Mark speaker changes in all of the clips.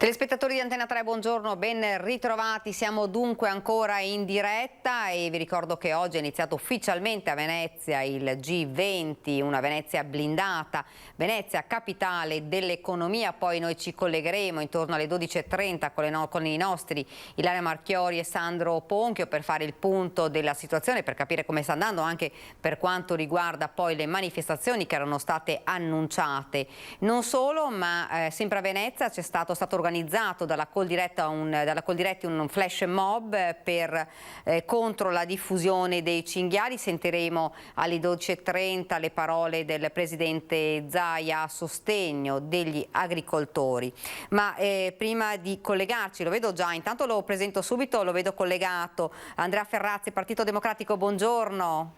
Speaker 1: Telespettatori di Antena 3, buongiorno, ben ritrovati. Siamo dunque ancora in diretta e vi ricordo che oggi è iniziato ufficialmente a Venezia il G20, una Venezia blindata, Venezia capitale dell'economia. Poi noi ci collegheremo intorno alle 12:30 con i nostri Ilaria Marchiori e Sandro Ponchio per fare il punto della situazione, per capire come sta andando anche per quanto riguarda poi le manifestazioni che erano state annunciate. Non solo, ma sempre a Venezia c'è stato organizzato dalla Coldiretti un flash mob contro la diffusione dei cinghiali. Sentiremo alle 12:30 le parole del presidente Zaia a sostegno degli agricoltori. Ma prima di collegarci, lo vedo già, intanto lo presento subito, lo vedo collegato, Andrea Ferrazzi, Partito Democratico, buongiorno.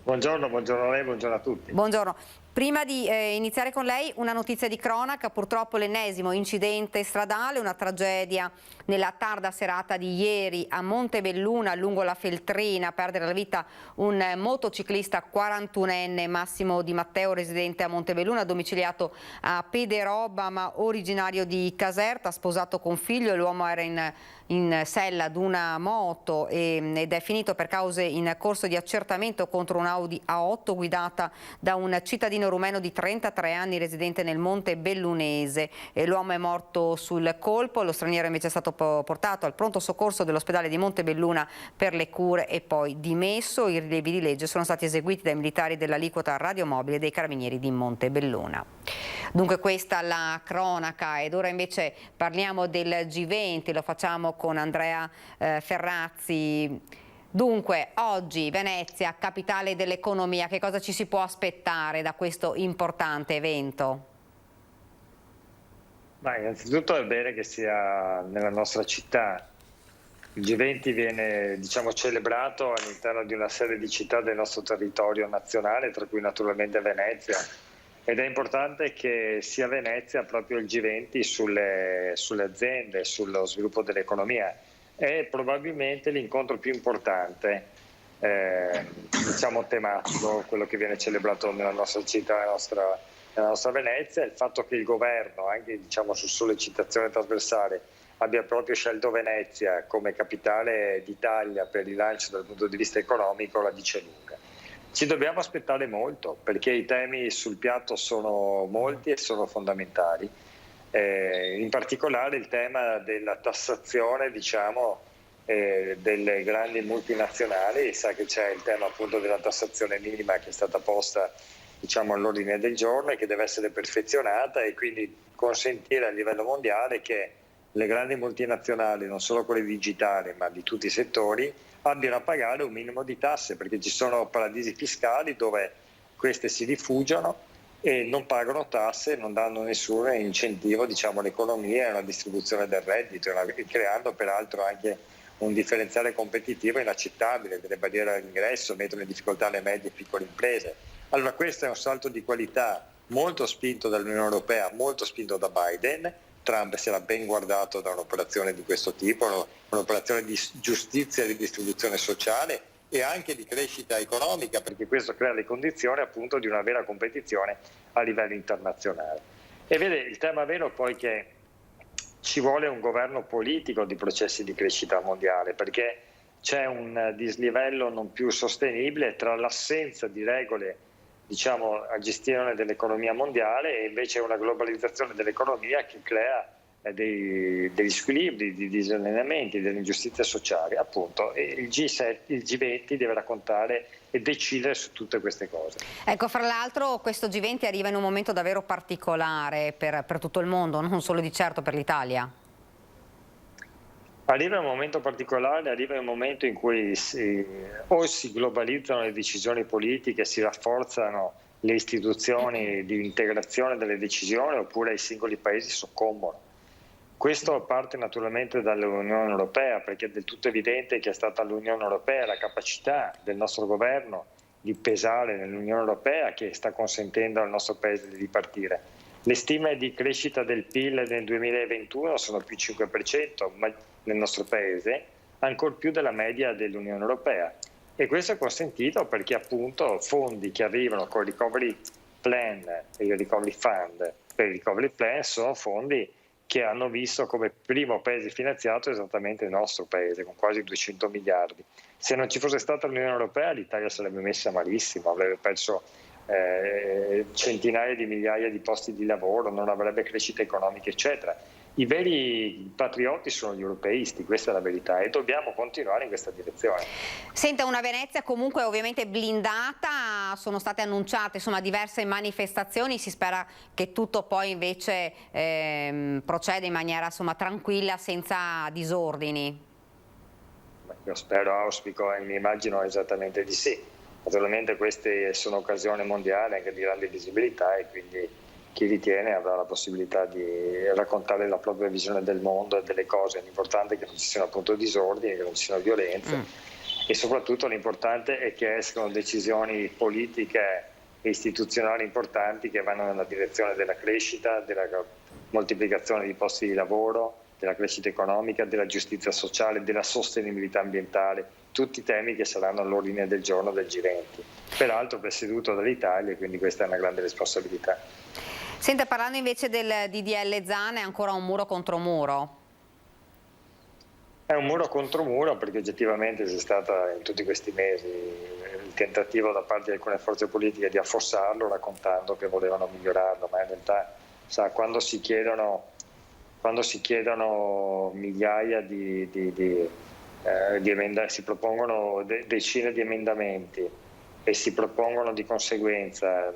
Speaker 2: Buongiorno a lei, buongiorno a tutti.
Speaker 1: Buongiorno. Prima di iniziare con lei, una notizia di cronaca, purtroppo l'ennesimo incidente stradale, una tragedia nella tarda serata di ieri a Montebelluna, lungo la Feltrina, a perdere la vita un motociclista 41enne, Massimo Di Matteo, residente a Montebelluna, domiciliato a Pederoba ma originario di Caserta, sposato con figlio. L'uomo era in sella ad una moto ed è finito per cause in corso di accertamento contro un Audi A8 guidata da un cittadino rumeno di 33 anni residente nel Montebellunese. L'uomo è morto sul colpo, lo straniero invece è stato portato al pronto soccorso dell'ospedale di Montebelluna per le cure e poi dimesso. I rilievi di legge sono stati eseguiti dai militari dell'aliquota radiomobile dei carabinieri di Montebelluna. Dunque questa la cronaca, ed ora invece parliamo del G20, lo facciamo con Andrea Ferrazzi. Dunque, oggi Venezia, capitale dell'economia, che cosa ci si può aspettare da questo importante evento?
Speaker 2: Ma innanzitutto è bene che sia nella nostra città. Il G20 viene, celebrato all'interno di una serie di città del nostro territorio nazionale, tra cui naturalmente Venezia. Ed è importante che sia Venezia proprio il G20 sulle aziende, sullo sviluppo dell'economia. È probabilmente l'incontro più importante, tematico, quello che viene celebrato nella nostra città, nella nostra Venezia. Il fatto che il governo, anche su sollecitazione trasversale, abbia proprio scelto Venezia come capitale d'Italia per il rilancio dal punto di vista economico la dice lunga. Ci dobbiamo aspettare molto, perché i temi sul piatto sono molti e sono fondamentali. In particolare il tema della tassazione delle grandi multinazionali. Sa che c'è il tema appunto della tassazione minima che è stata posta all'ordine del giorno e che deve essere perfezionata, e quindi consentire a livello mondiale che le grandi multinazionali, non solo quelle digitali ma di tutti i settori, abbiano a pagare un minimo di tasse, perché ci sono paradisi fiscali dove queste si rifugiano e non pagano tasse, non danno nessun incentivo all'economia e alla distribuzione del reddito, creando peraltro anche un differenziale competitivo inaccettabile, delle barriere all'ingresso, mettono in difficoltà le medie e piccole imprese. Allora questo è un salto di qualità molto spinto dall'Unione Europea, molto spinto da Biden. Trump si era ben guardato da un'operazione di questo tipo, un'operazione di giustizia e di distribuzione sociale e anche di crescita economica, perché questo crea le condizioni appunto di una vera competizione a livello internazionale. E vede, il tema vero poi che ci vuole un governo politico di processi di crescita mondiale, perché c'è un dislivello non più sostenibile tra l'assenza di regole a gestione dell'economia mondiale e invece una globalizzazione dell'economia che crea degli squilibri, di disallineamenti, delle ingiustizie sociali, appunto. E il G20 deve raccontare e decidere su tutte queste cose.
Speaker 1: Ecco, fra l'altro questo G20 arriva in un momento davvero particolare per tutto il mondo, non solo di certo per l'Italia.
Speaker 2: Arriva un momento particolare, arriva un momento in cui si globalizzano le decisioni politiche, si rafforzano le istituzioni di integrazione delle decisioni, oppure i singoli paesi soccombono. Questo parte naturalmente dall'Unione Europea, perché è del tutto evidente che è stata l'Unione Europea, la capacità del nostro governo di pesare nell'Unione Europea, che sta consentendo al nostro Paese di ripartire. Le stime di crescita del PIL nel 2021 sono più 5%, ma nel nostro Paese, ancor più della media dell'Unione Europea. E questo è consentito perché appunto fondi che arrivano con il Recovery Plan e il Recovery Fund. Per il Recovery Plan sono fondi che hanno visto come primo paese finanziato esattamente il nostro paese, con quasi 200 miliardi. Se non ci fosse stata l'Unione Europea, l'Italia sarebbe messa malissimo, avrebbe perso centinaia di migliaia di posti di lavoro, non avrebbe crescita economica, eccetera. I veri patrioti sono gli europeisti, questa è la verità, e dobbiamo continuare in questa direzione.
Speaker 1: Senta, una Venezia comunque ovviamente blindata, sono state annunciate insomma diverse manifestazioni, si spera che tutto poi invece proceda in maniera insomma tranquilla, senza disordini.
Speaker 2: Io spero, auspico e mi immagino esattamente di sì. Naturalmente queste sono occasioni mondiali anche di grande visibilità, e quindi chi li tiene avrà la possibilità di raccontare la propria visione del mondo e delle cose. L'importante è che non ci siano appunto disordini, che non ci siano violenze e soprattutto l'importante è che escano decisioni politiche e istituzionali importanti che vanno nella direzione della crescita, della moltiplicazione di posti di lavoro, della crescita economica, della giustizia sociale, della sostenibilità ambientale, tutti temi che saranno all'ordine del giorno del G20. Peraltro presieduto dall'Italia, quindi questa è una grande responsabilità.
Speaker 1: Senta, parlando invece del DDL Zan, è ancora un muro contro muro?
Speaker 2: È un muro contro muro perché oggettivamente c'è stato in tutti questi mesi il tentativo da parte di alcune forze politiche di affossarlo, raccontando che volevano migliorarlo, ma in realtà quando si chiedono migliaia di emendamenti, si propongono decine di emendamenti e si propongono di conseguenza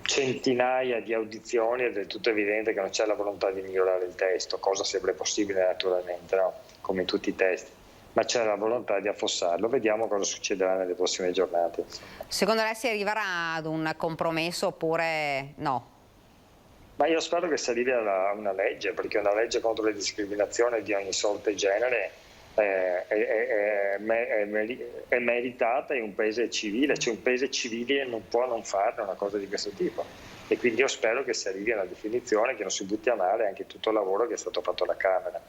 Speaker 2: centinaia di audizioni, è del tutto evidente che non c'è la volontà di migliorare il testo, cosa sempre possibile naturalmente, no? Come in tutti i testi, ma c'è la volontà di affossarlo. Vediamo cosa succederà nelle prossime giornate.
Speaker 1: Secondo lei si arriverà ad un compromesso oppure no?
Speaker 2: Ma io spero che si arrivi a una legge, perché una legge contro le discriminazioni di ogni sorta e genere è meritata in un paese civile, cioè un paese civile non può non fare una cosa di questo tipo, e quindi io spero che si arrivi a una definizione, che non si butti a male anche tutto il lavoro che è stato fatto alla Camera.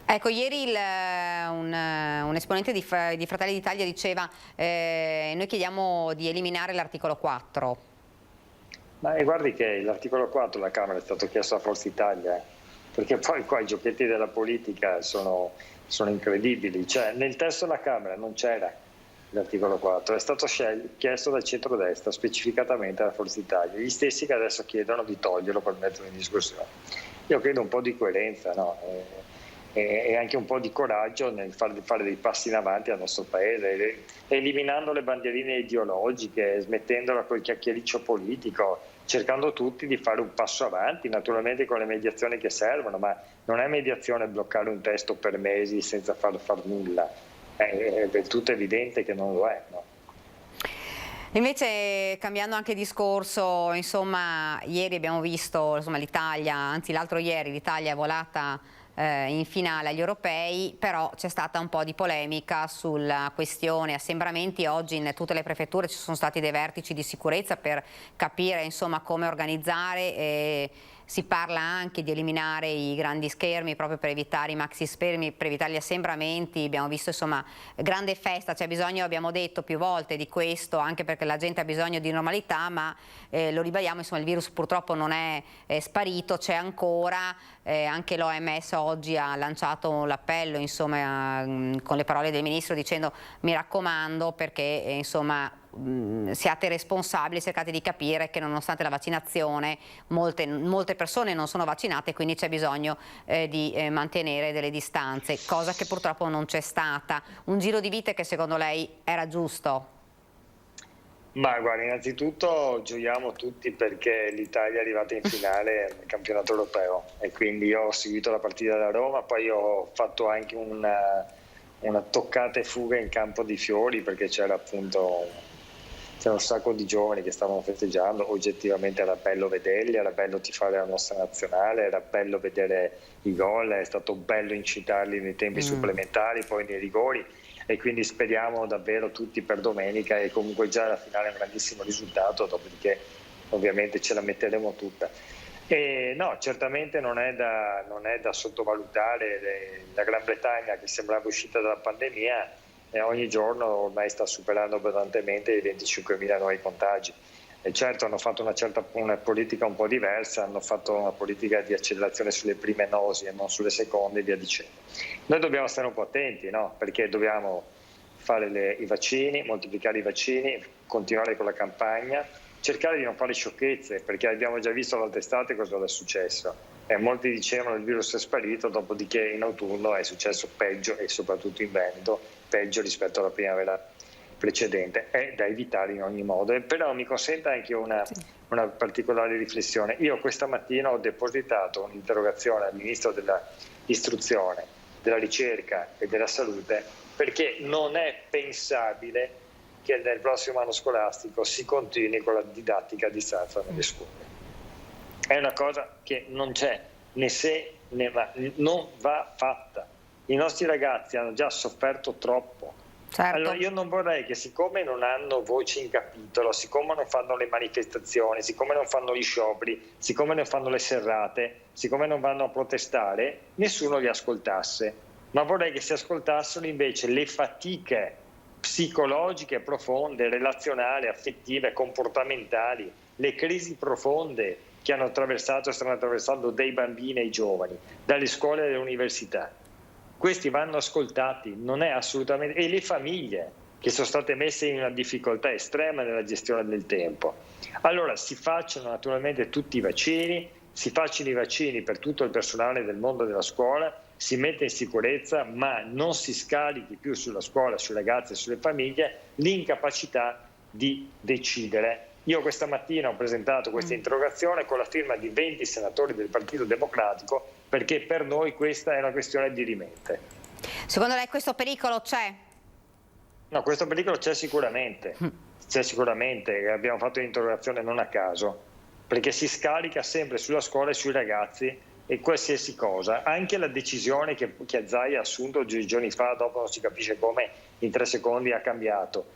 Speaker 1: Ecco, ieri un esponente di Fratelli d'Italia diceva noi chiediamo di eliminare l'articolo 4.
Speaker 2: Ma guardi che l'articolo 4 della Camera è stato chiesto a Forza Italia, perché poi qua i giochetti della politica sono incredibili. Cioè, nel testo della Camera non c'era l'articolo 4, è stato chiesto dal centrodestra specificatamente alla Forza Italia, gli stessi che adesso chiedono di toglierlo per metterlo in discussione. Io credo un po' di coerenza, no? E anche un po' di coraggio nel fare dei passi in avanti al nostro paese, eliminando le bandierine ideologiche, smettendola col chiacchiericcio politico, cercando tutti di fare un passo avanti, naturalmente con le mediazioni che servono, ma non è mediazione bloccare un testo per mesi senza far nulla, è del tutto evidente che non lo è, no?
Speaker 1: Invece, cambiando anche discorso, insomma, ieri abbiamo visto l'Italia, anzi l'altro ieri l'Italia è volata in finale agli europei, però c'è stata un po' di polemica sulla questione assembramenti. Oggi in tutte le prefetture ci sono stati dei vertici di sicurezza per capire insomma come organizzare. Si parla anche di eliminare i grandi schermi proprio per evitare i maxi schermi, per evitare gli assembramenti. Abbiamo visto insomma grande festa, c'è bisogno, abbiamo detto più volte, di questo, anche perché la gente ha bisogno di normalità, ma lo ribadiamo, insomma il virus purtroppo non è sparito, c'è ancora. Anche l'OMS oggi ha lanciato l'appello insomma con le parole del ministro dicendo mi raccomando, perché insomma siate responsabili, cercate di capire che nonostante la vaccinazione molte persone non sono vaccinate, quindi c'è bisogno di mantenere delle distanze, cosa che purtroppo non c'è stata. Un giro di vite che secondo lei era giusto?
Speaker 2: Ma guarda, innanzitutto gioiamo tutti perché l'Italia è arrivata in finale nel campionato europeo, e quindi io ho seguito la partita da Roma, poi ho fatto anche una toccata e fuga in campo di fiori, perché c'era un sacco di giovani che stavano festeggiando. Oggettivamente era bello vederli, era bello tifare la nostra nazionale, era bello vedere i gol, è stato bello incitarli nei tempi supplementari, poi nei rigori, e quindi speriamo davvero tutti per domenica, e comunque già la finale è un grandissimo risultato, dopodiché ovviamente ce la metteremo tutta. E no, certamente non è da sottovalutare la Gran Bretagna, che sembrava uscita dalla pandemia, e ogni giorno ormai sta superando abbondantemente i 25.000 nuovi contagi. E certo hanno fatto una politica un po' diversa, hanno fatto una politica di accelerazione sulle prime dosi e non sulle seconde e via dicendo. Noi dobbiamo stare un po' attenti, no? Perché dobbiamo fare i vaccini, moltiplicare i vaccini, continuare con la campagna, cercare di non fare sciocchezze, perché abbiamo già visto l'altra estate cosa è successo. Molti dicevano che il virus è sparito, dopodiché in autunno è successo peggio, e soprattutto in Veneto, peggio rispetto alla primavera precedente. È da evitare in ogni modo. Però mi consenta anche una particolare riflessione. Io questa mattina ho depositato un'interrogazione al Ministro dell'Istruzione, della Ricerca e della Salute, perché non è pensabile che nel prossimo anno scolastico si continui con la didattica a distanza nelle scuole. È una cosa che non c'è, né se né ma, non va fatta. I nostri ragazzi hanno già sofferto troppo.
Speaker 1: Certo.
Speaker 2: Allora io non vorrei che, siccome non hanno voce in capitolo, siccome non fanno le manifestazioni, siccome non fanno gli scioperi, siccome non fanno le serrate, siccome non vanno a protestare, nessuno li ascoltasse. Ma vorrei che si ascoltassero invece le fatiche psicologiche profonde, relazionali, affettive, comportamentali, le crisi profonde che hanno attraversato e stanno attraversando dei bambini e i giovani, dalle scuole alle università. Questi vanno ascoltati, non è assolutamente... E le famiglie che sono state messe in una difficoltà estrema nella gestione del tempo. Allora si facciano naturalmente tutti i vaccini, si facciano i vaccini per tutto il personale del mondo della scuola, si mette in sicurezza, ma non si scarichi più sulla scuola, sui ragazzi e sulle famiglie l'incapacità di decidere. Io questa mattina ho presentato questa interrogazione con la firma di 20 senatori del Partito Democratico, perché per noi questa è una questione dirimente.
Speaker 1: Secondo lei questo pericolo c'è?
Speaker 2: No, questo pericolo c'è sicuramente, abbiamo fatto l'interrogazione non a caso, perché si scarica sempre sulla scuola e sui ragazzi e qualsiasi cosa, anche la decisione che Zaia ha assunto giorni fa, dopo non si capisce come, in 3 secondi ha cambiato.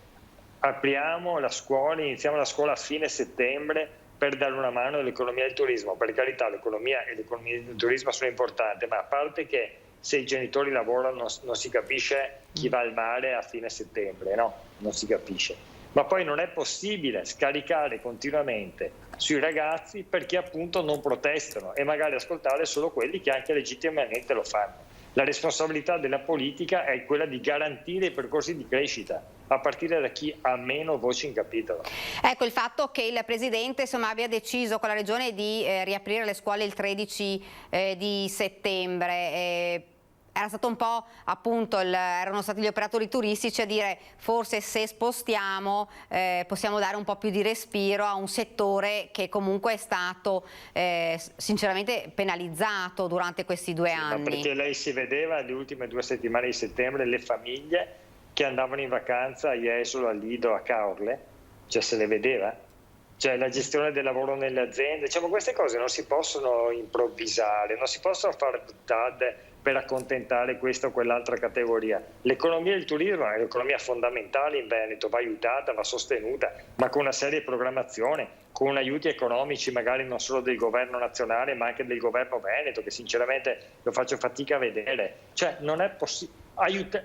Speaker 2: Apriamo la scuola, iniziamo la scuola a fine settembre per dare una mano all'economia del turismo. Per carità, l'economia e l'economia del turismo sono importanti, ma a parte che se i genitori lavorano non si capisce chi va al mare a fine settembre, no? Non si capisce. Ma poi non è possibile scaricare continuamente sui ragazzi perché appunto non protestano e magari ascoltare solo quelli che anche legittimamente lo fanno. La responsabilità della politica è quella di garantire i percorsi di crescita, a partire da chi ha meno voce in capitolo.
Speaker 1: Ecco, il fatto che il Presidente abbia deciso con la Regione di riaprire le scuole il 13 di settembre, era stato un po' appunto, erano stati gli operatori turistici a dire forse se spostiamo possiamo dare un po' più di respiro a un settore che comunque è stato sinceramente penalizzato durante questi 2 anni.
Speaker 2: Ma perché lei si vedeva le ultime 2 settimane di settembre le famiglie che andavano in vacanza a Jesolo, a Lido, a Caorle, cioè se le vedeva? Cioè la gestione del lavoro nelle aziende, ma queste cose non si possono improvvisare, non si possono fare buttate per accontentare questa o quell'altra categoria. L'economia del turismo è un'economia fondamentale in Veneto, va aiutata, va sostenuta, ma con una seria programmazione, con aiuti economici magari non solo del governo nazionale ma anche del governo veneto, che sinceramente lo faccio fatica a vedere. Cioè non è possibile,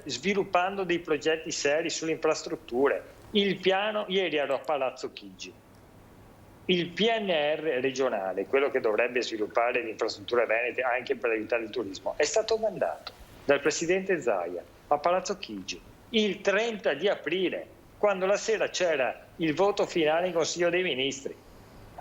Speaker 2: sviluppando dei progetti seri sulle infrastrutture. Il piano, ieri ero a Palazzo Chigi, il PNR regionale, quello che dovrebbe sviluppare le infrastrutture venete anche per aiutare il turismo, è stato mandato dal Presidente Zaia a Palazzo Chigi il 30 di aprile, quando la sera c'era il voto finale in Consiglio dei Ministri.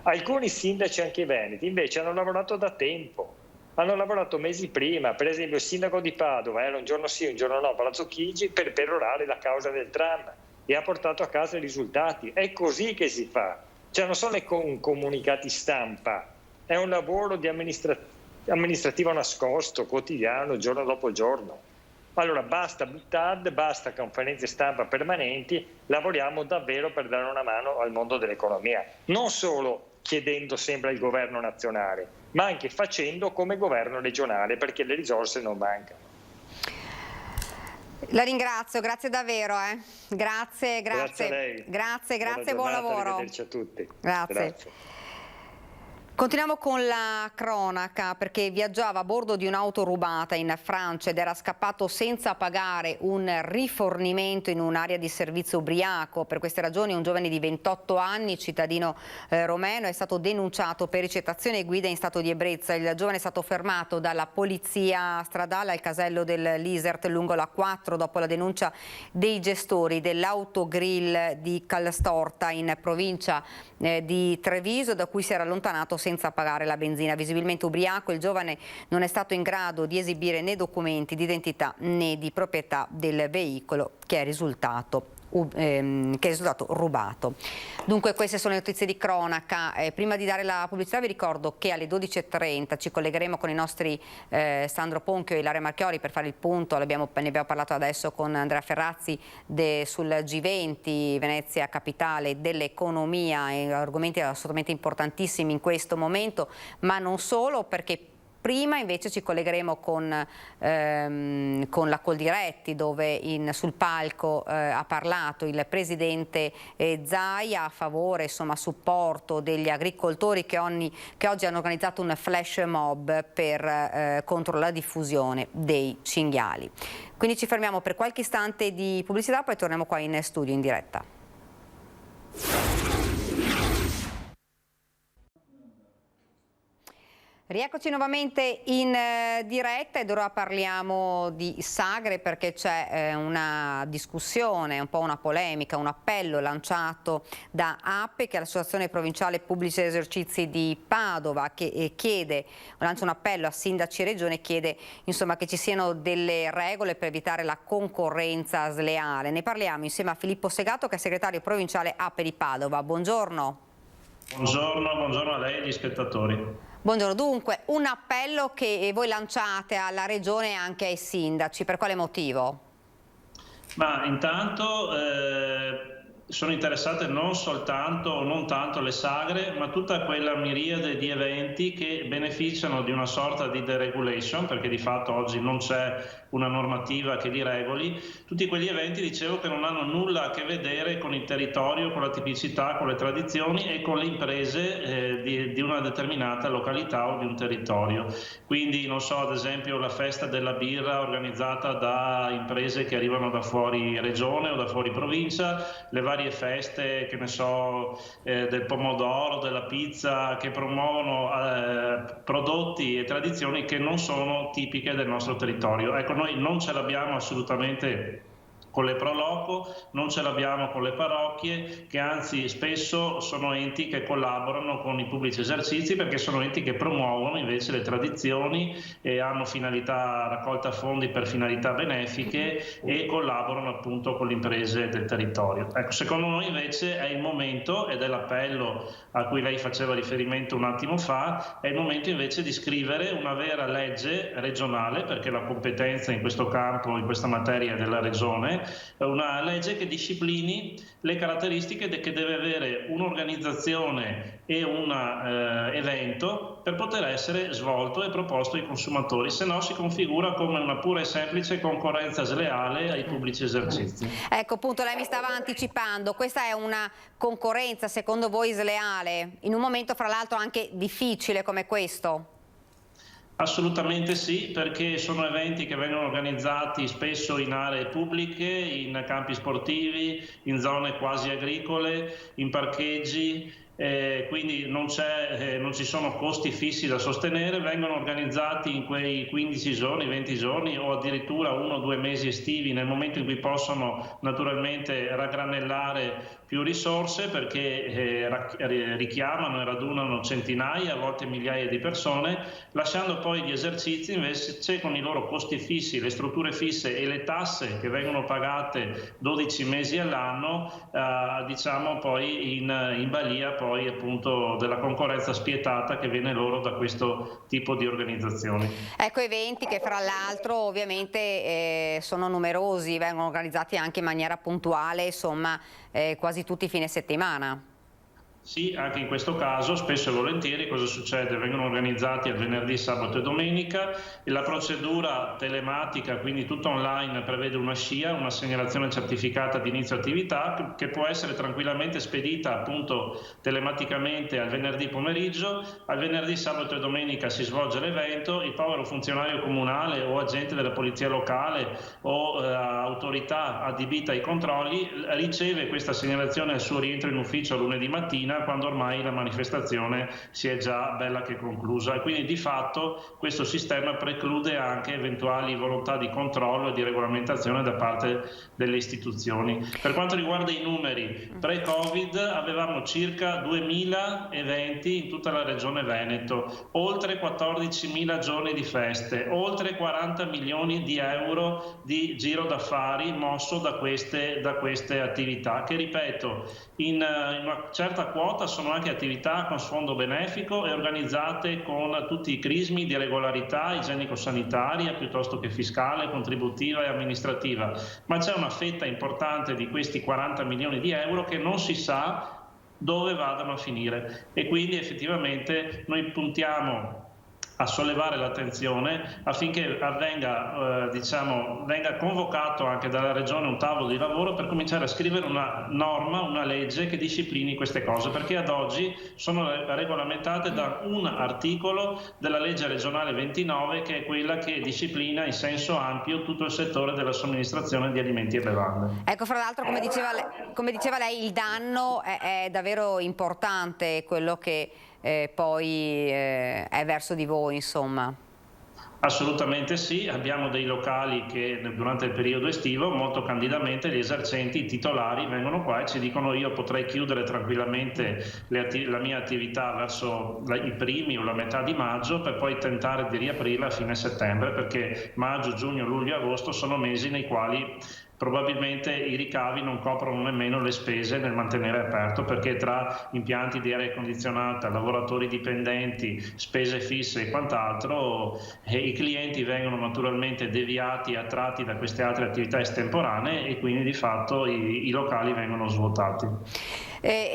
Speaker 2: Alcuni sindaci, anche veneti, invece hanno lavorato da tempo, hanno lavorato mesi prima. Per esempio il sindaco di Padova era un giorno sì, un giorno no a Palazzo Chigi per perorare la causa del tram e ha portato a casa i risultati. È così che si fa. Cioè non sono comunicati stampa, è un lavoro di amministrativo nascosto, quotidiano, giorno dopo giorno. Allora basta buttad, basta conferenze stampa permanenti, lavoriamo davvero per dare una mano al mondo dell'economia. Non solo chiedendo sempre al governo nazionale, ma anche facendo come governo regionale, perché le risorse non mancano.
Speaker 1: La ringrazio, grazie davvero. Grazie.
Speaker 2: Grazie a lei.
Speaker 1: Grazie, buon lavoro.
Speaker 2: Arrivederci a tutti.
Speaker 1: Grazie. Continuiamo con la cronaca perché viaggiava a bordo di un'auto rubata in Francia ed era scappato senza pagare un rifornimento in un'area di servizio ubriaco. Per queste ragioni un giovane di 28 anni, cittadino romeno, è stato denunciato per ricettazione e guida in stato di ebbrezza. Il giovane è stato fermato dalla polizia stradale al casello dell'Isert lungo la 4 dopo la denuncia dei gestori dell'autogrill di Calstorta in provincia di Treviso, da cui si era allontanato senza pagare la benzina. Visibilmente ubriaco, il giovane non è stato in grado di esibire né documenti di identità né di proprietà del veicolo che è risultato rubato. Dunque queste sono le notizie di cronaca. Prima di dare la pubblicità vi ricordo che alle 12:30 ci collegheremo con i nostri Sandro Ponchio e Ilaria Marchiori per fare il punto. Ne abbiamo parlato adesso con Andrea Ferrazzi sul G20, Venezia capitale dell'economia, argomenti assolutamente importantissimi in questo momento, ma non solo, perché prima invece ci collegheremo con la Coldiretti, dove sul palco ha parlato il presidente Zaia a favore, insomma, a supporto degli agricoltori che oggi hanno organizzato un flash mob contro la diffusione dei cinghiali. Quindi ci fermiamo per qualche istante di pubblicità, poi torniamo qua in studio in diretta. Rieccoci nuovamente in diretta ed ora parliamo di sagre perché c'è una discussione, un po' una polemica, un appello lanciato da APE, che è l'Associazione Provinciale Pubblici Esercizi di Padova, che lancia un appello a sindaci e regione e chiede insomma che ci siano delle regole per evitare la concorrenza sleale. Ne parliamo insieme a Filippo Segato, che è segretario provinciale APE di Padova. Buongiorno.
Speaker 3: Buongiorno a lei e agli spettatori.
Speaker 1: Buongiorno, dunque un appello che voi lanciate alla Regione e anche ai sindaci, per quale motivo?
Speaker 3: Ma intanto sono interessate non tanto le sagre, ma tutta quella miriade di eventi che beneficiano di una sorta di deregulation, perché di fatto oggi non c'è una normativa che li regoli. Tutti quegli eventi, dicevo, che non hanno nulla a che vedere con il territorio, con la tipicità, con le tradizioni e con le imprese di una determinata località o di un territorio. Quindi, non so, ad esempio la festa della birra organizzata da imprese che arrivano da fuori regione o da fuori provincia, le varie feste, che ne so, del pomodoro, della pizza, che promuovono prodotti e tradizioni che non sono tipiche del nostro territorio. Ecco, noi non ce l'abbiamo assolutamente con le pro loco, non ce l'abbiamo con le parrocchie, che anzi spesso sono enti che collaborano con i pubblici esercizi, perché sono enti che promuovono invece le tradizioni e hanno finalità, raccolta fondi per finalità benefiche e collaborano appunto con le imprese del territorio. Ecco, secondo noi invece è il momento, ed è l'appello a cui lei faceva riferimento un attimo fa, è il momento invece di scrivere una vera legge regionale, perché la competenza in questo campo, in questa materia è della Regione, una legge che disciplini le caratteristiche che deve avere un'organizzazione e un evento per poter essere svolto e proposto ai consumatori, se no si configura come una pura e semplice concorrenza sleale ai pubblici esercizi.
Speaker 1: Ecco, appunto, lei mi stava anticipando, questa è una concorrenza secondo voi sleale in un momento fra l'altro anche difficile come questo?
Speaker 3: Assolutamente sì, perché sono eventi che vengono organizzati spesso in aree pubbliche, in campi sportivi, in zone quasi agricole, in parcheggi. Quindi non ci sono costi fissi da sostenere, vengono organizzati in quei 15 giorni, 20 giorni o addirittura 1 o 2 mesi estivi, nel momento in cui possono naturalmente raggranellare più risorse, perché richiamano e radunano centinaia, a volte migliaia di persone, lasciando poi gli esercizi invece con i loro costi fissi, le strutture fisse e le tasse che vengono pagate 12 mesi all'anno, diciamo poi in balia poi appunto della concorrenza spietata che viene loro da questo tipo di organizzazioni.
Speaker 1: Ecco, eventi che fra l'altro ovviamente sono numerosi, vengono organizzati anche in maniera puntuale, insomma quasi tutti i fine settimana.
Speaker 3: Sì, anche in questo caso spesso e volentieri cosa succede? Vengono organizzati il venerdì, sabato e domenica e la procedura telematica, quindi tutto online, prevede una SCIA, una segnalazione certificata di inizio attività, che può essere tranquillamente spedita appunto telematicamente al venerdì pomeriggio. Al venerdì, sabato e domenica si svolge l'evento, il povero funzionario comunale o agente della polizia locale o autorità adibita ai controlli riceve questa segnalazione al suo rientro in ufficio lunedì mattina, quando ormai la manifestazione si è già bella che conclusa, e quindi di fatto questo sistema preclude anche eventuali volontà di controllo e di regolamentazione da parte delle istituzioni. Per quanto riguarda i numeri, pre-Covid avevamo circa 2000 eventi in tutta la regione Veneto, oltre 14.000 giorni di feste, oltre 40 milioni di euro di giro d'affari mosso da queste attività, che ripeto, in una certa quota sono anche attività con sfondo benefico e organizzate con tutti i crismi di regolarità igienico-sanitaria piuttosto che fiscale, contributiva e amministrativa, ma c'è una fetta importante di questi 40 milioni di euro che non si sa dove vadano a finire, e quindi effettivamente noi puntiamo a sollevare l'attenzione affinché venga convocato anche dalla Regione un tavolo di lavoro per cominciare a scrivere una norma, una legge che disciplini queste cose, perché ad oggi sono regolamentate da un articolo della legge regionale 29, che è quella che disciplina in senso ampio tutto il settore della somministrazione di alimenti e bevande.
Speaker 1: Ecco, fra l'altro, come diceva lei, il danno è davvero importante, quello che poi è verso di voi, insomma.
Speaker 3: Assolutamente sì, abbiamo dei locali che durante il periodo estivo molto candidamente gli esercenti, i titolari vengono qua e ci dicono: io potrei chiudere tranquillamente la mia attività verso i primi o la metà di maggio per poi tentare di riaprirla a fine settembre, perché maggio, giugno, luglio e agosto sono mesi nei quali probabilmente i ricavi non coprono nemmeno le spese nel mantenere aperto, perché tra impianti di aria condizionata, lavoratori dipendenti, spese fisse e quant'altro, i clienti vengono naturalmente deviati e attratti da queste altre attività estemporanee e quindi di fatto i locali vengono svuotati.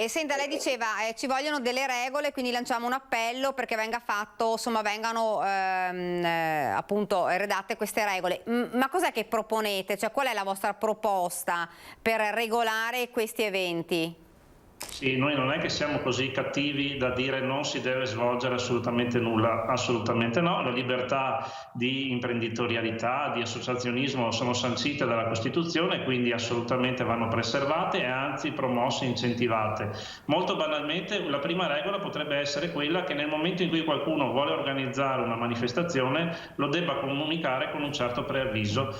Speaker 1: Senta, lei diceva ci vogliono delle regole, quindi lanciamo un appello perché venga fatto, insomma vengano appunto redatte queste regole. Ma cos'è che proponete? Cioè, qual è la vostra proposta per regolare questi eventi?
Speaker 3: Sì, noi non è che siamo così cattivi da dire non si deve svolgere assolutamente nulla, assolutamente no. Le libertà di imprenditorialità, di associazionismo sono sancite dalla Costituzione, quindi assolutamente vanno preservate e anzi promosse e incentivate. Molto banalmente, la prima regola potrebbe essere quella che nel momento in cui qualcuno vuole organizzare una manifestazione lo debba comunicare con un certo preavviso,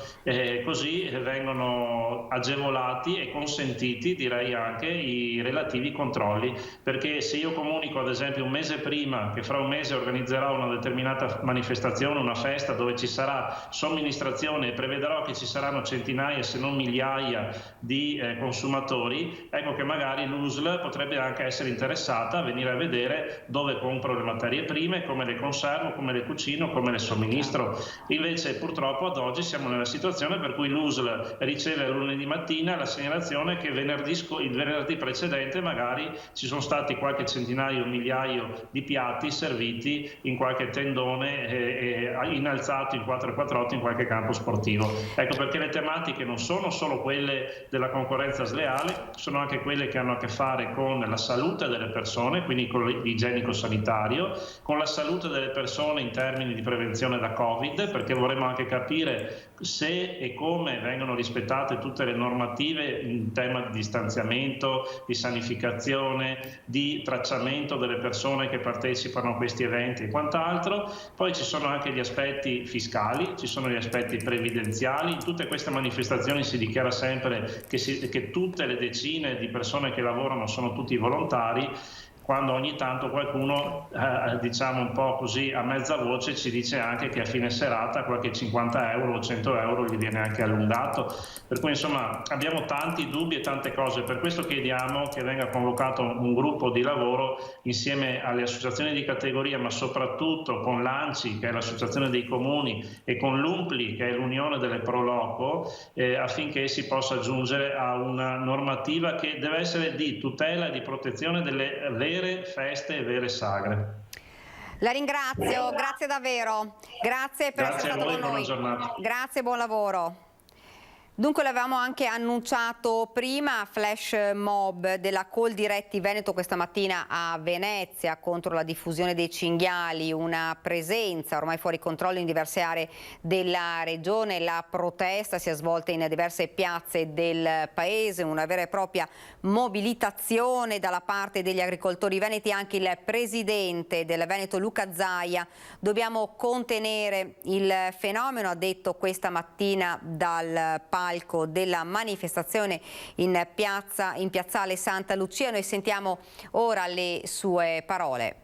Speaker 3: così vengono agevolati e consentiti, direi anche, i relativi controlli, perché se io comunico ad esempio un mese prima che fra un mese organizzerò una determinata manifestazione, una festa dove ci sarà somministrazione e prevederò che ci saranno centinaia se non migliaia di consumatori, ecco che magari l'USL potrebbe anche essere interessata a venire a vedere dove compro le materie prime, come le conservo, come le cucino, come le somministro. Invece purtroppo ad oggi siamo nella situazione per cui l'USL riceve lunedì mattina la segnalazione che il venerdì precedente magari ci sono stati qualche centinaio o migliaio di piatti serviti in qualche tendone innalzato in 4x8 in qualche campo sportivo. Ecco perché le tematiche non sono solo quelle della concorrenza sleale, sono anche quelle che hanno a che fare con la salute delle persone, quindi con l'igienico-sanitario, con la salute delle persone in termini di prevenzione da Covid, perché vorremmo anche capire se e come vengono rispettate tutte le normative in tema di distanziamento, di sanificazione, di tracciamento delle persone che partecipano a questi eventi e quant'altro. Poi ci sono anche gli aspetti fiscali, ci sono gli aspetti previdenziali. In tutte queste manifestazioni si dichiara sempre che tutte le decine di persone che lavorano sono tutti volontari. quando ogni tanto qualcuno, diciamo un po' così a mezza voce, ci dice anche che a fine serata qualche 50 euro o 100 euro gli viene anche allungato. Per cui insomma abbiamo tanti dubbi e tante cose, per questo chiediamo che venga convocato un gruppo di lavoro insieme alle associazioni di categoria, ma soprattutto con l'ANCI, che è l'associazione dei comuni, e con l'UMPLI, che è l'unione delle Pro Loco, affinché si possa giungere a una normativa che deve essere di tutela e di protezione delle vere feste e vere sagre.
Speaker 1: La ringrazio, grazie davvero, grazie per essere stato con noi. Grazie, buon lavoro. Dunque l'avevamo anche annunciato prima, flash mob della Coldiretti Veneto questa mattina a Venezia contro la diffusione dei cinghiali, una presenza ormai fuori controllo in diverse aree della regione. La protesta si è svolta in diverse piazze del paese, una vera e propria mobilitazione dalla parte degli agricoltori veneti. Anche il presidente del Veneto Luca Zaia: dobbiamo contenere il fenomeno, ha detto questa mattina dal palco della manifestazione in piazzale Santa Lucia. Noi sentiamo ora le sue parole.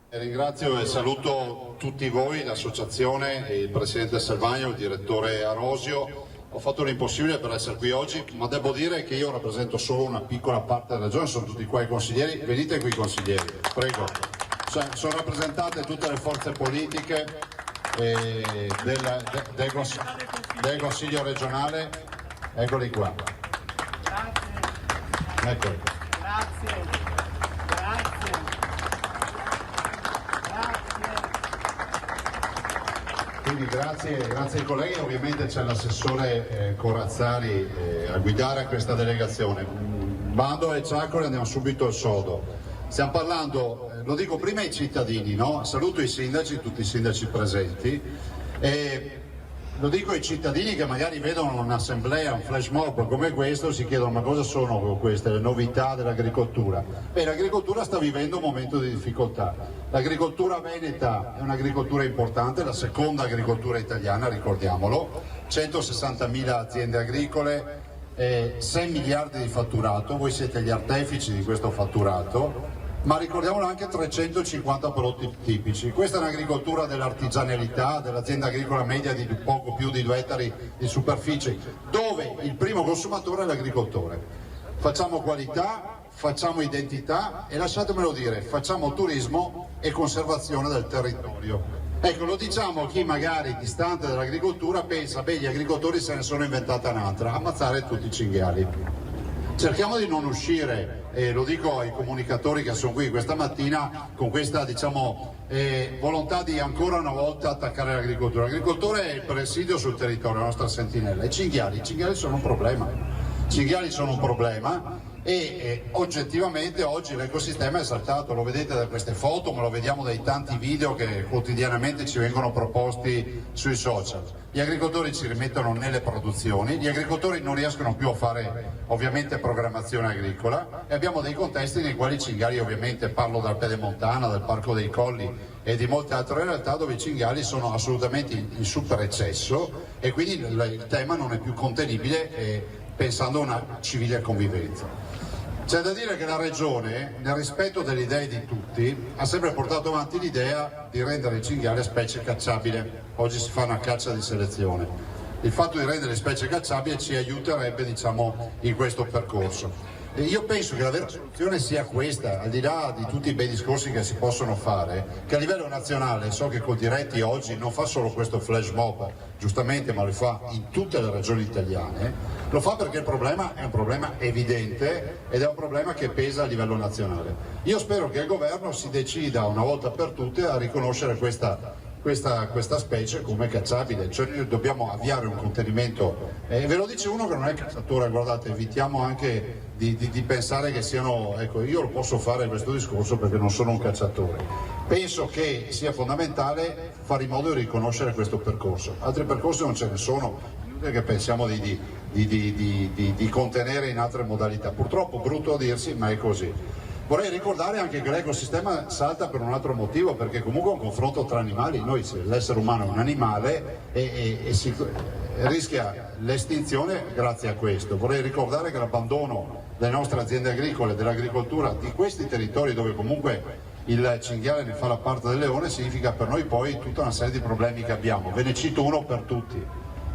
Speaker 4: Ringrazio e saluto tutti voi, l'associazione, il presidente Selvagno, il direttore Arosio. Ho fatto l'impossibile per essere qui oggi, ma devo dire che io rappresento solo una piccola parte della regione, sono tutti qua i consiglieri. Venite qui consiglieri, prego. Sono rappresentate tutte le forze politiche del Consiglio regionale, eccoli qua. Grazie. Eccoli. Grazie. Quindi grazie ai colleghi, ovviamente c'è l'assessore Corazzari a guidare questa delegazione. Bando e Ciaccole, andiamo subito al sodo. Stiamo parlando, lo dico prima ai cittadini, no? Saluto i sindaci, tutti i sindaci presenti, e lo dico ai cittadini che magari vedono un'assemblea, un flash mob come questo, si chiedono: ma cosa sono queste le novità dell'agricoltura? Beh, l'agricoltura sta vivendo un momento di difficoltà. L'agricoltura veneta è un'agricoltura importante, la seconda agricoltura italiana, ricordiamolo, 160.000 aziende agricole, 6 miliardi di fatturato, voi siete gli artefici di questo fatturato, ma ricordiamolo anche 350 prodotti tipici. Questa è un'agricoltura dell'artigianalità, dell'azienda agricola media di poco più di 2 ettari di superficie, dove il primo consumatore è l'agricoltore. Facciamo qualità, facciamo identità e, lasciatemelo dire, facciamo turismo e conservazione del territorio. Ecco, lo diciamo a chi magari distante dall'agricoltura pensa: beh, gli agricoltori se ne sono inventata un'altra, ammazzare tutti i cinghiali. Cerchiamo di non uscire, lo dico ai comunicatori che sono qui questa mattina, con questa volontà di ancora una volta attaccare l'agricoltura. L'agricoltore è il presidio sul territorio, la nostra sentinella. I cinghiali sono un problema. I cinghiali sono un problema e oggettivamente oggi l'ecosistema è saltato, lo vedete da queste foto, ma lo vediamo dai tanti video che quotidianamente ci vengono proposti sui social. Gli agricoltori ci rimettono nelle produzioni, gli agricoltori non riescono più a fare ovviamente programmazione agricola e abbiamo dei contesti nei quali i cinghiali, ovviamente parlo dal Pedemontana, del Parco dei Colli e di molte altre realtà dove i cinghiali sono assolutamente in super eccesso e quindi il tema non è più contenibile pensando a una civile convivenza. C'è da dire che la Regione, nel rispetto delle idee di tutti, ha sempre portato avanti l'idea di rendere il cinghiale specie cacciabile. Oggi si fa una caccia di selezione. Il fatto di rendere specie cacciabile ci aiuterebbe, in questo percorso. E io penso che la vera soluzione sia questa, al di là di tutti i bei discorsi che si possono fare, che a livello nazionale, so che Coldiretti oggi non fa solo questo flash mob, giustamente, ma lo fa in tutte le regioni italiane, lo fa perché il problema è un problema evidente ed è un problema che pesa a livello nazionale. Io spero che il governo si decida una volta per tutte a riconoscere questa specie come cacciabile, cioè noi dobbiamo avviare un contenimento, ve lo dice uno che non è cacciatore, guardate, evitiamo anche di pensare che siano, ecco, io lo posso fare questo discorso perché non sono un cacciatore. Penso che sia fondamentale fare in modo di riconoscere questo percorso, altri percorsi non ce ne sono, che pensiamo di contenere in altre modalità, purtroppo brutto a dirsi, ma è così. Vorrei ricordare anche che l'ecosistema salta per un altro motivo, perché comunque è un confronto tra animali, l'essere umano è un animale e rischia l'estinzione grazie a questo. Vorrei ricordare che l'abbandono delle nostre aziende agricole, dell'agricoltura di questi territori dove comunque il cinghiale ne fa la parte del leone, significa per noi poi tutta una serie di problemi che abbiamo. Ve ne cito uno per tutti.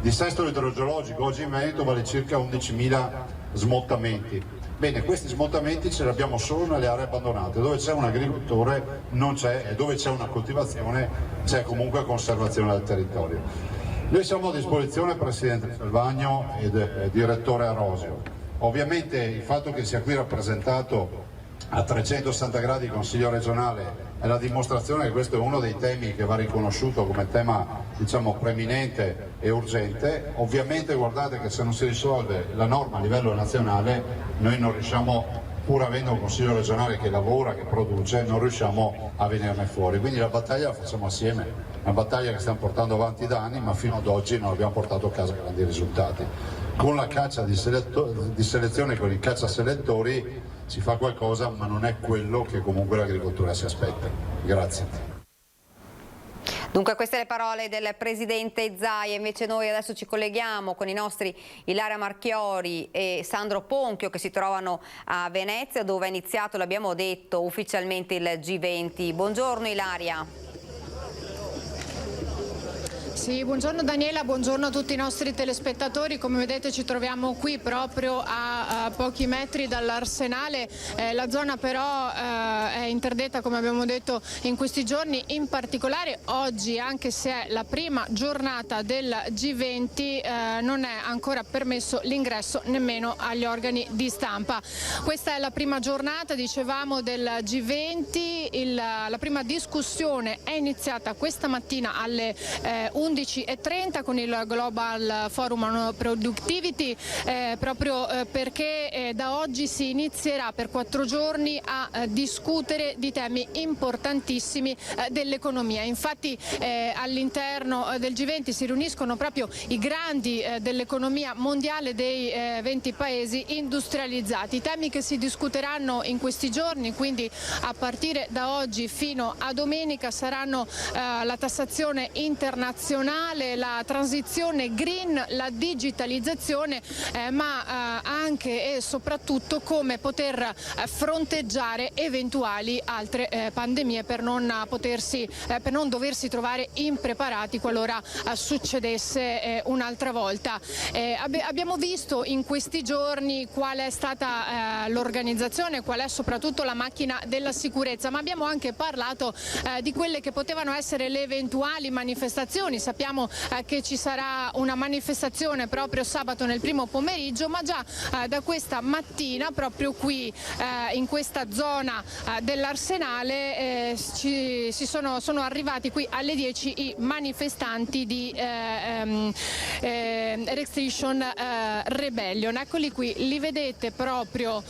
Speaker 4: Dissesto idrogeologico oggi in Veneto vale circa 11.000 smottamenti. Bene, questi smottamenti ce li abbiamo solo nelle aree abbandonate, dove c'è un agricoltore non c'è, e dove c'è una coltivazione c'è comunque conservazione del territorio. Noi siamo a disposizione, Presidente Selvagno ed Direttore Arosio. Ovviamente il fatto che sia qui rappresentato a 360 gradi il Consiglio regionale è la dimostrazione che questo è uno dei temi che va riconosciuto come tema, diciamo, preminente e urgente. Ovviamente guardate che se non si risolve la norma a livello nazionale noi non riusciamo, pur avendo un Consiglio regionale che lavora, che produce, non riusciamo a venirne fuori. Quindi la battaglia la facciamo assieme, una battaglia che stiamo portando avanti da anni, ma fino ad oggi non abbiamo portato a casa grandi risultati. Con la caccia di selezione, con i cacciaselettori si fa qualcosa, ma non è quello che comunque l'agricoltura si aspetta. Grazie.
Speaker 1: Dunque queste le parole del Presidente Zaia. Invece noi adesso ci colleghiamo con i nostri Ilaria Marchiori e Sandro Ponchio, che si trovano a Venezia, dove è iniziato, l'abbiamo detto, ufficialmente il G20. Buongiorno Ilaria.
Speaker 5: Sì, buongiorno Daniela, buongiorno a tutti i nostri telespettatori. Come vedete ci troviamo qui proprio a pochi metri dall'Arsenale. La zona però è interdetta, come abbiamo detto, in questi giorni, in particolare oggi, anche se è la prima giornata del G20, non è ancora permesso l'ingresso nemmeno agli organi di stampa. Questa è la prima giornata, dicevamo, del G20. La prima discussione è iniziata questa mattina alle 11:30 con il Global Forum on Productivity, proprio perché da oggi si inizierà per 4 giorni a discutere di temi importantissimi dell'economia. Infatti all'interno del G20 si riuniscono proprio i grandi dell'economia mondiale dei 20 paesi industrializzati. I temi che si discuteranno in questi giorni, quindi a partire da oggi fino a domenica, saranno la tassazione internazionale, la transizione green, la digitalizzazione, ma anche e soprattutto come poter fronteggiare eventuali altre pandemie per non doversi trovare impreparati qualora succedesse un'altra volta. Abbiamo visto in questi giorni qual è stata l'organizzazione, qual è soprattutto la macchina della sicurezza, ma abbiamo anche parlato di quelle che potevano essere le eventuali manifestazioni. Sappiamo che ci sarà una manifestazione proprio sabato nel primo pomeriggio, ma già da questa mattina proprio qui in questa zona dell'Arsenale sono arrivati qui alle 10 i manifestanti di Extinction Rebellion. Eccoli qui, li vedete proprio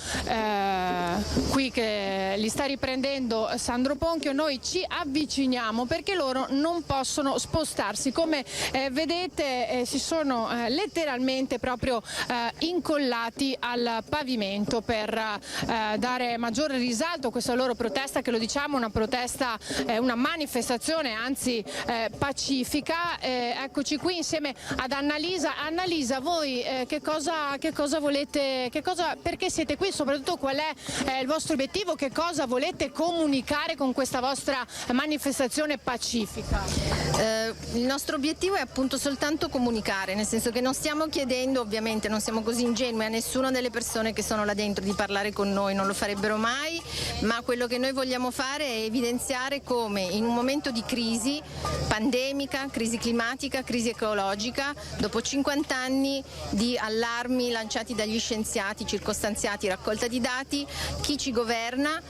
Speaker 5: qui che li sta riprendendo Sandro Ponchio. Noi ci avviciniamo perché loro non possono spostarsi. Come vedete si sono letteralmente proprio incollati al pavimento per dare maggiore risalto a questa loro protesta, che, lo diciamo, una protesta, una manifestazione anzi pacifica. Eccoci qui insieme ad Annalisa. Annalisa, voi che cosa volete, perché siete qui, soprattutto qual è il vostro obiettivo, che cosa volete comunicare con questa vostra manifestazione pacifica?
Speaker 6: Il nostro obiettivo è appunto soltanto comunicare, nel senso che non stiamo chiedendo, ovviamente non siamo così ingenui, a nessuna delle persone che sono là dentro di parlare con noi, non lo farebbero mai, ma quello che noi vogliamo fare è evidenziare come in un momento di crisi pandemica, crisi climatica, crisi ecologica, dopo 50 anni di allarmi lanciati dagli scienziati, circostanziati, raccolta di dati, chi ci governa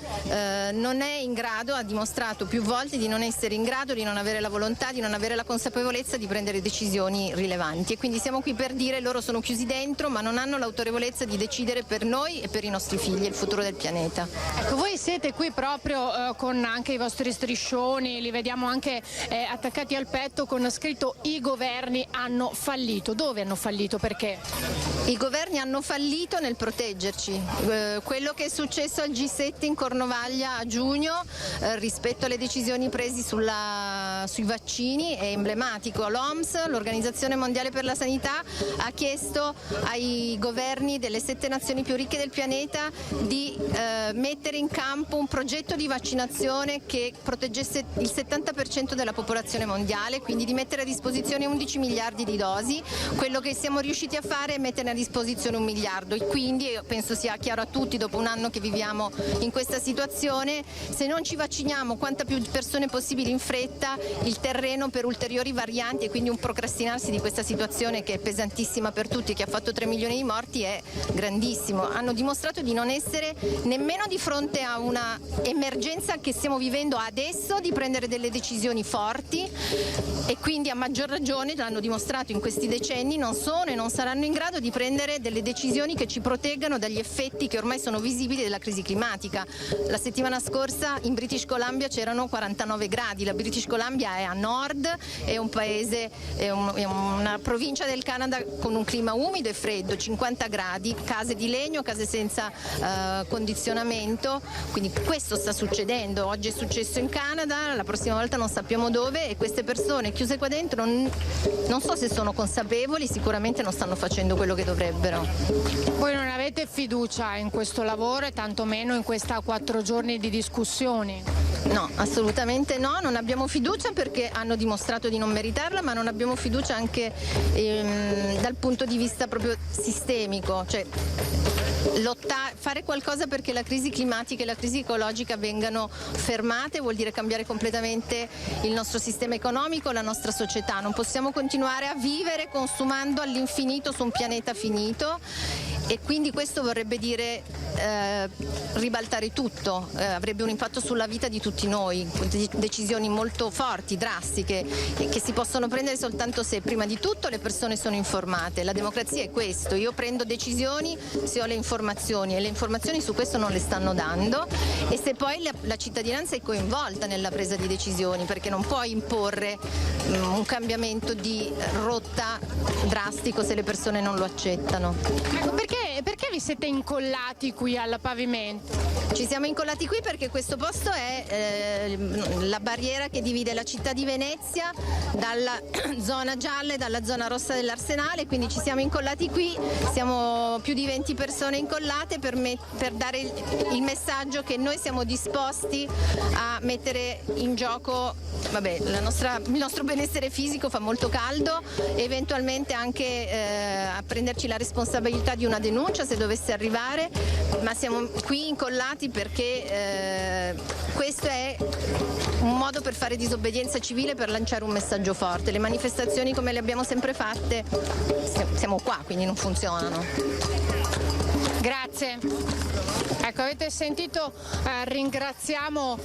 Speaker 6: non è in grado, ha dimostrato più volte di non essere in grado, di non avere la volontà, di non avere la consapevolezza di prendere decisioni rilevanti, e quindi siamo qui per dire: loro sono chiusi dentro ma non hanno l'autorevolezza di decidere per noi e per i nostri figli il futuro del pianeta.
Speaker 5: Ecco, voi siete qui proprio con anche i vostri striscioni, li vediamo anche attaccati al petto con scritto "I governi hanno fallito". Dove hanno fallito? Perché?
Speaker 6: I governi hanno fallito nel proteggerci. Quello che è successo al G7 in Cornovaglia a giugno rispetto alle decisioni prese sui vaccini è emblematico. L'OMS, l'Organizzazione Mondiale per la Sanità, ha chiesto ai governi delle 7 nazioni più ricche del pianeta di mettere in campo un progetto di vaccinazione che proteggesse il 70% della popolazione mondiale, quindi di mettere a disposizione 11 miliardi di dosi. Quello che siamo riusciti a fare è mettere a disposizione 1 miliardo e quindi io penso sia chiaro a tutti, dopo un anno che viviamo in questa situazione, se non ci vacciniamo quanta più persone possibile in fretta, il terreno per ulteriori varianti e quindi un procrastinarsi di questa situazione che è pesantissima per tutti e che ha fatto 3 milioni di morti è grandissimo. Hanno dimostrato di non essere nemmeno di fronte a una emergenza che stiamo vivendo adesso, di prendere delle decisioni forti, e quindi a maggior ragione l'hanno dimostrato in questi decenni, non sono e non saranno in grado di prendere delle decisioni che ci proteggano dagli effetti che ormai sono visibili della crisi climatica. La settimana scorsa in British Columbia c'erano 49 gradi, la British Columbia è a nord, è un paese, è una provincia del Canada con un clima umido e freddo, 50 gradi, case di legno, case senza condizionamento, quindi questo sta succedendo. Oggi è successo in Canada, la prossima volta non sappiamo dove, e queste persone chiuse qua dentro non so se sono consapevoli, sicuramente non stanno facendo quello che dovrebbero.
Speaker 5: Voi non avete fiducia in questo lavoro e tantomeno in questa 4 giorni di discussioni?
Speaker 6: No, assolutamente no, non abbiamo fiducia perché hanno dimostrato di non meritarla, ma non abbiamo fiducia anche dal punto di vista proprio sistemico, cioè fare qualcosa perché la crisi climatica e la crisi ecologica vengano fermate vuol dire cambiare completamente il nostro sistema economico, la nostra società. Non possiamo continuare a vivere consumando all'infinito su un pianeta finito, e quindi questo vorrebbe dire ribaltare tutto, avrebbe un impatto sulla vita di tutti noi, decisioni molto forti, drastiche, che si possono prendere soltanto se prima di tutto le persone sono informate. La democrazia è questo, io prendo decisioni se ho le informazioni, e le informazioni su questo non le stanno dando, e se poi la cittadinanza è coinvolta nella presa di decisioni, perché non puoi imporre un cambiamento di rotta drastico se le persone non lo accettano.
Speaker 5: Ecco, perché vi siete incollati qui al pavimento?
Speaker 6: Ci siamo incollati qui perché questo posto è la barriera che divide la città di Venezia dalla zona gialla e dalla zona rossa dell'Arsenale, quindi ci siamo incollati qui, siamo più di 20 persone incollate per dare il messaggio che noi siamo disposti a mettere in gioco il nostro benessere fisico, fa molto caldo, eventualmente anche a prenderci la responsabilità di una denuncia se dovesse arrivare, ma siamo qui incollati perché questo è un modo per fare disobbedienza civile, per lanciare un messaggio forte. Le manifestazioni come le abbiamo sempre fatte, siamo qua, quindi non funzionano.
Speaker 5: Grazie. Ecco, avete sentito, ringraziamo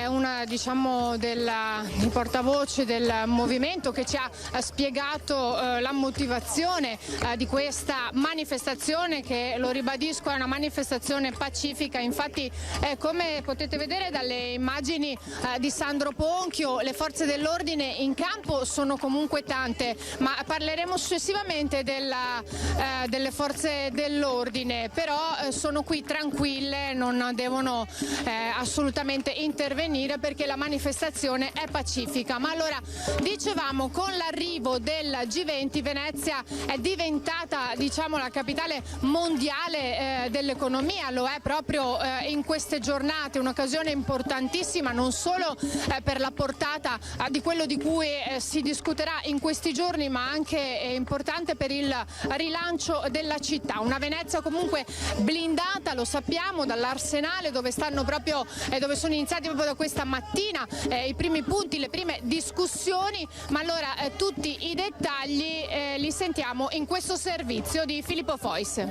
Speaker 5: il portavoce del movimento che ci ha spiegato la motivazione di questa manifestazione, che, lo ribadisco, è una manifestazione pacifica. Infatti, come potete vedere dalle immagini di Sandro Ponchio, le forze dell'ordine in campo sono comunque tante, ma parleremo successivamente delle forze dell'ordine, però sono qui tranquille, non devono assolutamente intervenire perché la manifestazione è pacifica. Ma allora, dicevamo, con l'arrivo del G20 Venezia è diventata, la capitale mondiale dell'economia, lo è proprio in queste giornate, un'occasione importantissima non solo per la portata di quello di cui si discuterà in questi giorni, ma anche importante per il rilancio della città. Una Venezia comunque blindata, lo sappiamo, dall'Arsenale, dove sono iniziati proprio da questa mattina i primi punti, le prime discussioni. Ma allora tutti i dettagli li sentiamo in questo servizio di Filippo Fois.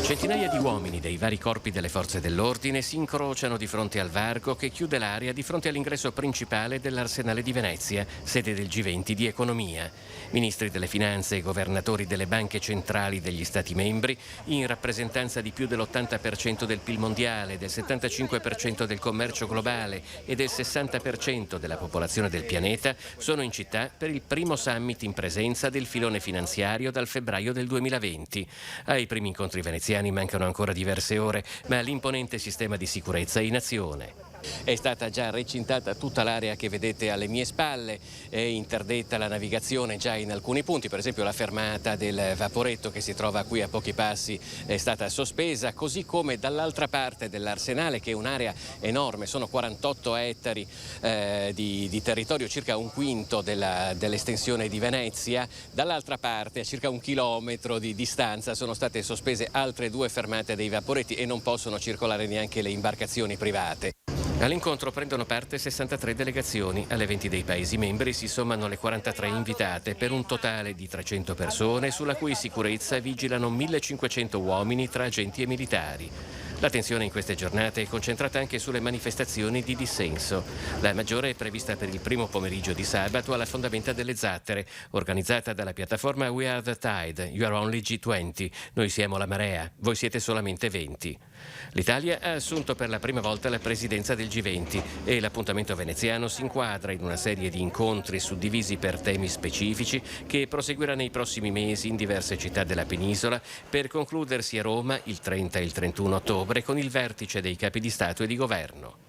Speaker 7: Centinaia di uomini dei vari corpi delle forze dell'ordine si incrociano di fronte al varco che chiude l'area di fronte all'ingresso principale dell'Arsenale di Venezia, sede del G20 di economia. Ministri delle finanze e governatori delle banche centrali degli Stati membri, in rappresentanza di più dell'80% del PIL mondiale, del 75% del commercio globale e del 60% della popolazione del pianeta, sono in città per il primo summit in presenza del filone finanziario dal febbraio del 2020. Ai primi incontri veneziani mancano ancora diverse ore, ma l'imponente sistema di sicurezza è in azione. È stata già recintata tutta l'area che vedete alle mie spalle, è interdetta la navigazione già in alcuni punti, per esempio la fermata del Vaporetto che si trova qui a pochi passi è stata sospesa, così come dall'altra parte dell'Arsenale, che è un'area enorme, sono 48 ettari di territorio, circa un quinto dell'estensione di Venezia. Dall'altra parte, a circa 1 chilometro di distanza, sono state sospese altre 2 fermate dei vaporetti e non possono circolare neanche le imbarcazioni private. All'incontro prendono parte 63 delegazioni. Alle 20 dei Paesi membri si sommano le 43 invitate per un totale di 300 persone, sulla cui sicurezza vigilano 1500 uomini tra agenti e militari. L'attenzione in queste giornate è concentrata anche sulle manifestazioni di dissenso. La maggiore è prevista per il primo pomeriggio di sabato alla Fondamenta delle Zattere, organizzata dalla piattaforma We Are the Tide, You Are Only G20. Noi siamo la marea, voi siete solamente 20. L'Italia ha assunto per la prima volta la presidenza del G20 e l'appuntamento veneziano si inquadra in una serie di incontri suddivisi per temi specifici che proseguirà nei prossimi mesi in diverse città della penisola per concludersi a Roma il 30 e il 31 ottobre con il vertice dei capi di Stato e di Governo.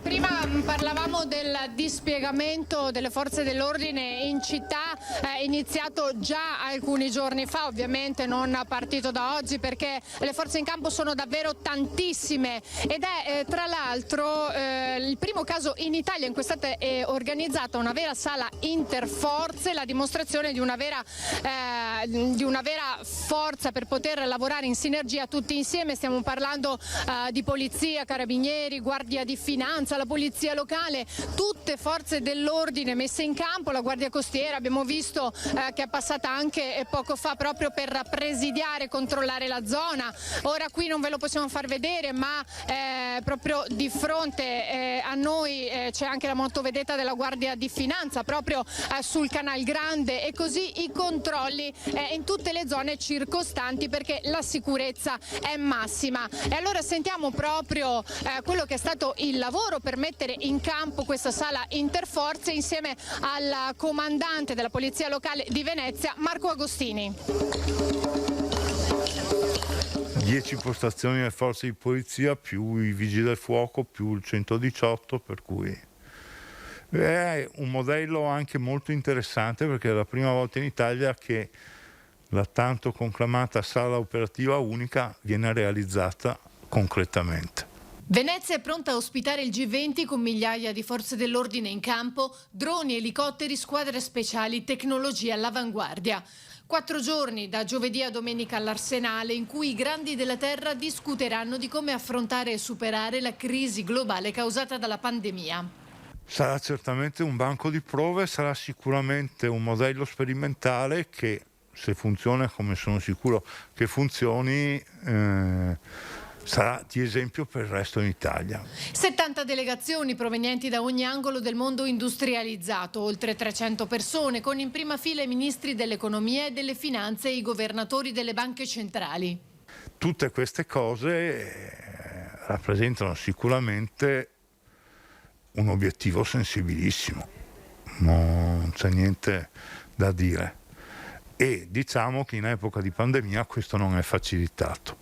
Speaker 5: Prima parlavamo del dispiegamento delle forze dell'ordine in città, iniziato già alcuni giorni fa, ovviamente non partito da oggi perché le forze in campo sono davvero tantissime ed è tra l'altro il primo caso in Italia in cui è stata organizzata una vera sala interforze, la dimostrazione di una vera forza per poter lavorare in sinergia tutti insieme. Stiamo parlando di polizia, carabinieri, guardia di finanza, la polizia locale, tutte forze dell'ordine messe in campo, la guardia costiera abbiamo visto che è passata anche poco fa proprio per presidiare, controllare la zona. Ora qui non ve lo possiamo far vedere, ma proprio di fronte a noi c'è anche la motovedetta della Guardia di Finanza proprio sul Canal Grande, e così i controlli in tutte le zone circostanti perché la sicurezza è massima. E allora sentiamo proprio quello che è stato il lavoro per mettere in campo questa sala interforze insieme al comandante della Polizia Locale di Venezia, Marco Agostini.
Speaker 8: 10 postazioni delle forze di polizia più i vigili del fuoco più il 118, per cui è un modello anche molto interessante perché è la prima volta in Italia che la tanto conclamata sala operativa unica viene realizzata concretamente.
Speaker 5: Venezia è pronta a ospitare il G20 con migliaia di forze dell'ordine in campo, droni, elicotteri, squadre speciali, tecnologie all'avanguardia. 4 giorni, da giovedì a domenica all'Arsenale, in cui i grandi della terra discuteranno di come affrontare e superare la crisi globale causata dalla pandemia.
Speaker 8: Sarà certamente un banco di prove, sarà sicuramente un modello sperimentale che, se funziona come sono sicuro che funzioni, sarà di esempio per il resto d'Italia.
Speaker 5: 70 delegazioni provenienti da ogni angolo del mondo industrializzato, oltre 300 persone, con in prima fila i ministri dell'economia e delle finanze e i governatori delle banche centrali.
Speaker 8: Tutte queste cose rappresentano sicuramente un obiettivo sensibilissimo, non c'è niente da dire, e diciamo che in epoca di pandemia questo non è facilitato.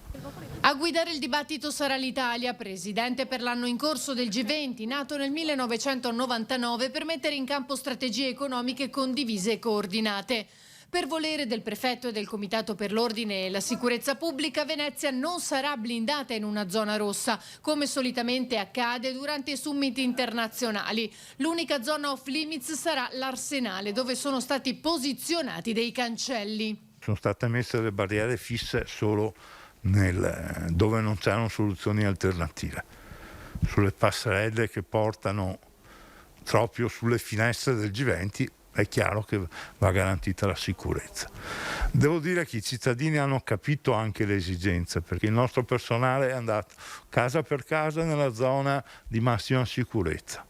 Speaker 5: A guidare il dibattito sarà l'Italia, presidente per l'anno in corso del G20, nato nel 1999 per mettere in campo strategie economiche condivise e coordinate. Per volere del prefetto e del Comitato per l'Ordine e la Sicurezza Pubblica, Venezia non sarà blindata in una zona rossa, come solitamente accade durante i summit internazionali. L'unica zona off limits sarà l'Arsenale, dove sono stati posizionati dei cancelli.
Speaker 8: Sono state messe delle barriere fisse solo dove non c'erano soluzioni alternative, sulle passerelle che portano proprio sulle finestre del G20 è chiaro che va garantita la sicurezza. Devo dire che i cittadini hanno capito anche le esigenze, perché il nostro personale è andato casa per casa nella zona di massima sicurezza,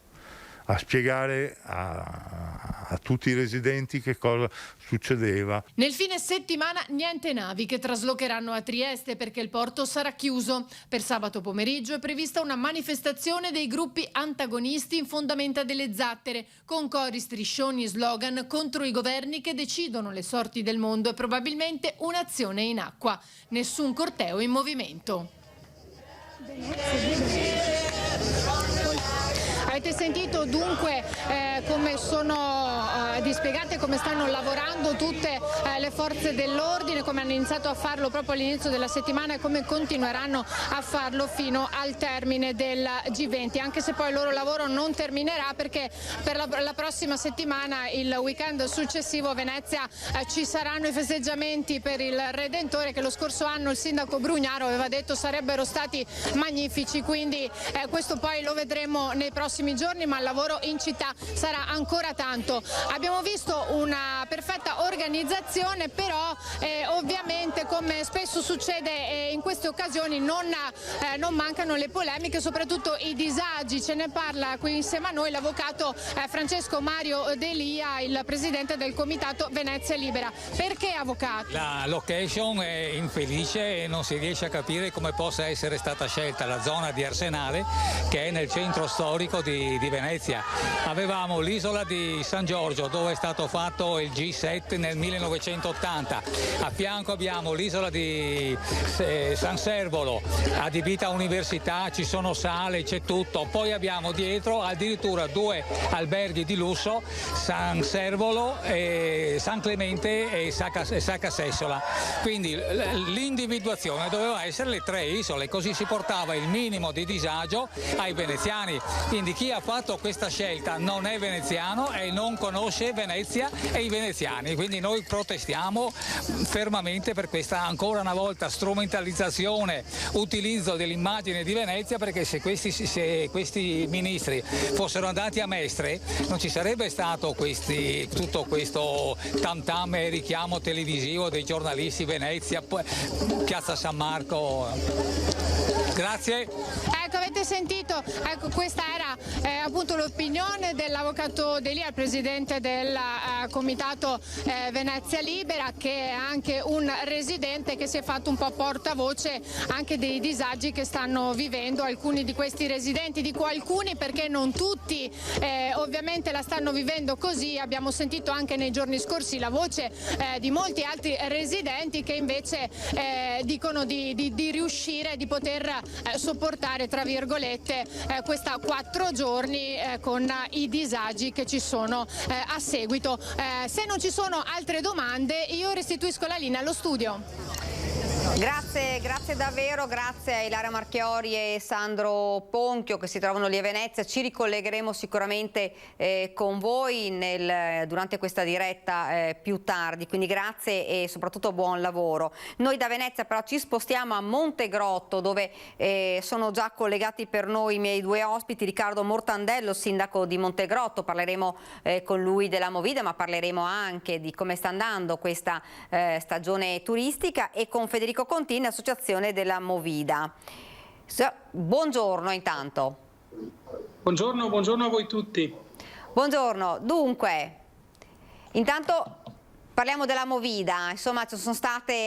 Speaker 8: a spiegare a tutti i residenti che cosa succedeva.
Speaker 5: Nel fine settimana niente navi che traslocheranno a Trieste perché il porto sarà chiuso. Per sabato pomeriggio è prevista una manifestazione dei gruppi antagonisti in fondamenta delle Zattere, con cori, striscioni e slogan contro i governi che decidono le sorti del mondo e probabilmente un'azione in acqua. Nessun corteo in movimento. Avete sentito dunque come sono dispiegate, come stanno lavorando tutte le forze dell'ordine, come hanno iniziato a farlo proprio all'inizio della settimana e come continueranno a farlo fino al termine del G20, anche se poi il loro lavoro non terminerà, perché per la prossima settimana, il weekend successivo a Venezia, ci saranno i festeggiamenti per il Redentore che lo scorso anno il sindaco Brugnaro aveva detto sarebbero stati magnifici, quindi questo poi lo vedremo nei prossimi giorni, ma il lavoro in città sarà ancora tanto. Abbiamo visto una perfetta organizzazione, però ovviamente, come spesso succede in queste occasioni, non mancano le polemiche, soprattutto i disagi. Ce ne parla qui insieme a noi l'avvocato Francesco Mario Delia, il presidente del comitato Venezia Libera. Perché, avvocato?
Speaker 9: La location è infelice e non si riesce a capire come possa essere stata scelta la zona di Arsenale, che è nel centro storico di Venezia. Avevamo l'isola di San Giorgio, dove è stato fatto il G7 nel 1980. A fianco abbiamo l'isola di San Servolo, adibita a università, ci sono sale, c'è tutto. Poi abbiamo dietro addirittura 2 alberghi di lusso, San Servolo, San Clemente e Sacca Sessola. Quindi l'individuazione doveva essere le 3 isole, così si portava il minimo di disagio ai veneziani. Quindi chi ha fatto questa scelta non è veneziano e non conosce Venezia e i veneziani, quindi noi protestiamo fermamente per questa, ancora una volta, strumentalizzazione, utilizzo dell'immagine di Venezia, perché se questi ministri fossero andati a Mestre non ci sarebbe stato tutto questo tam tam e richiamo televisivo dei giornalisti. Venezia, Piazza San Marco. Grazie.
Speaker 5: Ecco, avete sentito, ecco, questa era appunto l'opinione dell'avvocato Delia, il presidente del comitato Venezia Libera, che è anche un residente che si è fatto un po' portavoce anche dei disagi che stanno vivendo alcuni di questi residenti. Dico alcuni perché non tutti ovviamente la stanno vivendo così. Abbiamo sentito anche nei giorni scorsi la voce di molti altri residenti che invece dicono di riuscire, di poter sopportare, tra virgolette, questa 4 giorni con i disagi che ci sono a seguito. Se non ci sono altre domande, io restituisco la linea allo studio.
Speaker 1: Grazie davvero, grazie a Ilaria Marchiori e Sandro Ponchio che si trovano lì a Venezia. Ci ricollegheremo sicuramente con voi durante questa diretta più tardi, quindi grazie e soprattutto buon lavoro. Noi da Venezia però ci spostiamo a Montegrotto, dove sono già collegati per noi i miei 2 ospiti, Riccardo Mortandello, sindaco di Montegrotto. Parleremo con lui della Movida, ma parleremo anche di come sta andando questa stagione turistica, e con Federico Contini, associazione della Movida. Buongiorno intanto.
Speaker 10: Buongiorno a voi tutti.
Speaker 1: Buongiorno, dunque, intanto parliamo della Movida, insomma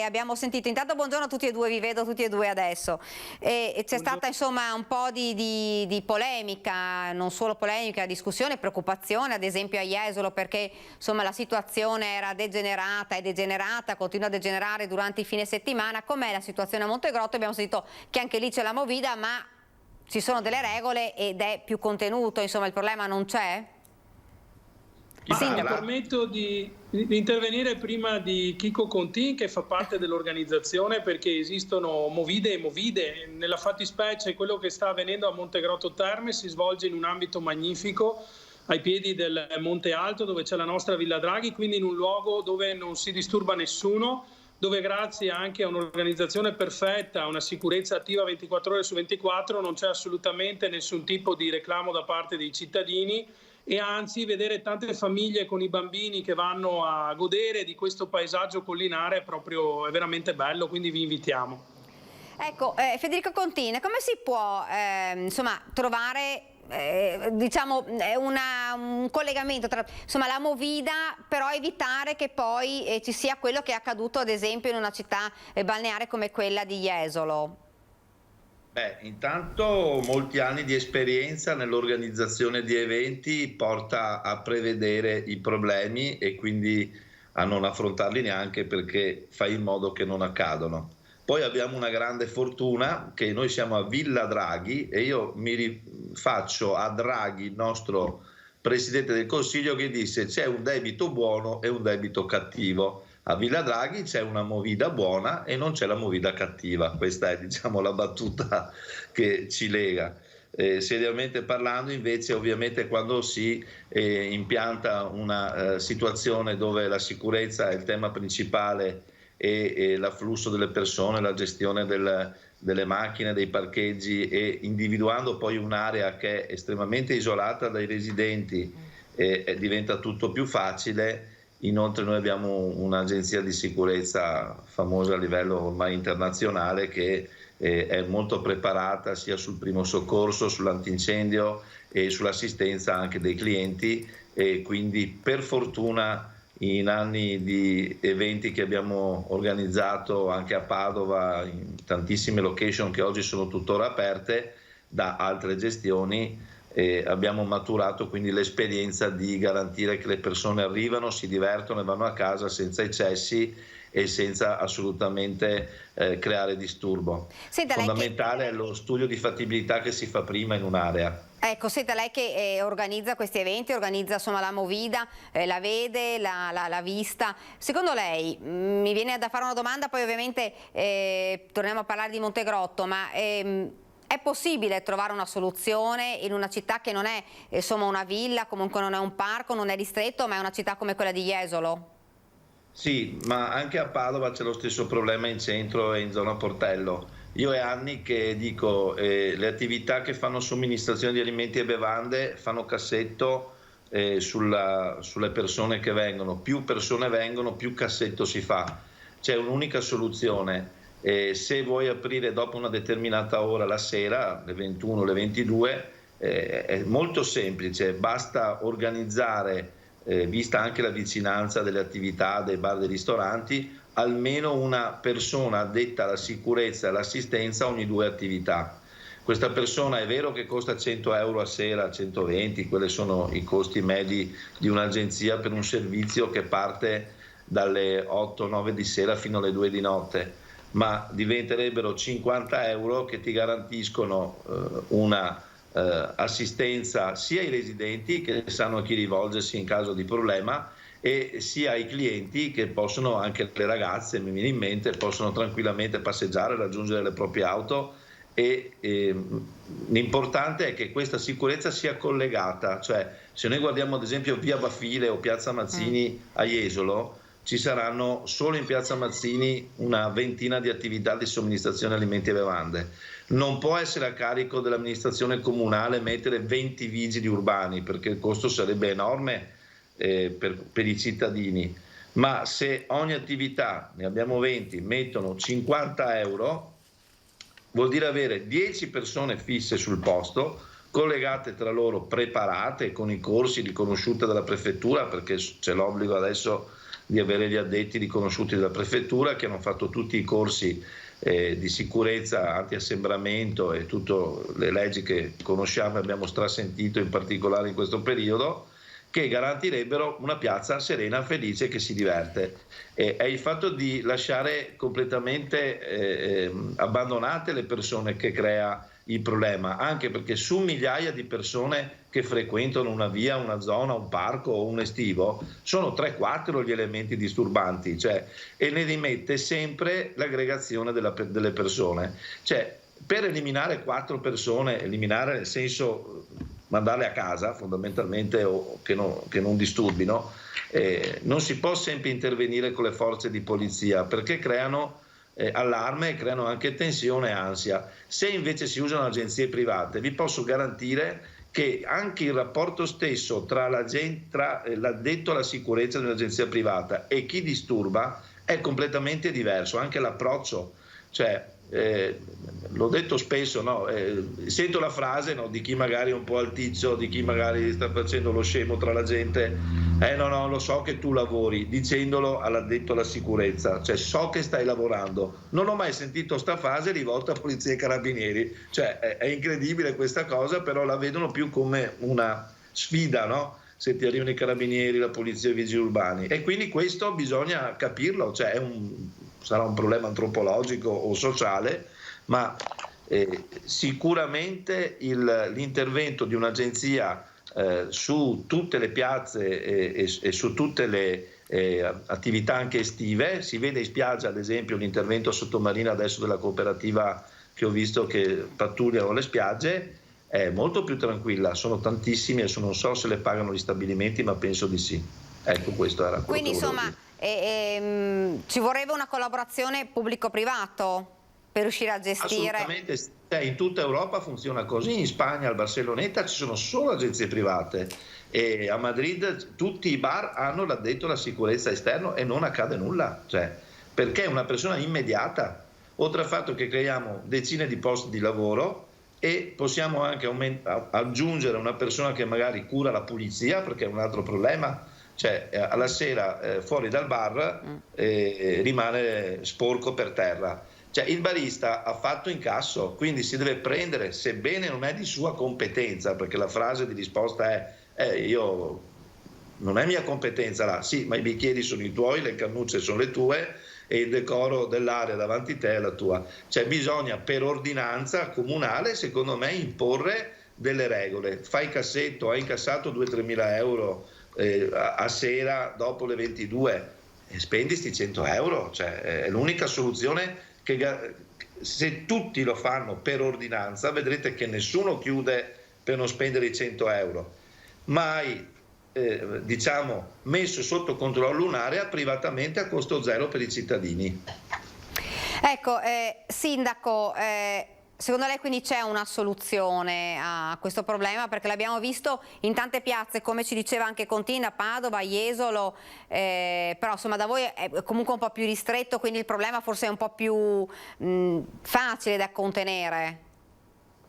Speaker 1: abbiamo sentito, intanto buongiorno a tutti e 2, vi vedo tutti e 2 adesso, e c'è stata insomma un po' di polemica, non solo polemica, discussione, preoccupazione, ad esempio a Jesolo, perché insomma la situazione era degenerata, continua a degenerare durante i fine settimana. Com'è la situazione a Montegrotto? Abbiamo sentito che anche lì c'è la Movida, ma ci sono delle regole ed è più contenuto, insomma il problema non c'è?
Speaker 10: Mi permetto di intervenire prima di Chico Contin, che fa parte dell'organizzazione, perché esistono movide e movide. Nella fattispecie quello che sta avvenendo a Montegrotto Terme si svolge in un ambito magnifico, ai piedi del Monte Alto, dove c'è la nostra Villa Draghi, quindi in un luogo dove non si disturba nessuno, dove grazie anche a un'organizzazione perfetta, a una sicurezza attiva 24 ore su 24, non c'è assolutamente nessun tipo di reclamo da parte dei cittadini, e anzi vedere tante famiglie con i bambini che vanno a godere di questo paesaggio collinare è veramente bello, quindi vi invitiamo.
Speaker 1: Ecco, Federico Contini, come si può trovare diciamo un collegamento tra la movida, però evitare che poi ci sia quello che è accaduto ad esempio in una città balneare come quella di Jesolo?
Speaker 11: Intanto molti anni di esperienza nell'organizzazione di eventi porta a prevedere i problemi e quindi a non affrontarli neanche, perché fai in modo che non accadano. Poi abbiamo una grande fortuna che noi siamo a Villa Draghi e io mi rifaccio a Draghi, il nostro Presidente del Consiglio, che disse: c'è un debito buono e un debito cattivo. A Villa Draghi c'è una movida buona e non c'è la movida cattiva. Questa è, diciamo, la battuta che ci lega. Seriamente parlando, invece, ovviamente quando si impianta una situazione dove la sicurezza è il tema principale e l'afflusso delle persone, la gestione delle macchine, dei parcheggi, e individuando poi un'area che è estremamente isolata dai residenti, diventa tutto più facile. Inoltre noi abbiamo un'agenzia di sicurezza famosa a livello ormai internazionale che è molto preparata sia sul primo soccorso, sull'antincendio e sull'assistenza anche dei clienti, e quindi per fortuna in anni di eventi che abbiamo organizzato anche a Padova, in tantissime location che oggi sono tuttora aperte da altre gestioni, abbiamo maturato quindi l'esperienza di garantire che le persone arrivano, si divertono e vanno a casa senza eccessi e senza assolutamente creare disturbo. Fondamentale è lo studio di fattibilità che si fa prima in un'area.
Speaker 1: Ecco, senta, lei che organizza questi eventi, organizza la movida, la vede, l'ha vista. Secondo lei, mi viene da fare una domanda, poi ovviamente torniamo a parlare di Montegrotto, ma è possibile trovare una soluzione in una città che non è una villa, comunque non è un parco, non è distretto, ma è una città come quella di Jesolo?
Speaker 11: Sì, ma anche a Padova c'è lo stesso problema in centro e in zona Portello. Io è anni che dico le attività che fanno somministrazione di alimenti e bevande fanno cassetto sulle persone che vengono. Più persone vengono, più cassetto si fa. C'è un'unica soluzione. Se vuoi aprire dopo una determinata ora la sera, le 21, le 22, è molto semplice, basta organizzare, vista anche la vicinanza delle attività dei bar e dei ristoranti, almeno una persona addetta alla sicurezza e all'assistenza ogni 2 attività. Questa persona è vero che costa 100 euro a sera, 120, quelli sono i costi medi di un'agenzia per un servizio che parte dalle 8-9 di sera fino alle 2 di notte, ma diventerebbero 50 euro che ti garantiscono una assistenza sia ai residenti, che sanno a chi rivolgersi in caso di problema, e sia ai clienti, che possono, anche le ragazze mi viene in mente, possono tranquillamente passeggiare, raggiungere le proprie auto, e l'importante è che questa sicurezza sia collegata, cioè se noi guardiamo ad esempio via Bafile o piazza Mazzini a Jesolo, ci saranno solo in piazza Mazzini una ventina di attività di somministrazione alimenti e bevande. Non può essere a carico dell'amministrazione comunale mettere 20 vigili urbani, perché il costo sarebbe enorme per i cittadini, ma se ogni attività, ne abbiamo 20, mettono 50 euro, vuol dire avere 10 persone fisse sul posto, collegate tra loro, preparate con i corsi riconosciuti dalla prefettura, perché c'è l'obbligo adesso di avere gli addetti riconosciuti dalla prefettura, che hanno fatto tutti i corsi di sicurezza, anti-assembramento e tutte le leggi che conosciamo e abbiamo strasentito in particolare in questo periodo, che garantirebbero una piazza serena, felice, che si diverte. È il fatto di lasciare completamente abbandonate le persone che crea il problema, anche perché su migliaia di persone che frequentano una via, una zona, un parco o un estivo, sono 3-4 gli elementi disturbanti, e ne rimette sempre l'aggregazione delle persone. Per eliminare 4 persone, eliminare nel senso mandarle a casa fondamentalmente, o che non disturbino, non si può sempre intervenire con le forze di polizia, perché creano allarme e creano anche tensione e ansia. Se invece si usano agenzie private, vi posso garantire che anche il rapporto stesso tra l'addetto alla sicurezza dell'agenzia privata e chi disturba è completamente diverso, anche l'approccio. l'ho detto spesso, no? Sento la frase, no, di chi magari è un po' alticcio, di chi magari sta facendo lo scemo tra la gente, no, lo so che tu lavori, dicendolo all'addetto alla sicurezza, cioè so che stai lavorando. Non ho mai sentito sta frase rivolta a polizia e carabinieri, cioè è incredibile questa cosa, però la vedono più come una sfida, no? Se ti arrivano i carabinieri, la polizia e i vigili urbani, e quindi questo bisogna capirlo, cioè sarà un problema antropologico o sociale, ma sicuramente l'intervento di un'agenzia su tutte le piazze e su tutte le attività anche estive, si vede in spiaggia ad esempio l'intervento sottomarino adesso della cooperativa che ho visto che pattugliano le spiagge, è molto più tranquilla, sono tantissimi, adesso non so se le pagano gli stabilimenti, ma penso di sì. Ecco, questo era quello.
Speaker 1: Quindi insomma ci vorrebbe una collaborazione pubblico-privato per riuscire a gestire.
Speaker 11: Assolutamente, in tutta Europa funziona così, in Spagna al Barceloneta ci sono solo agenzie private e a Madrid tutti i bar hanno l'addetto alla sicurezza esterno e non accade nulla, cioè, perché è una persona immediata, oltre al fatto che creiamo decine di posti di lavoro e possiamo anche aggiungere una persona che magari cura la pulizia, perché è un altro problema, cioè alla sera fuori dal bar rimane sporco per terra, cioè il barista ha fatto incasso, quindi si deve prendere, sebbene non è di sua competenza, perché la frase di risposta è io non è mia competenza là, sì, ma i bicchieri sono i tuoi, le cannucce sono le tue e il decoro dell'area davanti a te è la tua, cioè bisogna per ordinanza comunale secondo me imporre delle regole, fai cassetto, hai incassato 2-3 mila euro a sera dopo le 22 e spendi sti 100 euro, cioè è l'unica soluzione che se tutti lo fanno per ordinanza vedrete che nessuno chiude per non spendere i 100 euro, mai diciamo messo sotto controllo un'area privatamente a costo zero per i cittadini.
Speaker 1: Ecco, Sindaco, secondo lei quindi c'è una soluzione a questo problema? Perché l'abbiamo visto in tante piazze, come ci diceva anche Contin, a Padova, a Jesolo, però insomma da voi è comunque un po' più ristretto, quindi il problema forse è un po' più facile da contenere.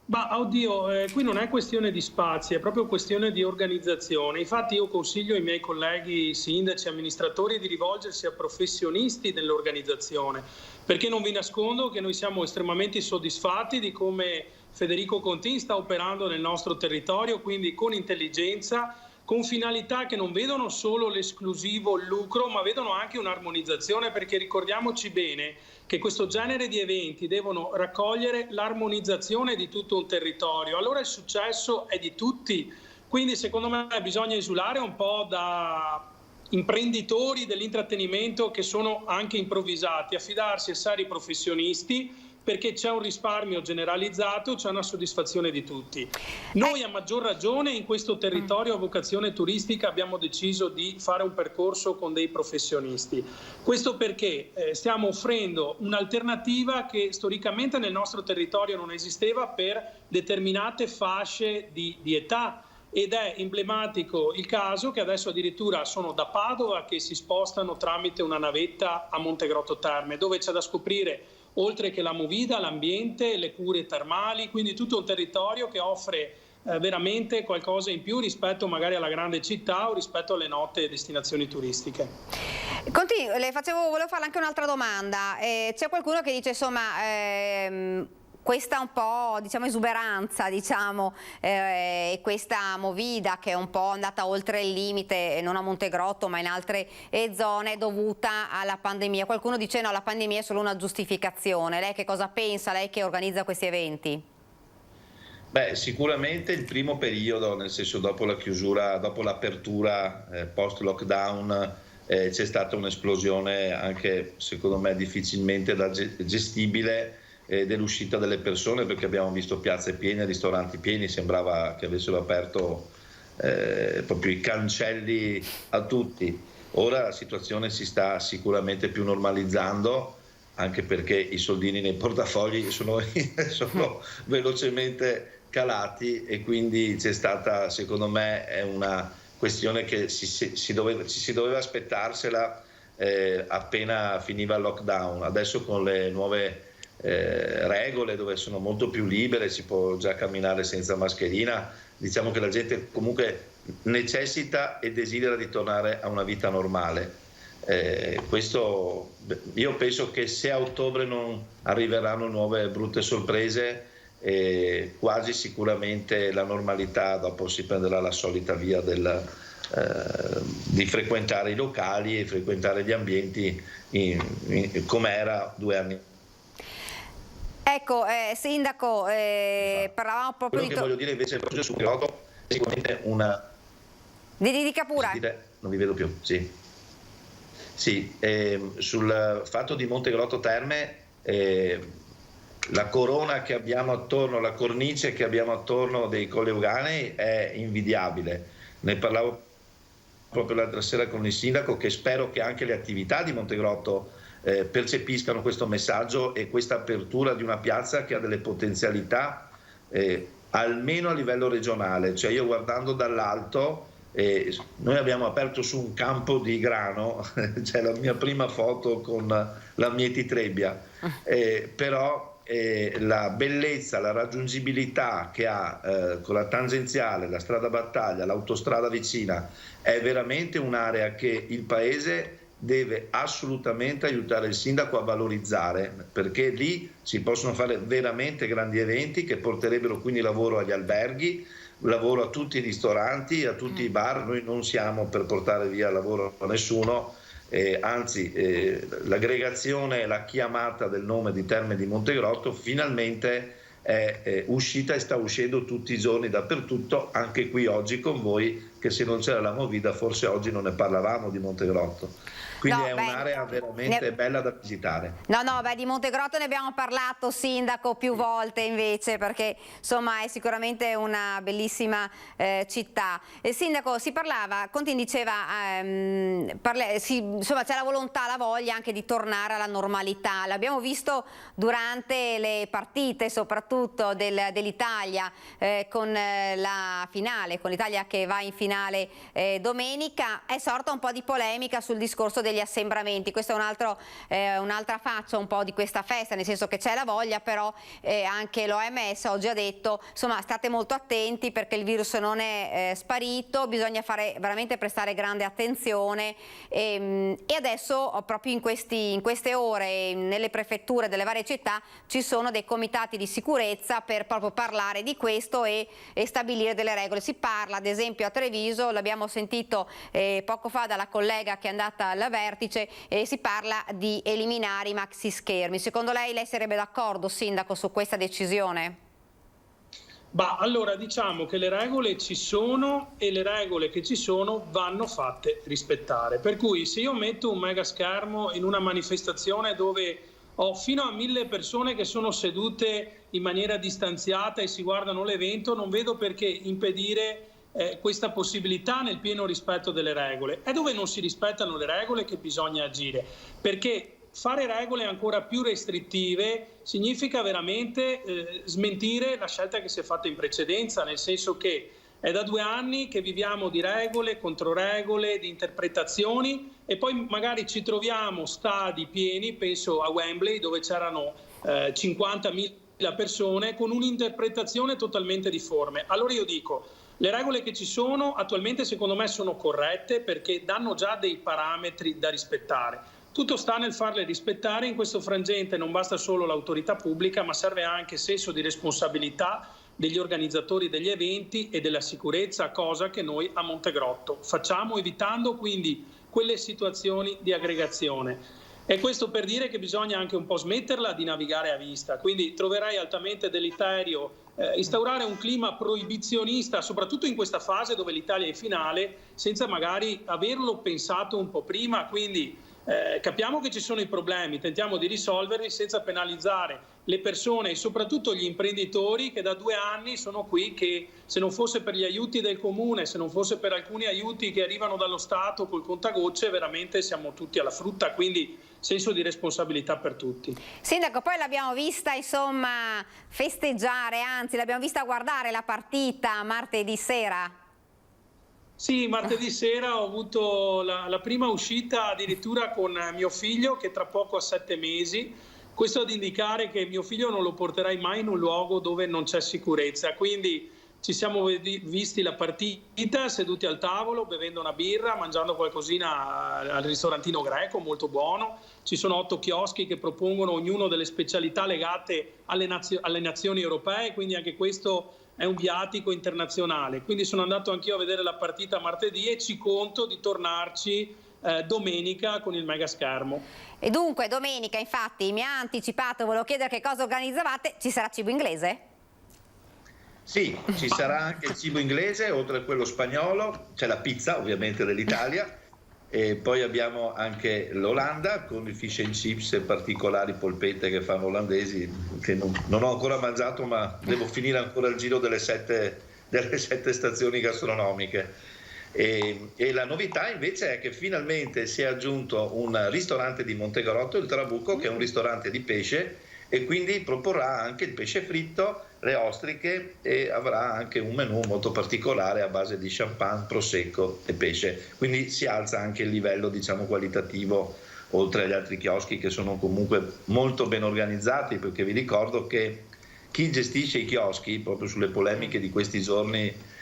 Speaker 10: Ma oddio, qui non è questione di spazi, è proprio questione di organizzazione. Infatti io consiglio ai miei colleghi sindaci e amministratori di rivolgersi a professionisti dell'organizzazione, perché non vi nascondo che noi siamo estremamente soddisfatti di come Federico Contin sta operando nel nostro territorio, quindi con intelligenza, con finalità che non vedono solo l'esclusivo lucro, ma vedono anche un'armonizzazione, perché ricordiamoci bene che questo genere di eventi devono raccogliere l'armonizzazione di tutto un territorio. Allora il successo è di tutti, quindi secondo me bisogna esulare un po' da imprenditori dell'intrattenimento che sono anche improvvisati, affidarsi a seri professionisti, perché c'è un risparmio generalizzato, c'è una soddisfazione di tutti. Noi a maggior ragione in questo territorio a vocazione turistica abbiamo deciso di fare un percorso con dei professionisti. Questo perché stiamo offrendo un'alternativa che storicamente nel nostro territorio non esisteva per determinate fasce di età. Ed è emblematico il caso che adesso addirittura sono da Padova che si spostano tramite una navetta a Montegrotto Terme, dove c'è da scoprire oltre che la movida, l'ambiente, le cure termali, quindi tutto un territorio che offre veramente qualcosa in più rispetto magari alla grande città o rispetto alle note destinazioni turistiche.
Speaker 1: Conti, volevo farle anche un'altra domanda. C'è qualcuno che dice insomma questa un po' diciamo esuberanza, diciamo, e questa movida che è un po' andata oltre il limite, non a Montegrotto ma in altre zone, dovuta alla pandemia. Qualcuno dice no, la pandemia è solo una giustificazione. Lei che cosa pensa, lei che organizza questi eventi?
Speaker 11: Beh, sicuramente il primo periodo, nel senso dopo la chiusura, dopo l'apertura post-lockdown, c'è stata un'esplosione anche secondo me difficilmente gestibile dell'uscita delle persone, perché abbiamo visto piazze piene, ristoranti pieni, sembrava che avessero aperto proprio i cancelli a tutti. Ora la situazione si sta sicuramente più normalizzando, anche perché i soldini nei portafogli sono velocemente calati e quindi c'è stata, secondo me, è una questione che si doveva aspettarsela appena finiva il lockdown. Adesso con le nuove regole, dove sono molto più libere, si può già camminare senza mascherina. Diciamo che la gente comunque necessita e desidera di tornare a una vita normale. Questo, io penso che se a ottobre non arriveranno nuove brutte sorprese, quasi sicuramente la normalità dopo si prenderà la solita via di frequentare i locali e frequentare gli ambienti come era 2 anni.
Speaker 1: Ecco, Sindaco, parlavamo proprio
Speaker 11: quello che voglio dire invece su Kyoto è sicuramente una...
Speaker 1: Dica pure.
Speaker 11: Non vi vedo più, sì. Sì, sul fatto di Montegrotto Terme, la corona che abbiamo attorno, la cornice che abbiamo attorno dei Colli Euganei è invidiabile. Ne parlavo proprio l'altra sera con il sindaco, che spero che anche le attività di Montegrotto percepiscano questo messaggio e questa apertura di una piazza che ha delle potenzialità almeno a livello regionale. Cioè, io guardando dall'alto, noi abbiamo aperto su un campo di grano, c'è la mia prima foto con la Mieti Trebbia, però la bellezza, la raggiungibilità che ha con la tangenziale, la strada Battaglia, l'autostrada vicina, è veramente un'area che il paese deve assolutamente aiutare il sindaco a valorizzare, perché lì si possono fare veramente grandi eventi che porterebbero quindi lavoro agli alberghi, lavoro a tutti i ristoranti, a tutti i bar. Noi non siamo per portare via lavoro a nessuno, anzi l'aggregazione, la chiamata del nome di Terme di Montegrotto finalmente è uscita e sta uscendo tutti i giorni dappertutto, anche qui oggi con voi, che se non c'era la Movida forse oggi non ne parlavamo di Montegrotto. Quindi è un'area veramente bella da visitare.
Speaker 1: No, di Montegrotto ne abbiamo parlato, Sindaco, più volte invece, perché insomma è sicuramente una bellissima città. Sindaco, si parlava, Contin diceva, insomma c'è la volontà, la voglia anche di tornare alla normalità. L'abbiamo visto durante le partite, soprattutto dell'Italia, con la finale, con l'Italia che va in finale domenica. È sorta un po' di polemica sul discorso degli assembramenti. Questo è un'altra faccia un po' di questa festa, nel senso che c'è la voglia, però anche l'OMS oggi ha detto, insomma, state molto attenti perché il virus non è sparito, bisogna veramente prestare grande attenzione e adesso proprio in queste ore nelle prefetture delle varie città ci sono dei comitati di sicurezza per proprio parlare di questo e stabilire delle regole. Si parla ad esempio a Treviso, l'abbiamo sentito poco fa dalla collega che è andata alla Vertice, si parla di eliminare i maxi schermi. Secondo lei sarebbe d'accordo, Sindaco, su questa decisione?
Speaker 10: Allora diciamo che le regole ci sono e le regole che ci sono vanno fatte rispettare. Per cui se io metto un mega schermo in una manifestazione dove ho fino a 1000 persone che sono sedute in maniera distanziata e si guardano l'evento, non vedo perché impedire questa possibilità nel pieno rispetto delle regole. È dove non si rispettano le regole che bisogna agire, perché fare regole ancora più restrittive significa veramente smentire la scelta che si è fatta in precedenza, nel senso che è da 2 anni che viviamo di regole, controregole, di interpretazioni e poi magari ci troviamo stadi pieni, penso a Wembley dove c'erano 50.000 persone con un'interpretazione totalmente difforme. Allora io dico, le regole che ci sono attualmente secondo me sono corrette perché danno già dei parametri da rispettare. Tutto sta nel farle rispettare. In questo frangente non basta solo l'autorità pubblica, ma serve anche senso di responsabilità degli organizzatori degli eventi e della sicurezza, cosa che noi a Montegrotto facciamo, evitando quindi quelle situazioni di aggregazione. E questo per dire che bisogna anche un po' smetterla di navigare a vista, quindi troverei altamente deleterio instaurare un clima proibizionista, soprattutto in questa fase dove l'Italia è in finale, senza magari averlo pensato un po' prima. Quindi capiamo che ci sono i problemi, tentiamo di risolverli senza penalizzare le persone e soprattutto gli imprenditori che da 2 anni sono qui, che se non fosse per gli aiuti del comune, se non fosse per alcuni aiuti che arrivano dallo Stato col contagocce, veramente siamo tutti alla frutta, quindi senso di responsabilità per tutti.
Speaker 1: Sindaco, poi l'abbiamo vista insomma festeggiare, anzi l'abbiamo vista guardare la partita martedì sera.
Speaker 10: Sì, martedì sera ho avuto la prima uscita addirittura con mio figlio che tra poco ha 7 mesi questo ad indicare che mio figlio non lo porterai mai in un luogo dove non c'è sicurezza. Quindi ci siamo visti la partita, seduti al tavolo, bevendo una birra, mangiando qualcosina al ristorantino greco, molto buono. Ci sono 8 chioschi che propongono ognuno delle specialità legate alle nazioni europee, quindi anche questo è un viatico internazionale. Quindi sono andato anch'io a vedere la partita martedì e ci conto di tornarci domenica con il mega schermo.
Speaker 1: E dunque domenica, infatti, mi ha anticipato, volevo chiedere che cosa organizzavate, ci sarà cibo inglese?
Speaker 11: Sì, ci sarà anche il cibo inglese, oltre a quello spagnolo, c'è la pizza ovviamente dell'Italia, e poi abbiamo anche l'Olanda con i fish and chips e particolari polpette che fanno olandesi, che non ho ancora mangiato, ma devo finire ancora il giro delle sette stazioni gastronomiche. E la novità invece è che finalmente si è aggiunto un ristorante di Montegrotto, il Trabucco, che è un ristorante di pesce, e quindi proporrà anche il pesce fritto, le ostriche, e avrà anche un menù molto particolare a base di champagne, prosecco e pesce. Quindi si alza anche il livello, diciamo, qualitativo, oltre agli altri chioschi che sono comunque molto ben organizzati, perché vi ricordo che chi gestisce i chioschi, proprio sulle polemiche di questi giorni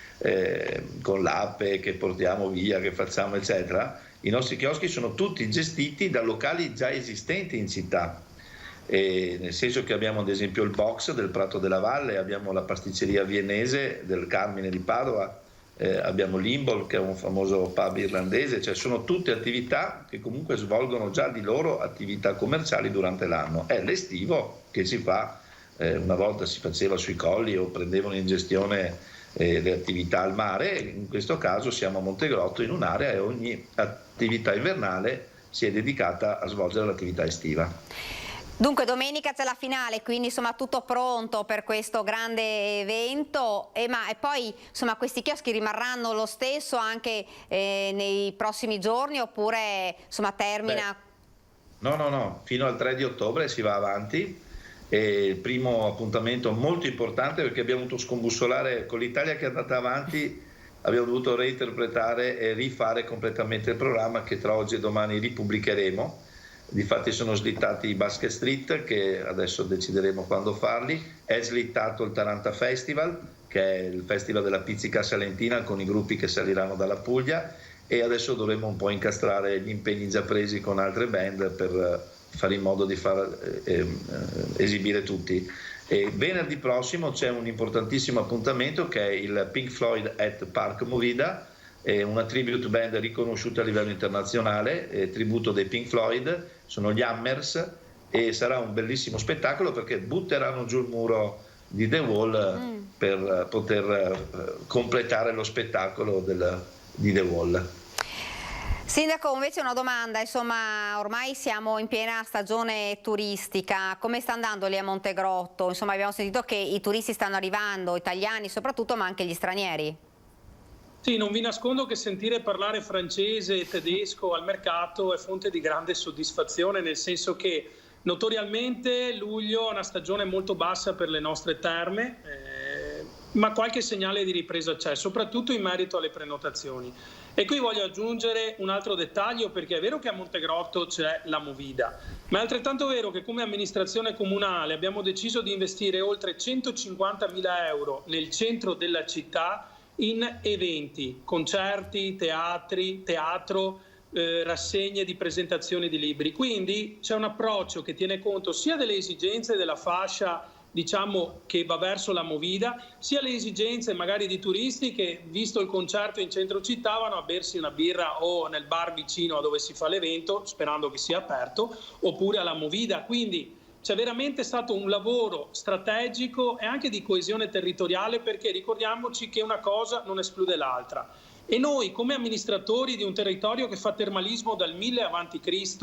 Speaker 11: con l'app che portiamo via, che facciamo eccetera, i nostri chioschi sono tutti gestiti da locali già esistenti in città, nel senso che abbiamo ad esempio il Box del Prato della Valle, abbiamo la pasticceria viennese del Carmine di Padova, abbiamo l'Imbol che è un famoso pub irlandese, cioè sono tutte attività che comunque svolgono già di loro attività commerciali durante l'anno. È l'estivo che si fa, una volta si faceva sui colli o prendevano in gestione le attività al mare, in questo caso siamo a Montegrotto in un'area e ogni attività invernale si è dedicata a svolgere l'attività estiva.
Speaker 1: Dunque domenica c'è la finale, quindi insomma tutto pronto per questo grande evento, e poi insomma questi chioschi rimarranno lo stesso anche nei prossimi giorni, oppure insomma termina?
Speaker 11: No, fino al 3 di ottobre si va avanti. E il primo appuntamento molto importante, perché abbiamo dovuto scombussolare con l'Italia che è andata avanti, abbiamo dovuto reinterpretare e rifare completamente il programma che tra oggi e domani ripubblicheremo. Difatti sono slittati i Basket Street, che adesso decideremo quando farli, è slittato il Taranta Festival, che è il festival della pizzica salentina con i gruppi che saliranno dalla Puglia, e adesso dovremo un po' incastrare gli impegni già presi con altre band per fare in modo di far esibire tutti. E venerdì prossimo c'è un importantissimo appuntamento che è il Pink Floyd at Park Movida, una tribute band riconosciuta a livello internazionale, tributo dei Pink Floyd, sono gli Hammers, e sarà un bellissimo spettacolo perché butteranno giù il muro di The Wall per poter completare lo spettacolo di The Wall.
Speaker 1: Sindaco, invece una domanda, insomma ormai siamo in piena stagione turistica, come sta andando lì a Montegrotto? Insomma abbiamo sentito che i turisti stanno arrivando, italiani soprattutto, ma anche gli stranieri.
Speaker 10: Sì, non vi nascondo che sentire parlare francese e tedesco al mercato è fonte di grande soddisfazione, nel senso che notoriamente luglio è una stagione molto bassa per le nostre terme, ma qualche segnale di ripresa c'è, soprattutto in merito alle prenotazioni. E qui voglio aggiungere un altro dettaglio, perché è vero che a Montegrotto c'è la Movida, ma è altrettanto vero che come amministrazione comunale abbiamo deciso di investire oltre 150.000 euro nel centro della città in eventi, concerti, teatro, rassegne di presentazioni di libri. Quindi c'è un approccio che tiene conto sia delle esigenze della fascia, diciamo, che va verso la Movida, sia le esigenze magari di turisti che, visto il concerto in centro città, vanno a bersi una birra o nel bar vicino a dove si fa l'evento, sperando che sia aperto, oppure alla Movida. Quindi c'è veramente stato un lavoro strategico e anche di coesione territoriale, perché ricordiamoci che una cosa non esclude l'altra. E noi, come amministratori di un territorio che fa termalismo dal 1000 a.C.,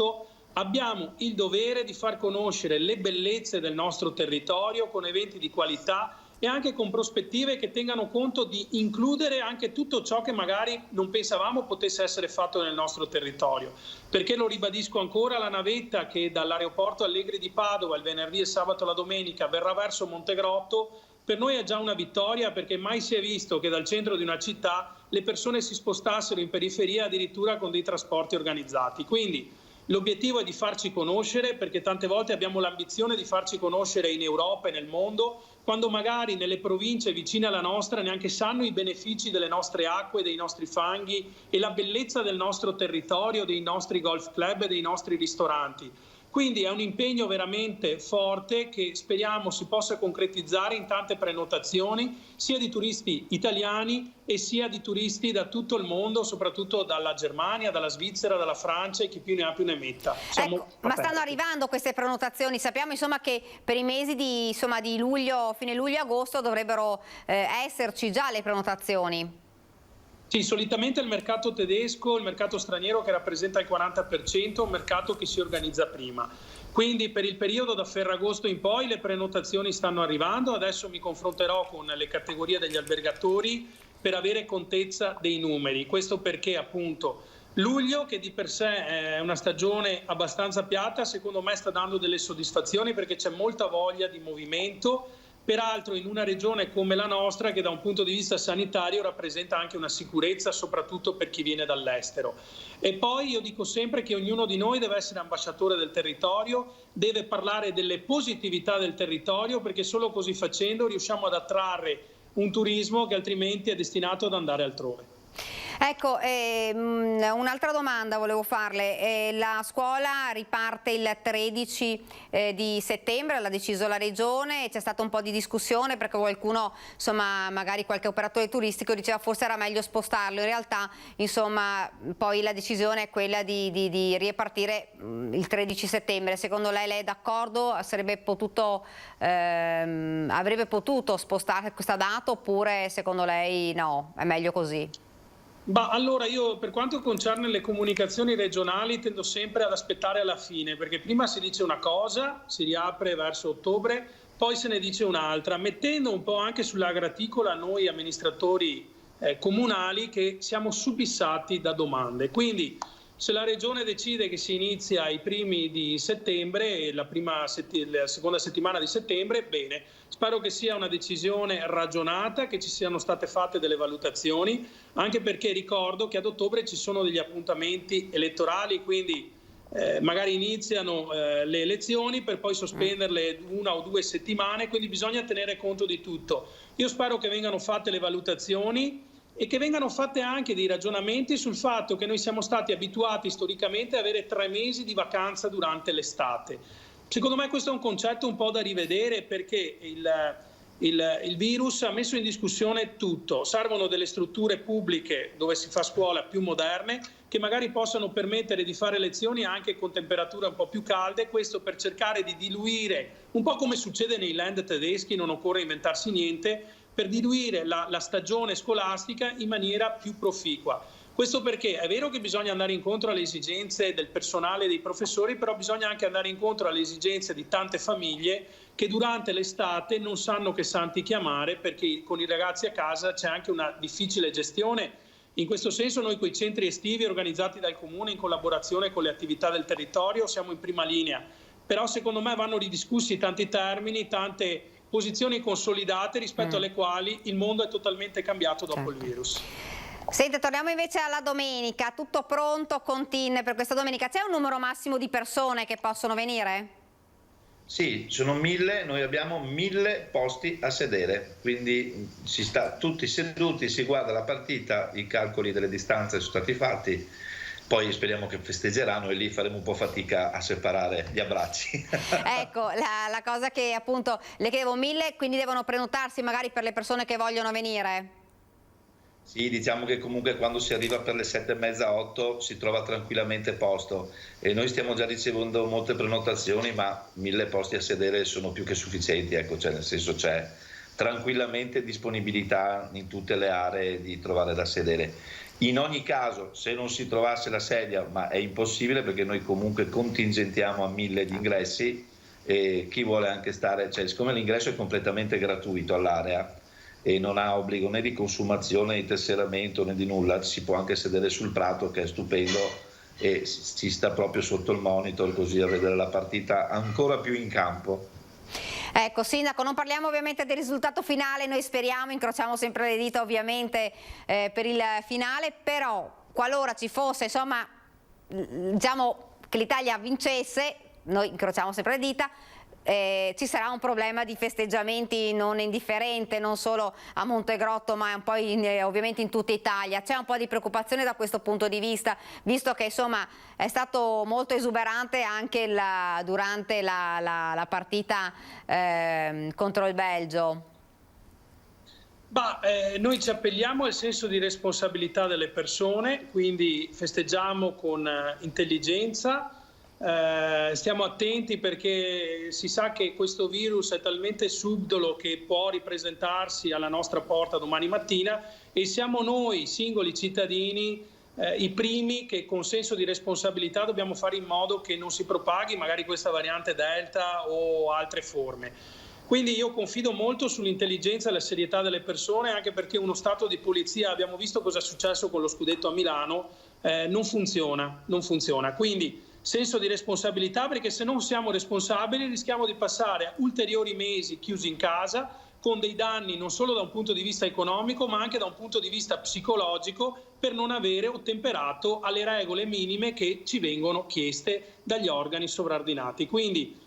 Speaker 10: abbiamo il dovere di far conoscere le bellezze del nostro territorio con eventi di qualità e anche con prospettive che tengano conto di includere anche tutto ciò che magari non pensavamo potesse essere fatto nel nostro territorio. Perché, lo ribadisco ancora, la navetta che dall'aeroporto Allegri di Padova il venerdì e sabato la domenica verrà verso Montegrotto, per noi è già una vittoria, perché mai si è visto che dal centro di una città le persone si spostassero in periferia addirittura con dei trasporti organizzati. Quindi L'obiettivo è di farci conoscere, perché tante volte abbiamo l'ambizione di farci conoscere in Europa e nel mondo, quando magari nelle province vicine alla nostra neanche sanno i benefici delle nostre acque, dei nostri fanghi e la bellezza del nostro territorio, dei nostri golf club e dei nostri ristoranti. Quindi è un impegno veramente forte che speriamo si possa concretizzare in tante prenotazioni, sia di turisti italiani e sia di turisti da tutto il mondo, soprattutto dalla Germania, dalla Svizzera, dalla Francia e chi più ne ha più ne metta.
Speaker 1: Ecco, ma stanno arrivando queste prenotazioni? Sappiamo insomma che per i mesi di luglio, fine luglio-agosto dovrebbero esserci già le prenotazioni.
Speaker 10: Sì, solitamente il mercato tedesco, il mercato straniero che rappresenta il 40%, è un mercato che si organizza prima. Quindi per il periodo da Ferragosto in poi le prenotazioni stanno arrivando, adesso mi confronterò con le categorie degli albergatori per avere contezza dei numeri. Questo perché appunto luglio, che di per sé è una stagione abbastanza piatta, secondo me sta dando delle soddisfazioni perché c'è molta voglia di movimento. Peraltro in una regione come la nostra, che da un punto di vista sanitario rappresenta anche una sicurezza soprattutto per chi viene dall'estero. E poi io dico sempre che ognuno di noi deve essere ambasciatore del territorio, deve parlare delle positività del territorio, perché solo così facendo riusciamo ad attrarre un turismo che altrimenti è destinato ad andare altrove.
Speaker 1: Ecco, un'altra domanda volevo farle. La scuola riparte il 13 di settembre, l'ha deciso la Regione, c'è stata un po' di discussione perché qualcuno, insomma, magari qualche operatore turistico diceva forse era meglio spostarlo. In realtà, insomma, poi la decisione è quella di ripartire il 13 settembre. Secondo lei è d'accordo? Avrebbe potuto spostare questa data oppure secondo lei no, è meglio così?
Speaker 10: Allora io per quanto concerne le comunicazioni regionali tendo sempre ad aspettare alla fine, perché prima si dice una cosa, si riapre verso ottobre, poi se ne dice un'altra, mettendo un po' anche sulla graticola noi amministratori comunali che siamo subissati da domande. Quindi se la Regione decide che si inizia ai primi di settembre, la seconda settimana di settembre, bene. Spero che sia una decisione ragionata, che ci siano state fatte delle valutazioni, anche perché ricordo che ad ottobre ci sono degli appuntamenti elettorali, quindi magari iniziano le elezioni per poi sospenderle 1 o 2 settimane, quindi bisogna tenere conto di tutto. Io spero che vengano fatte le valutazioni e che vengano fatte anche dei ragionamenti sul fatto che noi siamo stati abituati storicamente ad avere 3 mesi di vacanza durante l'estate. Secondo me questo è un concetto un po' da rivedere perché il virus ha messo in discussione tutto. Servono delle strutture pubbliche dove si fa scuola più moderne che magari possano permettere di fare lezioni anche con temperature un po' più calde, questo per cercare di diluire, un po' come succede nei land tedeschi, non occorre inventarsi niente, per diluire la stagione scolastica in maniera più proficua. Questo perché è vero che bisogna andare incontro alle esigenze del personale e dei professori, però bisogna anche andare incontro alle esigenze di tante famiglie che durante l'estate non sanno che santi chiamare perché con i ragazzi a casa c'è anche una difficile gestione. In questo senso noi coi centri estivi organizzati dal Comune in collaborazione con le attività del territorio siamo in prima linea, però secondo me vanno ridiscussi tanti termini, tante posizioni consolidate rispetto alle quali il mondo è totalmente cambiato dopo il virus.
Speaker 1: Senta, torniamo invece alla domenica, tutto pronto con TIN per questa domenica, c'è un numero massimo di persone che possono venire?
Speaker 11: Sì, sono 1000, noi abbiamo 1000 posti a sedere, quindi si sta tutti seduti, si guarda la partita, i calcoli delle distanze sono stati fatti, poi speriamo che festeggeranno e lì faremo un po' fatica a separare gli abbracci.
Speaker 1: Ecco, la cosa che appunto le chiedevo 1000, quindi devono prenotarsi magari per le persone che vogliono venire?
Speaker 11: Sì, diciamo che comunque quando si arriva per le 7:30-8 si trova tranquillamente posto e noi stiamo già ricevendo molte prenotazioni, ma 1000 posti a sedere sono più che sufficienti, ecco, cioè nel senso c'è tranquillamente disponibilità in tutte le aree di trovare da sedere. In ogni caso, se non si trovasse la sedia, ma è impossibile perché noi comunque contingentiamo a 1000 gli ingressi e chi vuole anche stare, cioè siccome l'ingresso è completamente gratuito all'area e non ha obbligo né di consumazione, di tesseramento né di nulla, si può anche sedere sul prato che è stupendo e si sta proprio sotto il monitor così a vedere la partita ancora più in campo.
Speaker 1: Ecco, Sindaco, non parliamo ovviamente del risultato finale, noi speriamo, incrociamo sempre le dita ovviamente per il finale, però qualora ci fosse, insomma, diciamo, che l'Italia vincesse, noi incrociamo sempre le dita, ci sarà un problema di festeggiamenti non indifferente, non solo a Montegrotto ma un po' ovviamente in tutta Italia. C'è un po' di preoccupazione da questo punto di vista, visto che insomma è stato molto esuberante anche durante la partita contro il Belgio.
Speaker 10: Noi ci appelliamo al senso di responsabilità delle persone, quindi festeggiamo con intelligenza. Stiamo attenti perché si sa che questo virus è talmente subdolo che può ripresentarsi alla nostra porta domani mattina, e siamo noi singoli cittadini i primi che con senso di responsabilità dobbiamo fare in modo che non si propaghi magari questa variante Delta o altre forme. Quindi io confido molto sull'intelligenza e la serietà delle persone, anche perché uno stato di polizia, abbiamo visto cosa è successo con lo scudetto a Milano, non funziona. Quindi senso di responsabilità, perché se non siamo responsabili rischiamo di passare ulteriori mesi chiusi in casa con dei danni non solo da un punto di vista economico ma anche da un punto di vista psicologico, per non avere ottemperato alle regole minime che ci vengono chieste dagli organi sovraordinati. Quindi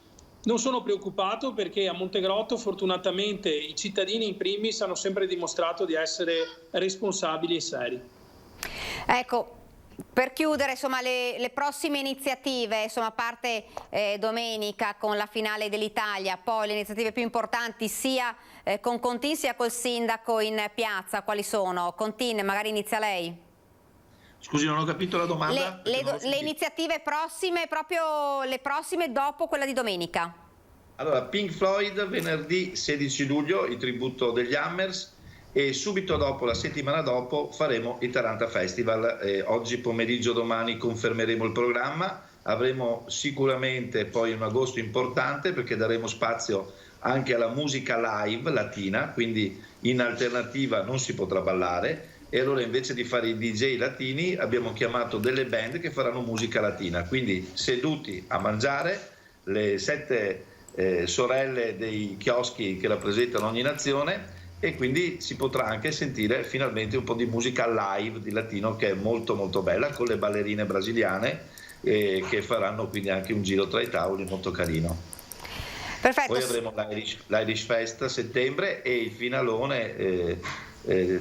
Speaker 10: non sono preoccupato, perché a Montegrotto fortunatamente i cittadini in primis hanno sempre dimostrato di essere responsabili e seri.
Speaker 1: Ecco, per chiudere, insomma, le prossime iniziative, insomma, a parte domenica con la finale dell'Italia, poi le iniziative più importanti sia con Contin sia col sindaco in piazza, quali sono? Contin, magari inizia lei.
Speaker 11: Scusi, non ho capito la domanda.
Speaker 1: Le iniziative prossime, proprio le prossime dopo quella di domenica.
Speaker 11: Allora, Pink Floyd venerdì 16 luglio, il tributo degli Hammers, e subito dopo, la settimana dopo, faremo il Taranta Festival. Oggi pomeriggio, domani confermeremo il programma. Avremo sicuramente poi un agosto importante, perché daremo spazio anche alla musica live latina, quindi in alternativa non si potrà ballare, e allora invece di fare i DJ latini abbiamo chiamato delle band che faranno musica latina, quindi seduti a mangiare, le 7 sorelle dei chioschi che rappresentano ogni nazione, e quindi si potrà anche sentire finalmente un po' di musica live di latino, che è molto molto bella, con le ballerine brasiliane che faranno quindi anche un giro tra i tavoli molto carino.
Speaker 1: Perfetto.
Speaker 11: Poi avremo l'Irish Fest a settembre e il finalone,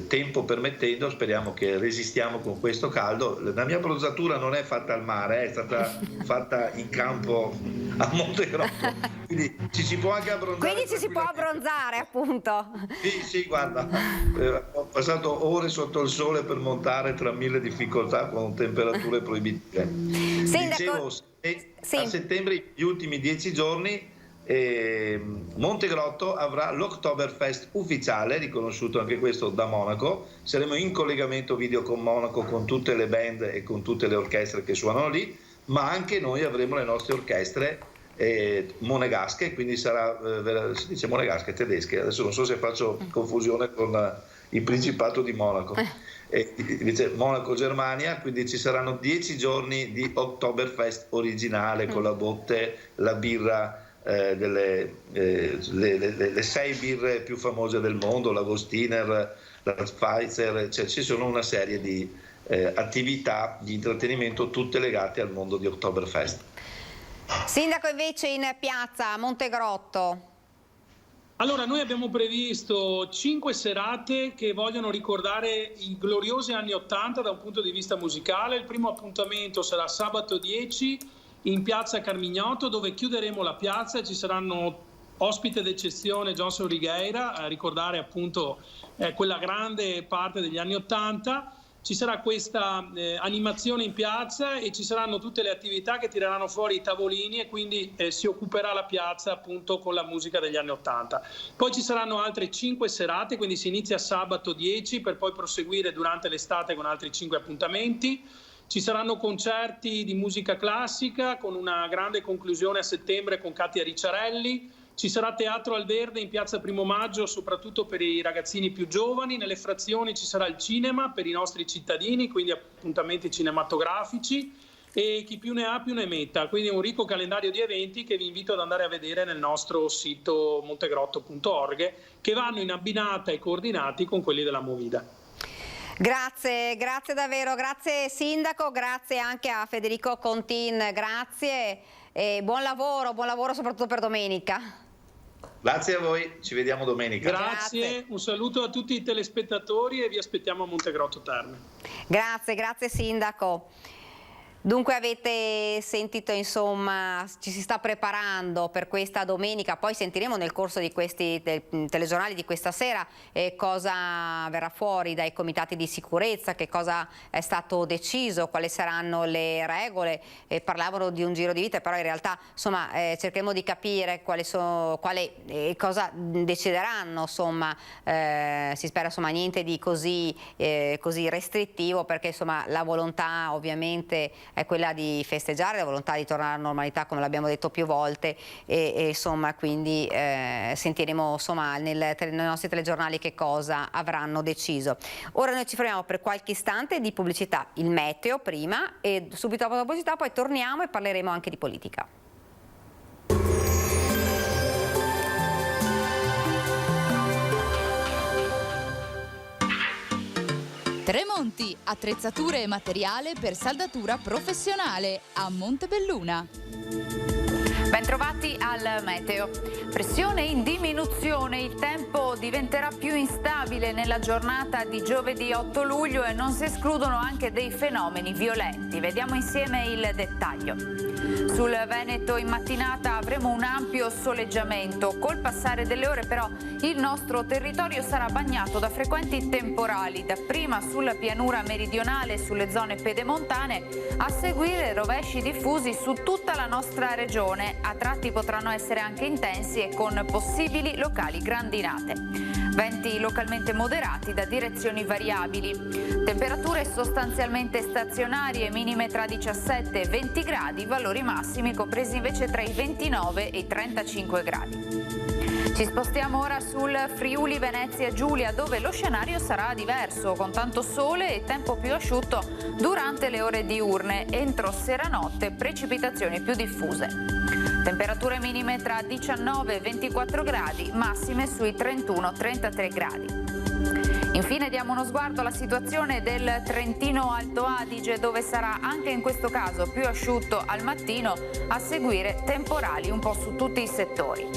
Speaker 11: tempo permettendo, speriamo che resistiamo con questo caldo. La mia bronzatura non è fatta al mare, è stata fatta in campo a Montegrotto, quindi ci si può anche abbronzare.
Speaker 1: Quindi ci si può abbronzare, appunto.
Speaker 11: Sì, guarda, ho passato ore sotto il sole per montare tra mille difficoltà con temperature proibitive. Dicevo, a settembre, gli ultimi 10 giorni, Montegrotto avrà l'Oktoberfest ufficiale, riconosciuto anche questo da Monaco. Saremo in collegamento video con Monaco, con tutte le band e con tutte le orchestre che suonano lì, ma anche noi avremo le nostre orchestre monegasche, quindi sarà, si dice monegasche, tedesche, adesso non so se faccio confusione con il Principato di Monaco, invece Monaco-Germania, quindi ci saranno 10 giorni di Oktoberfest originale, con la botte, la birra, le 6 birre più famose del mondo, la Gostiner, la Pfizer, cioè ci sono una serie di attività di intrattenimento tutte legate al mondo di Oktoberfest.
Speaker 1: Sindaco, invece in piazza a Montegrotto.
Speaker 10: Allora, noi abbiamo previsto 5 serate che vogliono ricordare i gloriosi anni '80 da un punto di vista musicale. Il primo appuntamento sarà sabato 10 in piazza Carmignotto, dove chiuderemo la piazza e ci saranno ospite d'eccezione Johnson Righeira a ricordare appunto quella grande parte degli anni '80. Ci sarà questa animazione in piazza e ci saranno tutte le attività che tireranno fuori i tavolini, e quindi si occuperà la piazza appunto con la musica degli anni '80. Poi ci saranno altre 5 serate, quindi si inizia sabato 10 per poi proseguire durante l'estate con altri 5 appuntamenti. Ci saranno concerti di musica classica con una grande conclusione a settembre con Katia Ricciarelli. Ci sarà teatro al verde in piazza Primo Maggio, soprattutto per i ragazzini più giovani. Nelle frazioni ci sarà il cinema per i nostri cittadini, quindi appuntamenti cinematografici, e chi più ne ha più ne metta. Quindi un ricco calendario di eventi che vi invito ad andare a vedere nel nostro sito montegrotto.org, che vanno in abbinata e coordinati con quelli della Movida.
Speaker 1: Grazie davvero, grazie Sindaco, grazie anche a Federico Contin, grazie e buon lavoro soprattutto per domenica.
Speaker 11: Grazie a voi, ci vediamo domenica.
Speaker 10: Grazie, un saluto a tutti i telespettatori e vi aspettiamo a Montegrotto Terme.
Speaker 1: Grazie Sindaco. Dunque avete sentito, insomma, ci si sta preparando per questa domenica, poi sentiremo nel corso di questi telegiornali di questa sera cosa verrà fuori dai comitati di sicurezza, che cosa è stato deciso, quali saranno le regole. Parlavano di un giro di vita, però in realtà insomma cercheremo di capire cosa decideranno, insomma si spera insomma niente di così restrittivo, perché insomma la volontà ovviamente è quella di festeggiare, la volontà di tornare alla normalità, come l'abbiamo detto più volte, e insomma quindi sentiremo insomma nei nostri telegiornali che cosa avranno deciso. Ora noi ci fermiamo per qualche istante di pubblicità, il meteo prima, e subito dopo la pubblicità poi torniamo e parleremo anche di politica.
Speaker 12: Tremonti, attrezzature e materiale per saldatura professionale a Montebelluna.
Speaker 13: Bentrovati al meteo. Pressione in diminuzione, il tempo diventerà più instabile nella giornata di giovedì 8 luglio e non si escludono anche dei fenomeni violenti. Vediamo insieme il dettaglio. Sul Veneto in mattinata avremo un ampio soleggiamento. Col passare delle ore però il nostro territorio sarà bagnato da frequenti temporali, dapprima sulla pianura meridionale e sulle zone pedemontane, a seguire rovesci diffusi su tutta la nostra regione. A tratti potranno essere anche intensi e con possibili locali grandinate. Venti localmente moderati da direzioni variabili. Temperature sostanzialmente stazionarie, minime tra 17 e 20 gradi, valori massimi compresi invece tra i 29 e i 35 gradi. Ci spostiamo ora sul Friuli Venezia Giulia, dove lo scenario sarà diverso, con tanto sole e tempo più asciutto durante le ore diurne. Entro sera-notte precipitazioni più diffuse. Temperature minime tra 19 e 24 gradi, massime sui 31-33 gradi. Infine diamo uno sguardo alla situazione del Trentino Alto Adige, dove sarà anche in questo caso più asciutto al mattino, a seguire temporali un po' su tutti i settori.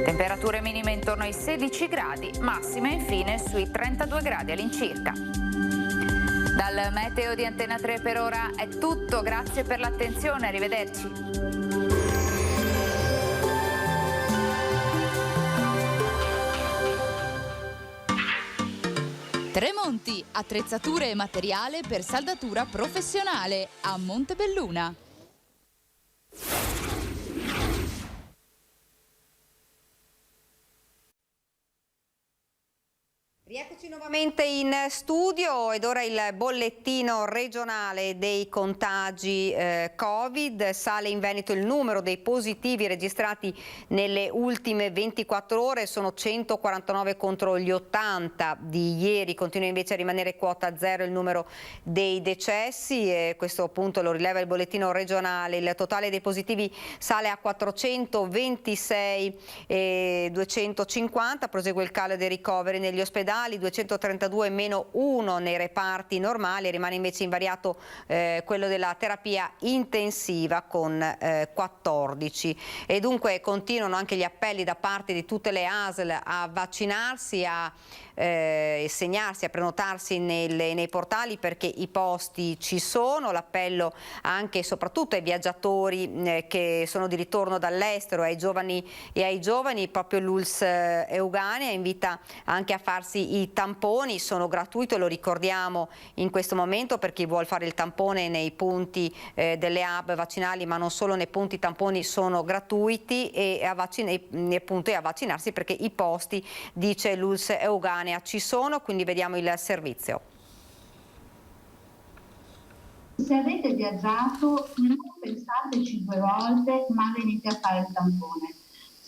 Speaker 13: Temperature minime intorno ai 16 gradi, massime infine sui 32 gradi all'incirca. Dal meteo di Antena 3 per ora è tutto, grazie per l'attenzione, arrivederci.
Speaker 12: Tremonti, attrezzature e materiale per saldatura professionale a Montebelluna.
Speaker 1: Rieccoci nuovamente in studio ed ora il bollettino regionale dei contagi Covid. Sale in Veneto il numero dei positivi registrati nelle ultime 24 ore, sono 149 contro gli 80 di ieri. Continua invece a rimanere quota zero il numero dei decessi, e questo appunto lo rileva il bollettino regionale. Il totale dei positivi sale a 426,250, prosegue il calo dei ricoveri negli ospedali, 232 meno 1 nei reparti normali, rimane invece invariato quello della terapia intensiva con 14. E dunque continuano anche gli appelli da parte di tutte le ASL a vaccinarsi, a segnarsi, a prenotarsi nei portali, perché i posti ci sono. L'appello anche e soprattutto ai viaggiatori che sono di ritorno dall'estero, ai giovani, proprio l'ULSS Euganea invita anche a farsi i tamponi, sono gratuiti, lo ricordiamo in questo momento, per chi vuol fare il tampone nei punti delle hub vaccinali, ma non solo, nei punti tamponi sono gratuiti, e a vaccinarsi, perché i posti, dice l'ULSS Euganea, ci sono. Quindi vediamo il servizio.
Speaker 14: Se avete viaggiato, non pensateci due volte, ma venite a fare il tampone.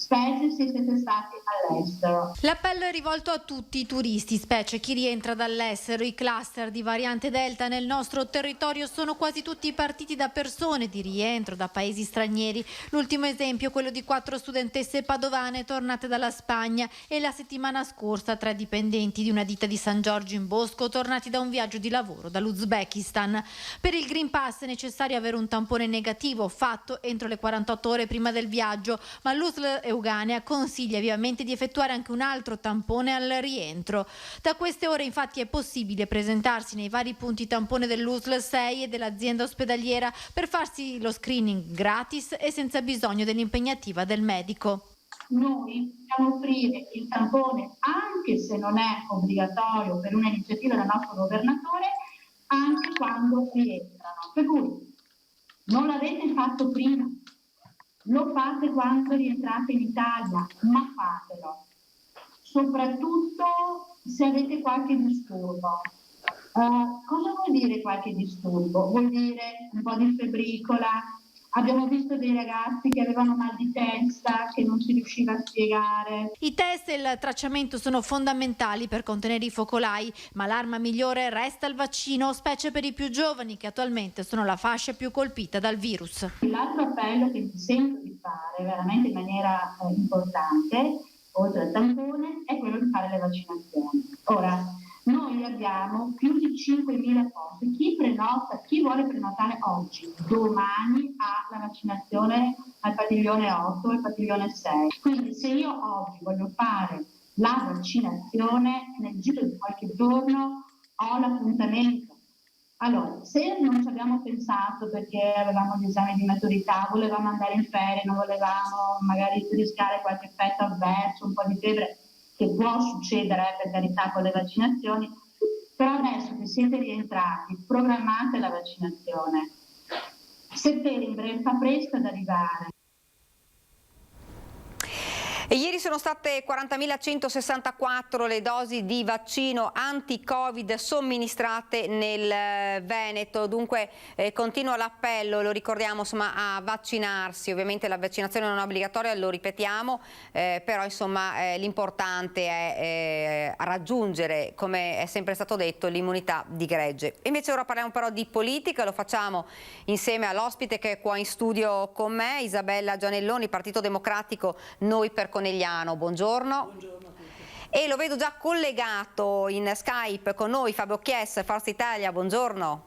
Speaker 14: specie se siete stati all'estero.
Speaker 15: L'appello è rivolto a tutti i turisti, specie chi rientra dall'estero. I cluster di variante Delta nel nostro territorio sono quasi tutti partiti da persone di rientro da paesi stranieri. L'ultimo esempio, quello di 4 studentesse padovane tornate dalla Spagna, e la settimana scorsa 3 dipendenti di una ditta di San Giorgio in Bosco tornati da un viaggio di lavoro dall'Uzbekistan. Per il Green Pass è necessario avere un tampone negativo fatto entro le 48 ore prima del viaggio, ma l'USL Euganea consiglia vivamente di effettuare anche un altro tampone al rientro. Da queste ore infatti è possibile presentarsi nei vari punti tampone dell'USL 6 e dell'azienda ospedaliera per farsi lo screening gratis e senza bisogno dell'impegnativa del medico.
Speaker 14: Noi possiamo offrire il tampone, anche se non è obbligatorio per un'iniziativa del nostro governatore, anche quando rientrano. Per cui non l'avete fatto prima, lo fate quando rientrate in Italia, ma fatelo. Soprattutto se avete qualche disturbo. Cosa vuol dire qualche disturbo? Vuol dire un po' di febbricola. Abbiamo visto dei ragazzi che avevano mal di testa, che non si riusciva a spiegare.
Speaker 15: I test e il tracciamento sono fondamentali per contenere i focolai, ma l'arma migliore resta il vaccino, specie per i più giovani che attualmente sono la fascia più colpita dal virus.
Speaker 14: L'altro appello che mi sento di fare veramente in maniera importante, oltre al tampone, è quello di fare le vaccinazioni. Ora, noi abbiamo più di 5.000 posti. Chi vuole prenotare oggi, domani ha la vaccinazione al padiglione 8 e al padiglione 6. Quindi se io oggi voglio fare la vaccinazione, nel giro di qualche giorno ho l'appuntamento. Allora, se non ci abbiamo pensato perché avevamo gli esami di maturità, volevamo andare in ferie, non volevamo magari rischiare qualche effetto avverso, un po' di febbre, che può succedere per carità con le vaccinazioni, però adesso che siete rientrati, programmate la vaccinazione. Settembre fa presto ad arrivare.
Speaker 1: E ieri sono state 40.164 le dosi di vaccino anti-Covid somministrate nel Veneto, dunque continua l'appello, lo ricordiamo, insomma, a vaccinarsi. Ovviamente la vaccinazione non è obbligatoria, lo ripetiamo, però insomma l'importante è raggiungere, come è sempre stato detto, l'immunità di gregge. Invece ora parliamo però di politica, lo facciamo insieme all'ospite che è qua in studio con me, Isabella Gianelloni, Partito Democratico, Noi per Conegliano. Buongiorno. Buongiorno a tutti. E lo vedo già collegato in Skype con noi Fabio Chies, Forza Italia. Buongiorno.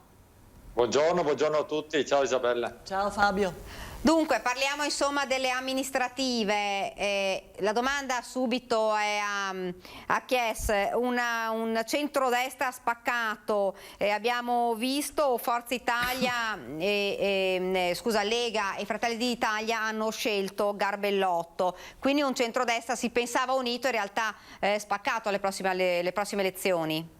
Speaker 2: Buongiorno a tutti. Ciao Isabella.
Speaker 16: Ciao Fabio.
Speaker 1: Dunque parliamo insomma delle amministrative. La domanda subito è a Chies, un centrodestra spaccato. Abbiamo visto Forza Italia, Lega e Fratelli d'Italia hanno scelto Garbellotto, quindi un centrodestra si pensava unito, in realtà spaccato alle prossime elezioni.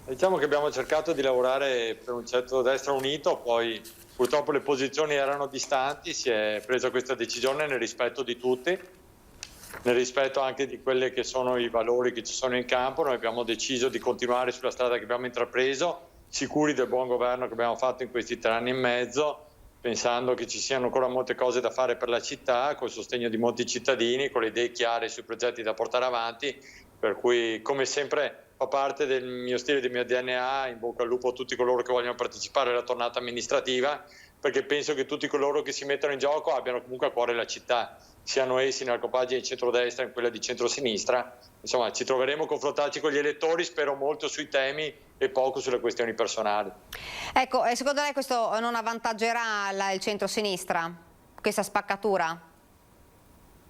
Speaker 2: Diciamo che abbiamo cercato di lavorare per un centrodestra unito, poi purtroppo le posizioni erano distanti, si è presa questa decisione nel rispetto di tutti, nel rispetto anche di quelli che sono i valori che ci sono in campo. Noi abbiamo deciso di continuare sulla strada che abbiamo intrapreso, sicuri del buon governo che abbiamo fatto in questi 3 anni e mezzo, pensando che ci siano ancora molte cose da fare per la città, col sostegno di molti cittadini, con le idee chiare sui progetti da portare avanti, per cui come sempre fa parte del mio stile, del mio DNA. In bocca al lupo a tutti coloro che vogliono partecipare alla tornata amministrativa, perché penso che tutti coloro che si mettono in gioco abbiano comunque a cuore la città, siano essi nella compagine di centrodestra o in quella di centrosinistra. Insomma, ci troveremo a confrontarci con gli elettori, spero molto sui temi e poco sulle questioni personali.
Speaker 1: Ecco, secondo lei questo non avvantaggerà il centrosinistra, questa spaccatura?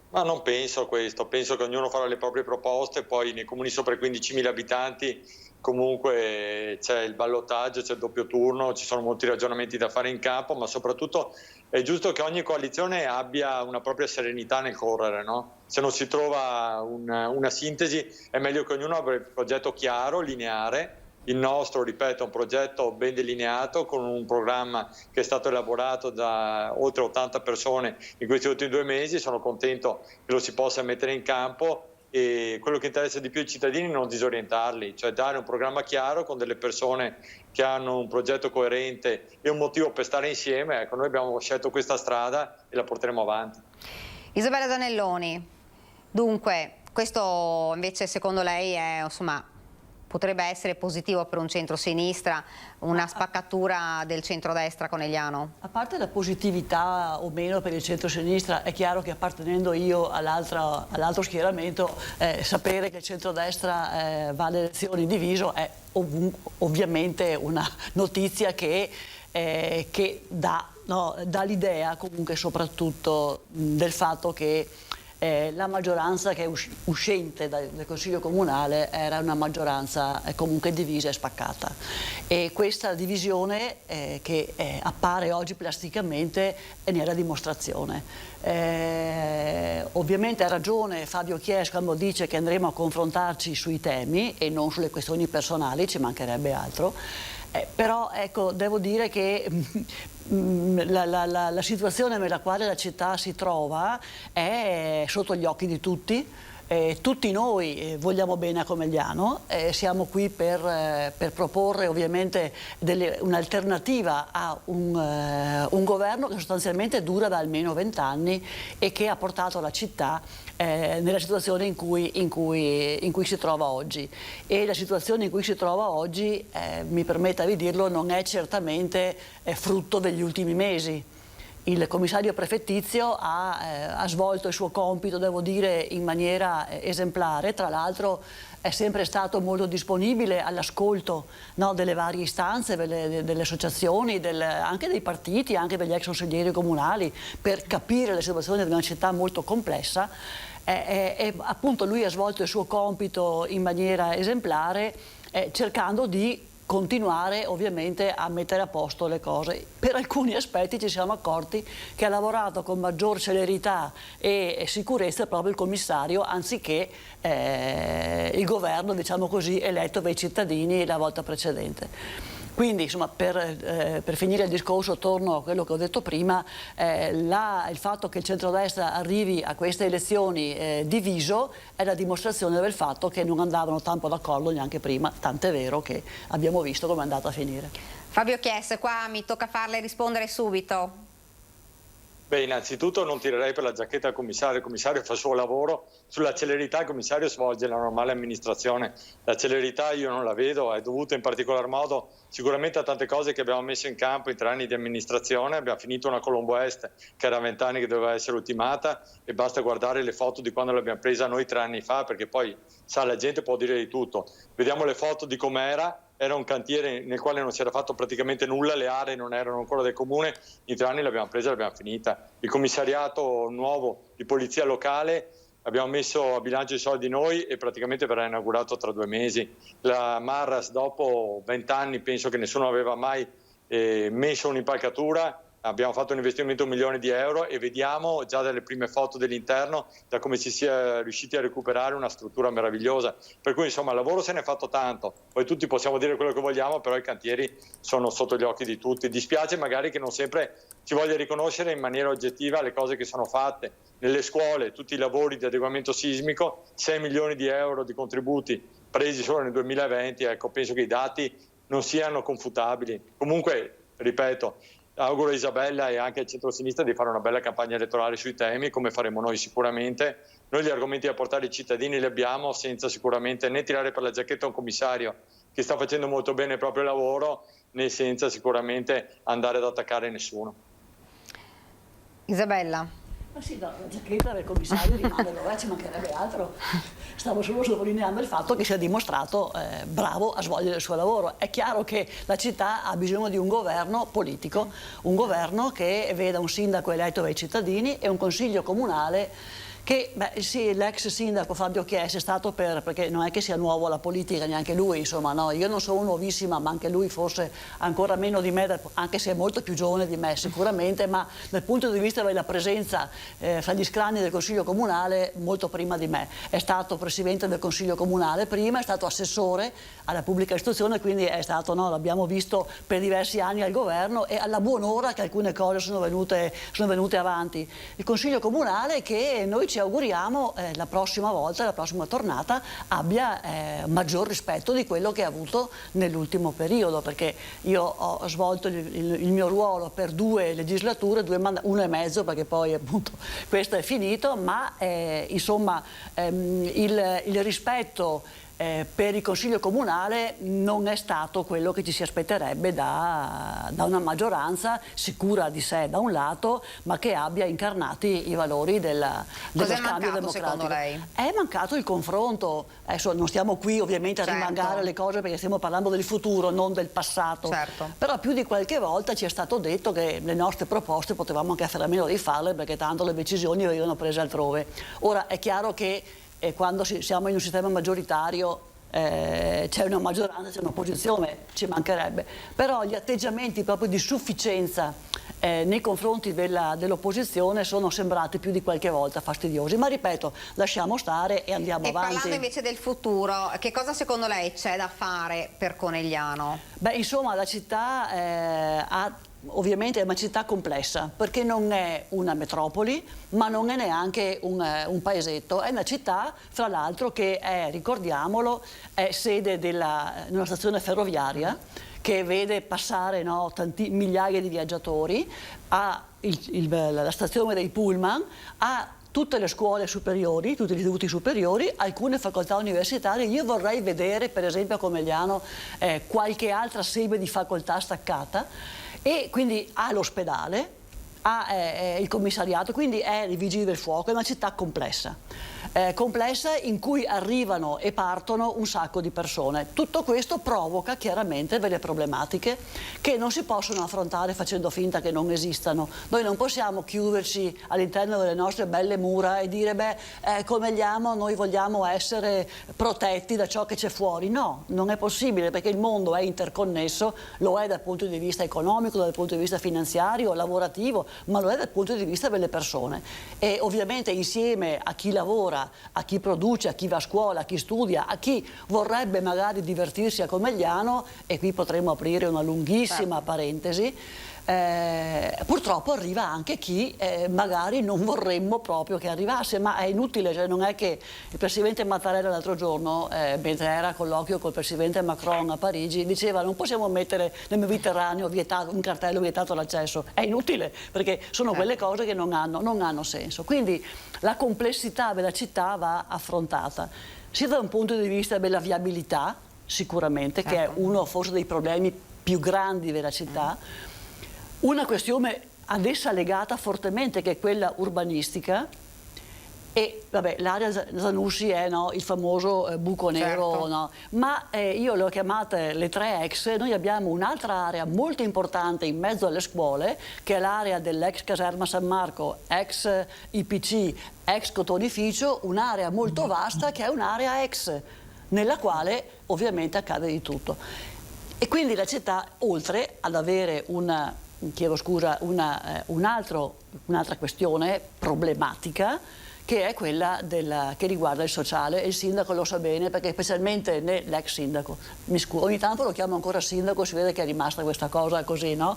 Speaker 2: Ma non penso a questo, penso che ognuno farà le proprie proposte, poi nei comuni sopra i 15.000 abitanti comunque c'è il ballottaggio, c'è il doppio turno, ci sono molti ragionamenti da fare in campo, ma soprattutto è giusto che ogni coalizione abbia una propria serenità nel correre, no? Se non si trova una sintesi è meglio che ognuno abbia il progetto chiaro, lineare. Il nostro, ripeto, è un progetto ben delineato, con un programma che è stato elaborato da oltre 80 persone in questi ultimi 2 mesi. Sono contento che lo si possa mettere in campo, e quello che interessa di più ai cittadini è non disorientarli, cioè dare un programma chiaro con delle persone che hanno un progetto coerente e un motivo per stare insieme. Ecco, noi abbiamo scelto questa strada e la porteremo avanti.
Speaker 1: Isabella Zanelloni, dunque questo invece secondo lei è, insomma, potrebbe essere positivo per un centro-sinistra, una spaccatura del centrodestra conegliano?
Speaker 16: A parte la positività o meno per il centro-sinistra, è chiaro che appartenendo io all'altro schieramento, sapere che il centrodestra va alle elezioni diviso è ovviamente una notizia che dà l'idea comunque soprattutto del fatto che la maggioranza che è uscente dal Consiglio Comunale era una maggioranza comunque divisa e spaccata, e questa divisione che appare oggi plasticamente ne è la dimostrazione. Ovviamente ha ragione Fabio Chies quando dice che andremo a confrontarci sui temi e non sulle questioni personali, ci mancherebbe altro. Però ecco, devo dire che la situazione nella quale la città si trova è sotto gli occhi di tutti. Tutti noi vogliamo bene a Conegliano, siamo qui per proporre ovviamente un'alternativa a un governo che sostanzialmente dura da almeno 20 anni e che ha portato la città nella situazione in cui si trova oggi. E la situazione in cui si trova oggi, mi permetta di dirlo, non è certamente frutto degli ultimi mesi. Il commissario prefettizio ha svolto il suo compito, devo dire, in maniera esemplare. Tra l'altro è sempre stato molto disponibile all'ascolto delle varie istanze, delle associazioni, anche dei partiti, anche degli ex consiglieri comunali, per capire la situazione di una città molto complessa. E appunto lui ha svolto il suo compito in maniera esemplare, cercando di continuare ovviamente a mettere a posto le cose. Per alcuni aspetti ci siamo accorti che ha lavorato con maggior celerità e sicurezza proprio il commissario, anziché il governo, diciamo così, eletto dai cittadini la volta precedente. Quindi, insomma, per finire il discorso, torno a quello che ho detto prima, il fatto che il centrodestra arrivi a queste elezioni diviso è la dimostrazione del fatto che non andavano tanto d'accordo neanche prima, tant'è vero che abbiamo visto come è andata a finire.
Speaker 1: Fabio Chies, qua mi tocca farle rispondere subito.
Speaker 2: Beh, innanzitutto non tirerei per la giacchetta al commissario, il commissario fa il suo lavoro, sulla celerità il commissario svolge la normale amministrazione, la celerità io non la vedo, è dovuta in particolar modo sicuramente a tante cose che abbiamo messo in campo in 3 anni di amministrazione. Abbiamo finito una Colombo Est che era 20 anni che doveva essere ultimata, e basta guardare le foto di quando l'abbiamo presa noi 3 anni fa, perché poi sa, la gente può dire di tutto. Vediamo le foto di com'era. Era un cantiere nel quale non si era fatto praticamente nulla, le aree non erano ancora del comune, in 3 anni l'abbiamo presa e l'abbiamo finita. Il commissariato nuovo di polizia locale abbiamo messo a bilancio i soldi noi e praticamente verrà inaugurato tra 2 mesi. La Marras dopo 20 anni penso che nessuno aveva mai messo un'impalcatura. Abbiamo fatto un investimento di €1 milione e vediamo già dalle prime foto dell'interno da come si sia riusciti a recuperare una struttura meravigliosa. Per cui insomma il lavoro se ne è fatto tanto, poi tutti possiamo dire quello che vogliamo, però i cantieri sono sotto gli occhi di tutti. Dispiace magari che non sempre si voglia riconoscere in maniera oggettiva le cose che sono fatte. Nelle scuole tutti i lavori di adeguamento sismico, €6 milioni di contributi presi solo nel 2020, ecco, penso che i dati non siano confutabili. Comunque, ripeto, auguro a Isabella e anche al centro-sinistra di fare una bella campagna elettorale sui temi, come faremo noi sicuramente. Noi gli argomenti da portare ai cittadini li abbiamo, senza sicuramente né tirare per la giacchetta a un commissario che sta facendo molto bene il proprio lavoro, né senza sicuramente andare ad attaccare nessuno.
Speaker 1: Isabella.
Speaker 16: Ma sì, no, la giacchetta del commissario rimane dove ci mancherebbe altro. Stavo solo sottolineando il fatto che si è dimostrato bravo a svolgere il suo lavoro. È chiaro che la città ha bisogno di un governo politico, un governo che veda un sindaco eletto dai cittadini e un consiglio comunale che, sì, l'ex sindaco Fabio Chies è stato perché non è che sia nuovo alla politica neanche lui, insomma, no, io non sono nuovissima, ma anche lui forse ancora meno di me, anche se è molto più giovane di me sicuramente, ma dal punto di vista della presenza fra gli scranni del Consiglio Comunale molto prima di me. È stato presidente del Consiglio Comunale prima, è stato assessore alla pubblica istruzione, quindi è stato, no, l'abbiamo visto per diversi anni al governo, e alla buon'ora che alcune cose sono venute avanti. Il Consiglio Comunale che noi ci ci auguriamo la prossima volta, la prossima tornata abbia maggior rispetto di quello che ha avuto nell'ultimo periodo, perché io ho svolto il mio ruolo per 2 legislature, 1 e mezzo, perché poi appunto questo è finito, ma insomma il rispetto per il Consiglio Comunale non è stato quello che ci si aspetterebbe da una maggioranza sicura di sé da un lato, ma che abbia incarnati i valori dello scambio democratico.
Speaker 1: Secondo lei?
Speaker 16: È mancato il confronto. Adesso non stiamo qui ovviamente a rimangare le cose, perché stiamo parlando del futuro, non del passato.
Speaker 1: Certo.
Speaker 16: Però più di qualche volta ci è stato detto che le nostre proposte potevamo anche fare a meno di farle, perché tanto le decisioni venivano prese altrove. Ora è chiaro che quando siamo in un sistema maggioritario c'è una maggioranza, c'è un'opposizione, ci mancherebbe, però gli atteggiamenti proprio di sufficienza nei confronti dell'opposizione sono sembrati più di qualche volta fastidiosi, ma ripeto, lasciamo stare e andiamo avanti.
Speaker 1: Parlando invece del futuro, che cosa secondo lei c'è da fare per Conegliano?
Speaker 16: Beh, insomma, la città ovviamente è una città complessa, perché non è una metropoli, ma non è neanche un paesetto, è una città, fra l'altro, che è, ricordiamolo, è sede di una stazione ferroviaria che vede passare migliaia di viaggiatori, ha la stazione dei pullman, ha tutte le scuole superiori, tutti gli istituti superiori, alcune facoltà universitarie. Io vorrei vedere, per esempio a Conegliano, qualche altra sede di facoltà staccata, e quindi ha l'ospedale, ha il commissariato, quindi è i vigili del fuoco, è una città complessa in cui arrivano e partono un sacco di persone. Tutto questo provoca chiaramente delle problematiche che non si possono affrontare facendo finta che non esistano. Noi non possiamo chiuderci all'interno delle nostre belle mura e dire Conegliano, noi vogliamo essere protetti da ciò che c'è fuori. No, non è possibile, perché il mondo è interconnesso, lo è dal punto di vista economico, dal punto di vista finanziario, lavorativo, ma lo è dal punto di vista delle persone. E ovviamente insieme a chi lavora, a chi produce, a chi va a scuola, a chi studia, a chi vorrebbe magari divertirsi a Conegliano, e qui potremmo aprire una lunghissima parentesi, purtroppo arriva anche chi magari non vorremmo proprio che arrivasse, ma è inutile, cioè non è che il presidente Mattarella l'altro giorno, mentre era a colloquio col presidente Macron a Parigi, diceva non possiamo mettere nel Mediterraneo un cartello vietato l'accesso. È inutile, perché sono quelle cose che non hanno senso. Quindi la complessità della città va affrontata sia da un punto di vista della viabilità, sicuramente, che è uno forse dei problemi più grandi della città, una questione ad essa legata fortemente, che è quella urbanistica, e vabbè, l'area Zanussi è il famoso buco nero, ma io le ho chiamate le 3 ex. Noi abbiamo un'altra area molto importante in mezzo alle scuole, che è l'area dell'ex caserma San Marco, ex IPC, ex cotonificio, un'area molto vasta che è un'area ex, nella quale ovviamente accade di tutto. E quindi la città, oltre ad avere un'altra questione problematica, che è quella che riguarda il sociale, e il sindaco lo sa bene, perché specialmente l'ex sindaco, ogni tanto lo chiamo ancora sindaco, si vede che è rimasta questa cosa così, no?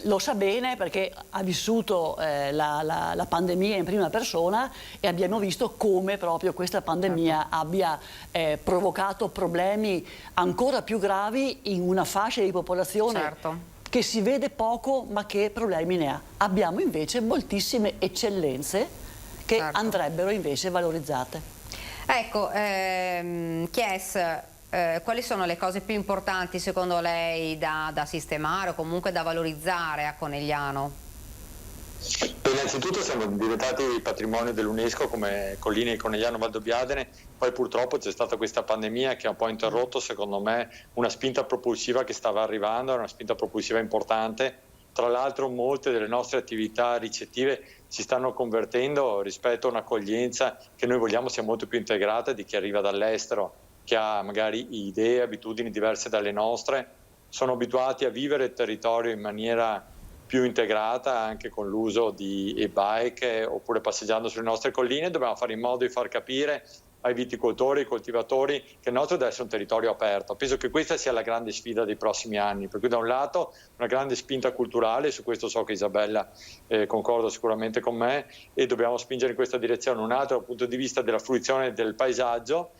Speaker 16: Lo sa bene perché ha vissuto la pandemia in prima persona, e abbiamo visto come proprio questa pandemia abbia provocato problemi ancora più gravi in una fascia di popolazione che si vede poco, ma che problemi ne ha. Abbiamo invece moltissime eccellenze che andrebbero invece valorizzate.
Speaker 1: Ecco, Chies, quali sono le cose più importanti secondo lei da sistemare o comunque da valorizzare a Conegliano?
Speaker 2: Innanzitutto siamo diventati patrimonio dell'UNESCO come colline di Conegliano Valdobbiadene, poi purtroppo c'è stata questa pandemia che ha un po' interrotto, secondo me, una spinta propulsiva che stava arrivando, una spinta propulsiva importante. Tra l'altro molte delle nostre attività ricettive si stanno convertendo rispetto a un'accoglienza che noi vogliamo sia molto più integrata di chi arriva dall'estero, che ha magari idee, abitudini diverse dalle nostre, sono abituati a vivere il territorio in maniera più integrata, anche con l'uso di e-bike oppure passeggiando sulle nostre colline. Dobbiamo fare in modo di far capire ai viticoltori, ai coltivatori, che il nostro deve essere un territorio aperto. Penso che questa sia la grande sfida dei prossimi anni, per cui da un lato una grande spinta culturale, su questo so che Isabella concorda sicuramente con me, e dobbiamo spingere in questa direzione. Un altro dal punto di vista della fruizione del paesaggio,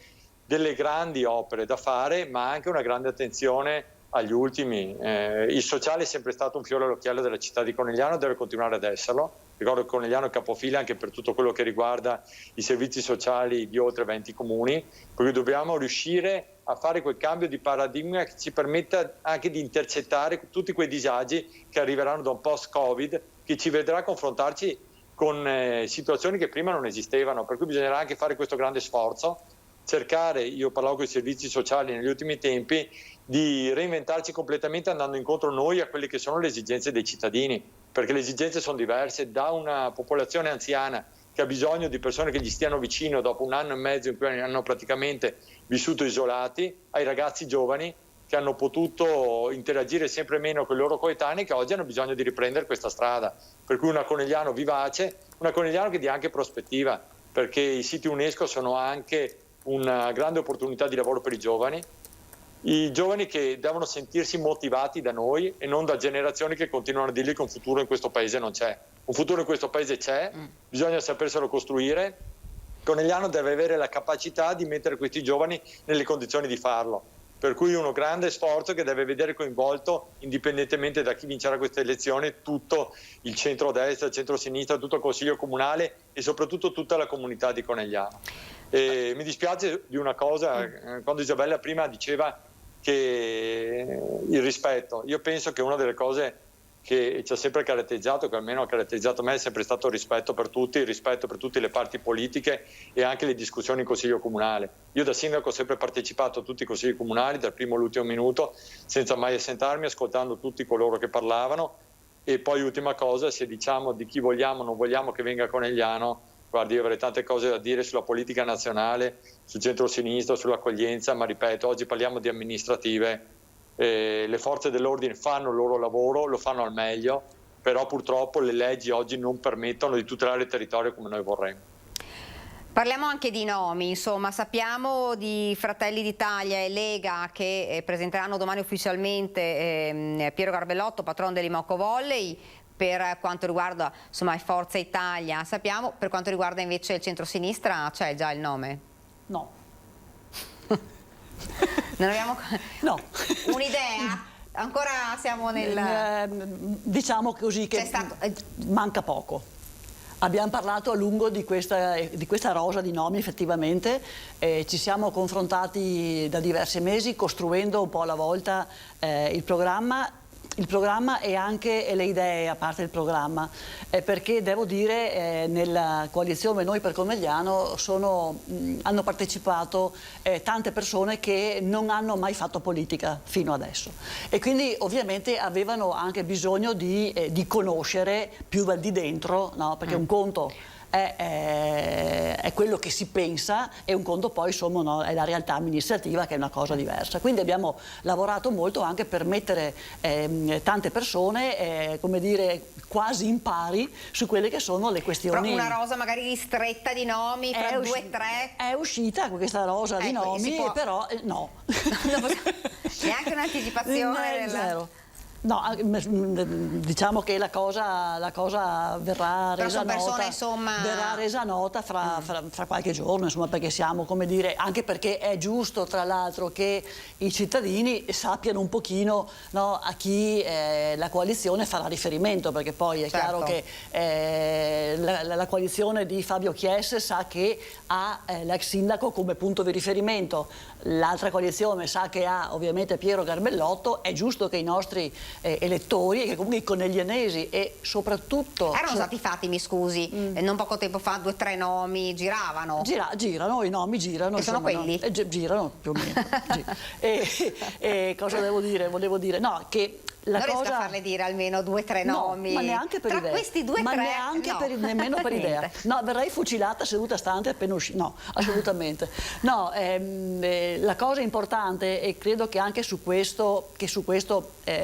Speaker 2: delle grandi opere da fare, ma anche una grande attenzione agli ultimi. Il sociale è sempre stato un fiore all'occhiello della città di Conegliano, deve continuare ad esserlo. Ricordo che Conegliano è capofila anche per tutto quello che riguarda i servizi sociali di oltre 20 comuni, per cui dobbiamo riuscire a fare quel cambio di paradigma che ci permetta anche di intercettare tutti quei disagi che arriveranno da un post-Covid, che ci vedrà confrontarci con situazioni che prima non esistevano, per cui bisognerà anche fare questo grande sforzo, cercare, io parlavo con i servizi sociali negli ultimi tempi, di reinventarci completamente andando incontro noi a quelle che sono le esigenze dei cittadini, perché le esigenze sono diverse, da una popolazione anziana che ha bisogno di persone che gli stiano vicino dopo 1 anno e mezzo in cui hanno praticamente vissuto isolati, ai ragazzi giovani che hanno potuto interagire sempre meno con i loro coetanei, che oggi hanno bisogno di riprendere questa strada, per cui una Conegliano vivace, una Conegliano che dia anche prospettiva, perché i siti UNESCO sono anche una grande opportunità di lavoro per i giovani che devono sentirsi motivati da noi e non da generazioni che continuano a dirgli che un futuro in questo paese non c'è. Un futuro in questo paese c'è, bisogna saperselo costruire. Conegliano deve avere la capacità di mettere questi giovani nelle condizioni di farlo, per cui uno grande sforzo che deve vedere coinvolto, indipendentemente da chi vincerà queste elezioni, tutto il centro-destra, il centro-sinistra, tutto il Consiglio Comunale e soprattutto tutta la comunità di Conegliano. E mi dispiace di una cosa, quando Isabella prima diceva che il rispetto, io penso che una delle cose che ci ha sempre caratterizzato, che almeno ha caratterizzato me, è sempre stato il rispetto per tutti, il rispetto per tutte le parti politiche e anche le discussioni in Consiglio Comunale. Io da sindaco ho sempre partecipato a tutti i Consigli Comunali, dal primo all'ultimo minuto, senza mai assentarmi, ascoltando tutti coloro che parlavano. E poi ultima cosa, se diciamo di chi vogliamo o non vogliamo che venga a Conegliano, guardi, io avrei tante cose da dire sulla politica nazionale, sul centro-sinistra, sull'accoglienza, ma ripeto, oggi parliamo di amministrative, le forze dell'ordine fanno il loro lavoro, lo fanno al meglio, però purtroppo le leggi oggi non permettono di tutelare il territorio come noi vorremmo.
Speaker 1: Parliamo anche di nomi, insomma, sappiamo di Fratelli d'Italia e Lega che presenteranno domani ufficialmente Piero Garbellotto, patrono dell'Imoco Volley. Per quanto riguarda insomma Forza Italia, sappiamo, per quanto riguarda invece il centro-sinistra c'è già il nome?
Speaker 16: No.
Speaker 1: Non abbiamo
Speaker 16: un'idea?
Speaker 1: Ancora siamo nel...
Speaker 16: diciamo così che manca poco. Abbiamo parlato a lungo di questa rosa di nomi, effettivamente, ci siamo confrontati da diversi mesi costruendo un po' alla volta il programma e anche le idee, a parte il programma, perché devo dire nella coalizione Noi per Conegliano hanno partecipato tante persone che non hanno mai fatto politica fino adesso e quindi ovviamente avevano anche bisogno di conoscere più dal di dentro, no? Perché un conto è quello che si pensa e un conto poi insomma, no, è la realtà amministrativa, che è una cosa diversa. Quindi abbiamo lavorato molto anche per mettere tante persone come dire quasi in pari su quelle che sono le questioni.
Speaker 1: Però una rosa magari ristretta di nomi fra 2 o 3.
Speaker 16: È uscita questa rosa di nomi, però no.
Speaker 1: Neanche un'anticipazione
Speaker 16: zero. No, diciamo che la cosa verrà resa nota, verrà resa nota fra qualche giorno, insomma, perché siamo, come dire, anche perché è giusto tra l'altro che i cittadini sappiano un pochino, no, a chi la coalizione farà riferimento, perché poi è chiaro che la coalizione di Fabio Chies sa che ha l'ex sindaco come punto di riferimento, l'altra coalizione sa che ha ovviamente Piero Garbellotto. È giusto che i nostri elettori, che comunque i coneglianesi e soprattutto...
Speaker 1: Erano stati fatti, mi scusi, non poco tempo fa 2 o 3 nomi giravano.
Speaker 16: Girano, i nomi girano.
Speaker 1: Che sono quelli?
Speaker 16: No, girano più o meno. E cosa devo dire? Volevo dire, no, che
Speaker 1: non riesco a farle dire almeno 2 o 3 nomi.
Speaker 16: Ma neanche per
Speaker 1: Tra
Speaker 16: idea.
Speaker 1: questi 2 o 3
Speaker 16: nemmeno per idea. No, verrei fucilata seduta stante appena uscita. No, assolutamente. No, la cosa importante, e credo che anche su questo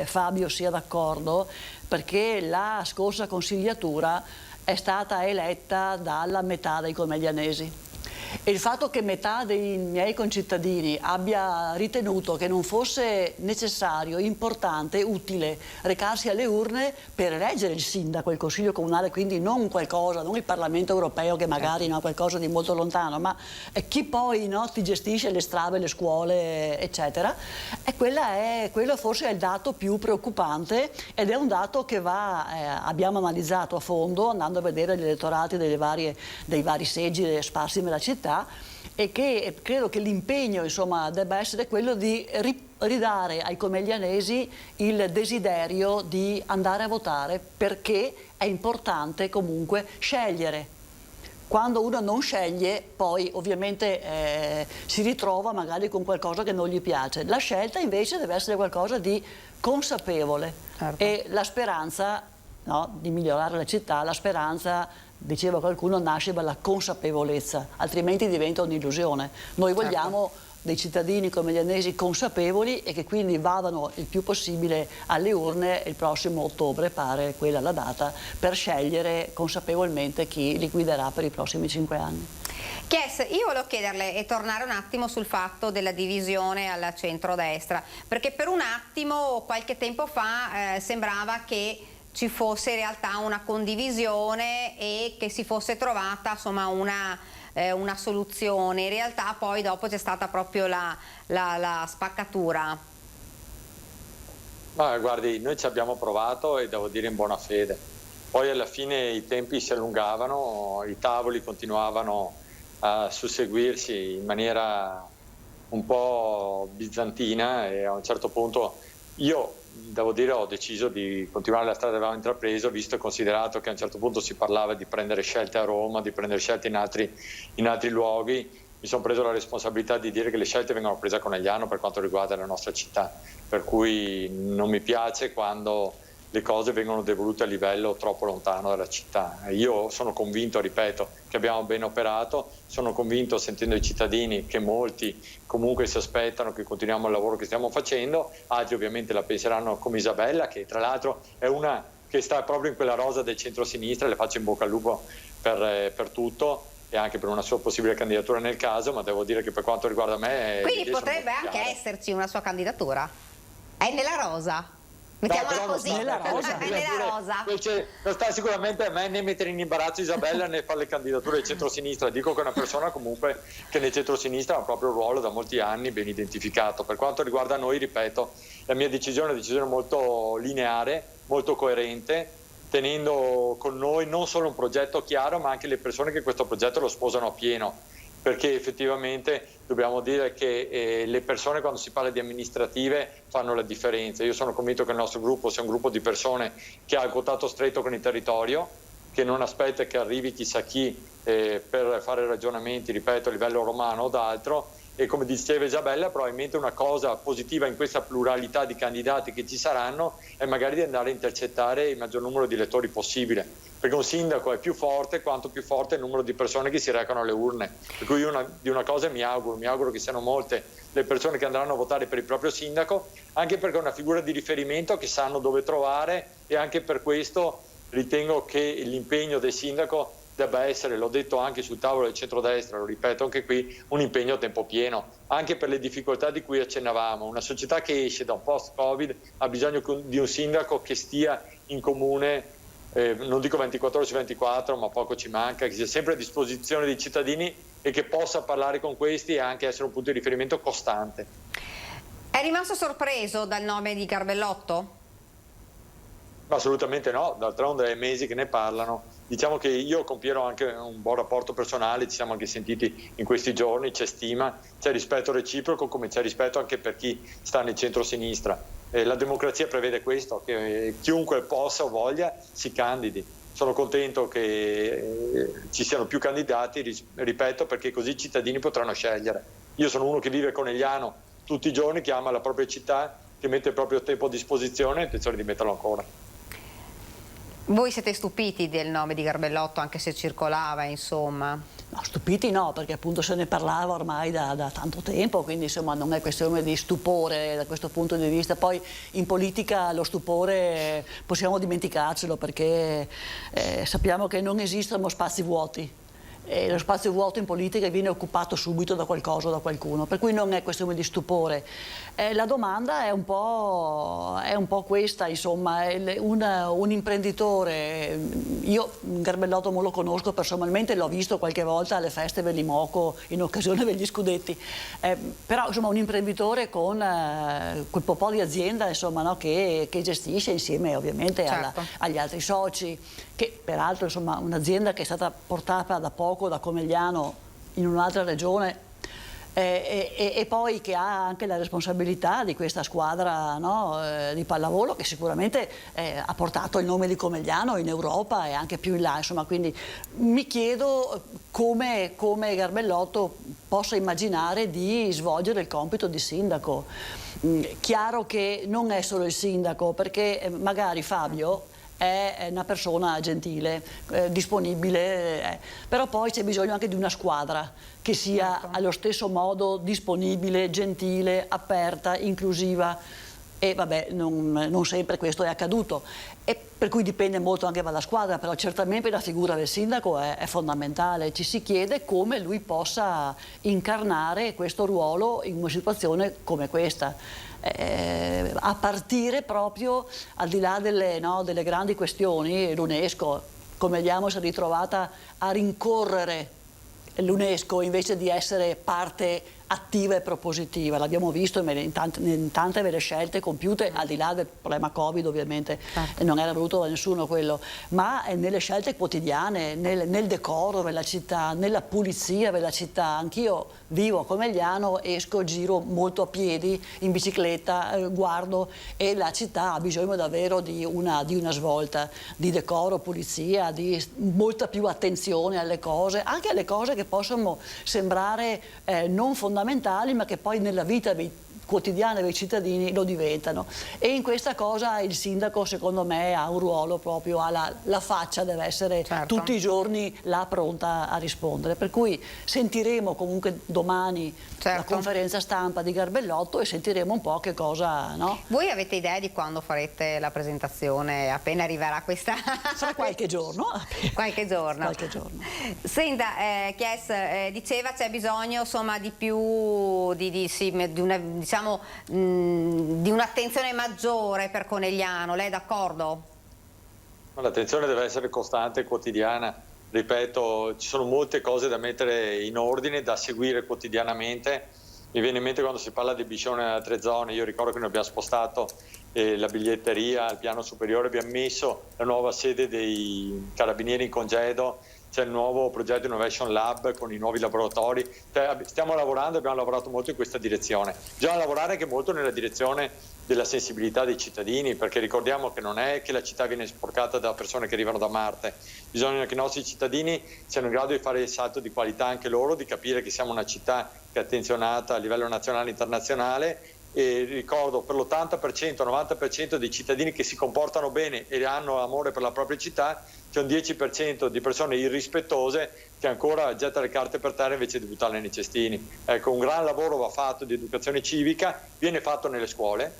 Speaker 16: Fabio sia d'accordo, perché la scorsa consigliatura è stata eletta dalla metà dei coneglianesi. E il fatto che metà dei miei concittadini abbia ritenuto che non fosse necessario, importante, utile recarsi alle urne per eleggere il sindaco, il consiglio comunale, quindi non qualcosa, non il Parlamento europeo che magari no, qualcosa di molto lontano, ma chi poi no, ti gestisce le strade, le scuole, eccetera, e quello forse è il dato più preoccupante, ed è un dato che abbiamo analizzato a fondo andando a vedere gli elettorati dei vari seggi sparsi nella città, e che credo che l'impegno insomma debba essere quello di ridare ai comellianesi il desiderio di andare a votare, perché è importante comunque scegliere. Quando uno non sceglie, poi ovviamente si ritrova magari con qualcosa che non gli piace. La scelta invece deve essere qualcosa di consapevole, certo. E la speranza, no, di migliorare la città, la speranza, diceva qualcuno, nasce dalla consapevolezza, altrimenti diventa un'illusione. Noi vogliamo dei cittadini comellianesi consapevoli e che quindi vadano il più possibile alle urne. Il prossimo ottobre pare quella la data per scegliere consapevolmente chi li guiderà per i prossimi 5 anni.
Speaker 1: Chies, io volevo chiederle e tornare un attimo sul fatto della divisione alla centrodestra, perché per un attimo, qualche tempo fa, sembrava che ci fosse in realtà una condivisione e che si fosse trovata insomma una soluzione. In realtà poi dopo c'è stata proprio la spaccatura.
Speaker 17: Ma guardi, noi ci abbiamo provato e devo dire in buona fede. Poi alla fine i tempi si allungavano, i tavoli continuavano a susseguirsi in maniera un po' bizantina, e a un certo punto io devo dire ho deciso di continuare la strada che avevamo intrapreso, visto e considerato che a un certo punto si parlava di prendere scelte a Roma, di prendere scelte in altri luoghi. Mi sono preso la responsabilità di dire che le scelte vengono prese a Conegliano per quanto riguarda la nostra città, per cui non mi piace quando le cose vengono devolute a livello troppo lontano dalla città. Io sono convinto, ripeto, che abbiamo ben operato, sono convinto, sentendo i cittadini, che molti comunque si aspettano che continuiamo il lavoro che stiamo facendo, altri ovviamente la penseranno come Isabella, che tra l'altro è una che sta proprio in quella rosa del centro-sinistra. Le faccio in bocca al lupo per tutto e anche per una sua possibile candidatura nel caso, ma devo dire che per quanto riguarda me...
Speaker 1: Quindi potrebbe anche esserci una sua candidatura? È nella rosa? Mettiamola così, nella rosa.
Speaker 17: Non sta sicuramente a me né mettere in imbarazzo Isabella né fare le candidature del centro-sinistra. Dico che è una persona comunque che nel centro-sinistra ha un proprio ruolo da molti anni ben identificato. Per quanto riguarda noi, ripeto, la mia decisione è una decisione molto lineare, molto coerente, tenendo con noi non solo un progetto chiaro, ma anche le persone che questo progetto lo sposano a pieno. Perché effettivamente dobbiamo dire che le persone, quando si parla di amministrative, fanno la differenza. Io sono convinto che il nostro gruppo sia un gruppo di persone che ha il contatto stretto con il territorio, che non aspetta che arrivi chissà chi per fare ragionamenti, ripeto, a livello romano o d'altro, e come diceva Isabella, probabilmente una cosa positiva in questa pluralità di candidati che ci saranno è magari di andare a intercettare il maggior numero di elettori possibile, perché un sindaco è più forte quanto più forte è il numero di persone che si recano alle urne. Per cui io di una cosa mi auguro che siano molte le persone che andranno a votare per il proprio sindaco, anche perché è una figura di riferimento che sanno dove trovare, e anche per questo ritengo che l'impegno del sindaco debba essere, l'ho detto anche sul tavolo del centrodestra, lo ripeto anche qui, un impegno a tempo pieno, anche per le difficoltà di cui accennavamo. Una società che esce da un post-Covid ha bisogno di un sindaco che stia in comune, non dico 24 ore su 24, ma poco ci manca, che sia sempre a disposizione dei cittadini e che possa parlare con questi e anche essere un punto di riferimento costante.
Speaker 1: È rimasto sorpreso dal nome di Garbellotto?
Speaker 17: Assolutamente no, d'altronde è mesi che ne parlano. Diciamo che io con Piero ho anche un buon rapporto personale, ci siamo anche sentiti in questi giorni, c'è stima, c'è rispetto reciproco, come c'è rispetto anche per chi sta nel centro-sinistra. La democrazia prevede questo, che chiunque possa o voglia si candidi. Sono contento che ci siano più candidati, ripeto, perché così i cittadini potranno scegliere. Io sono uno che vive a Conegliano tutti i giorni, che ama la propria città, che mette il proprio tempo a disposizione e ha intenzione di metterlo ancora.
Speaker 1: Voi siete stupiti del nome di Garbellotto, anche se circolava, insomma?
Speaker 16: No, stupiti no, perché appunto se ne parlava ormai da tanto tempo, quindi insomma non è questione di stupore da questo punto di vista. Poi in politica lo stupore possiamo dimenticarcelo, perché sappiamo che non esistono spazi vuoti. e lo spazio vuoto in politica viene occupato subito da qualcosa o da qualcuno, per cui non è questione di stupore. La domanda è un po' questa, insomma, un imprenditore, io Garbellotto non lo conosco personalmente, l'ho visto qualche volta alle feste Velimoco in occasione degli scudetti, però insomma un imprenditore con quel po' di azienda, insomma, no, che gestisce insieme ovviamente agli altri soci, che peraltro insomma un'azienda che è stata portata da poco da Conegliano in un'altra regione e poi che ha anche la responsabilità di questa squadra, no, di pallavolo che sicuramente ha portato il nome di Conegliano in Europa e anche più in là, insomma, quindi mi chiedo come Garbellotto possa immaginare di svolgere il compito di sindaco. Chiaro che non è solo il sindaco, perché magari Fabio è una persona gentile, disponibile, però poi c'è bisogno anche di una squadra che sia allo stesso modo disponibile, gentile, aperta, inclusiva, e vabbè, non sempre questo è accaduto, e per cui dipende molto anche dalla squadra, però certamente la figura del sindaco è fondamentale. Ci si chiede come lui possa incarnare questo ruolo in una situazione come questa, a partire proprio al di là delle grandi questioni. L'UNESCO, come vediamo, si è ritrovata a rincorrere l'UNESCO invece di essere parte attiva e propositiva. L'abbiamo visto in tante delle scelte compiute, al di là del problema Covid ovviamente, non era voluto da nessuno quello, ma nelle scelte quotidiane, nel decoro della città, nella pulizia della città. Anch'io vivo a Conegliano, esco, giro molto a piedi, in bicicletta, guardo, e la città ha bisogno davvero di una svolta, di decoro, pulizia, di molta più attenzione alle cose, anche alle cose che possono sembrare non fondamentali, ma che poi nella vita quotidiana dei cittadini lo diventano, e in questa cosa il sindaco secondo me ha un ruolo proprio, la faccia deve essere tutti i giorni là pronta a rispondere, per cui sentiremo comunque domani la conferenza stampa di Garbellotto e sentiremo un po' che cosa, no?
Speaker 1: Voi avete idea di quando farete la presentazione appena arriverà questa?
Speaker 16: Fra qualche giorno.
Speaker 1: Qualche giorno. Senta, Chies diceva c'è bisogno insomma di più di un'attenzione maggiore per Conegliano, lei è d'accordo?
Speaker 17: L'attenzione deve essere costante e quotidiana, ripeto, ci sono molte cose da mettere in ordine, da seguire quotidianamente. Mi viene in mente quando si parla di Biscione nelle 3 zone, io ricordo che noi abbiamo spostato la biglietteria al piano superiore, abbiamo messo la nuova sede dei carabinieri in congedo, c'è il nuovo progetto Innovation Lab con i nuovi laboratori, stiamo lavorando, abbiamo lavorato molto in questa direzione. Bisogna lavorare anche molto nella direzione della sensibilità dei cittadini, perché ricordiamo che non è che la città viene sporcata da persone che arrivano da Marte, bisogna che i nostri cittadini siano in grado di fare il salto di qualità anche loro, di capire che siamo una città che è attenzionata a livello nazionale e internazionale, e ricordo per l'80%, 90% dei cittadini che si comportano bene e hanno amore per la propria città, c'è un 10% di persone irrispettose che ancora getta le carte per terra invece di buttarle nei cestini. Ecco, un gran lavoro va fatto di educazione civica, viene fatto nelle scuole.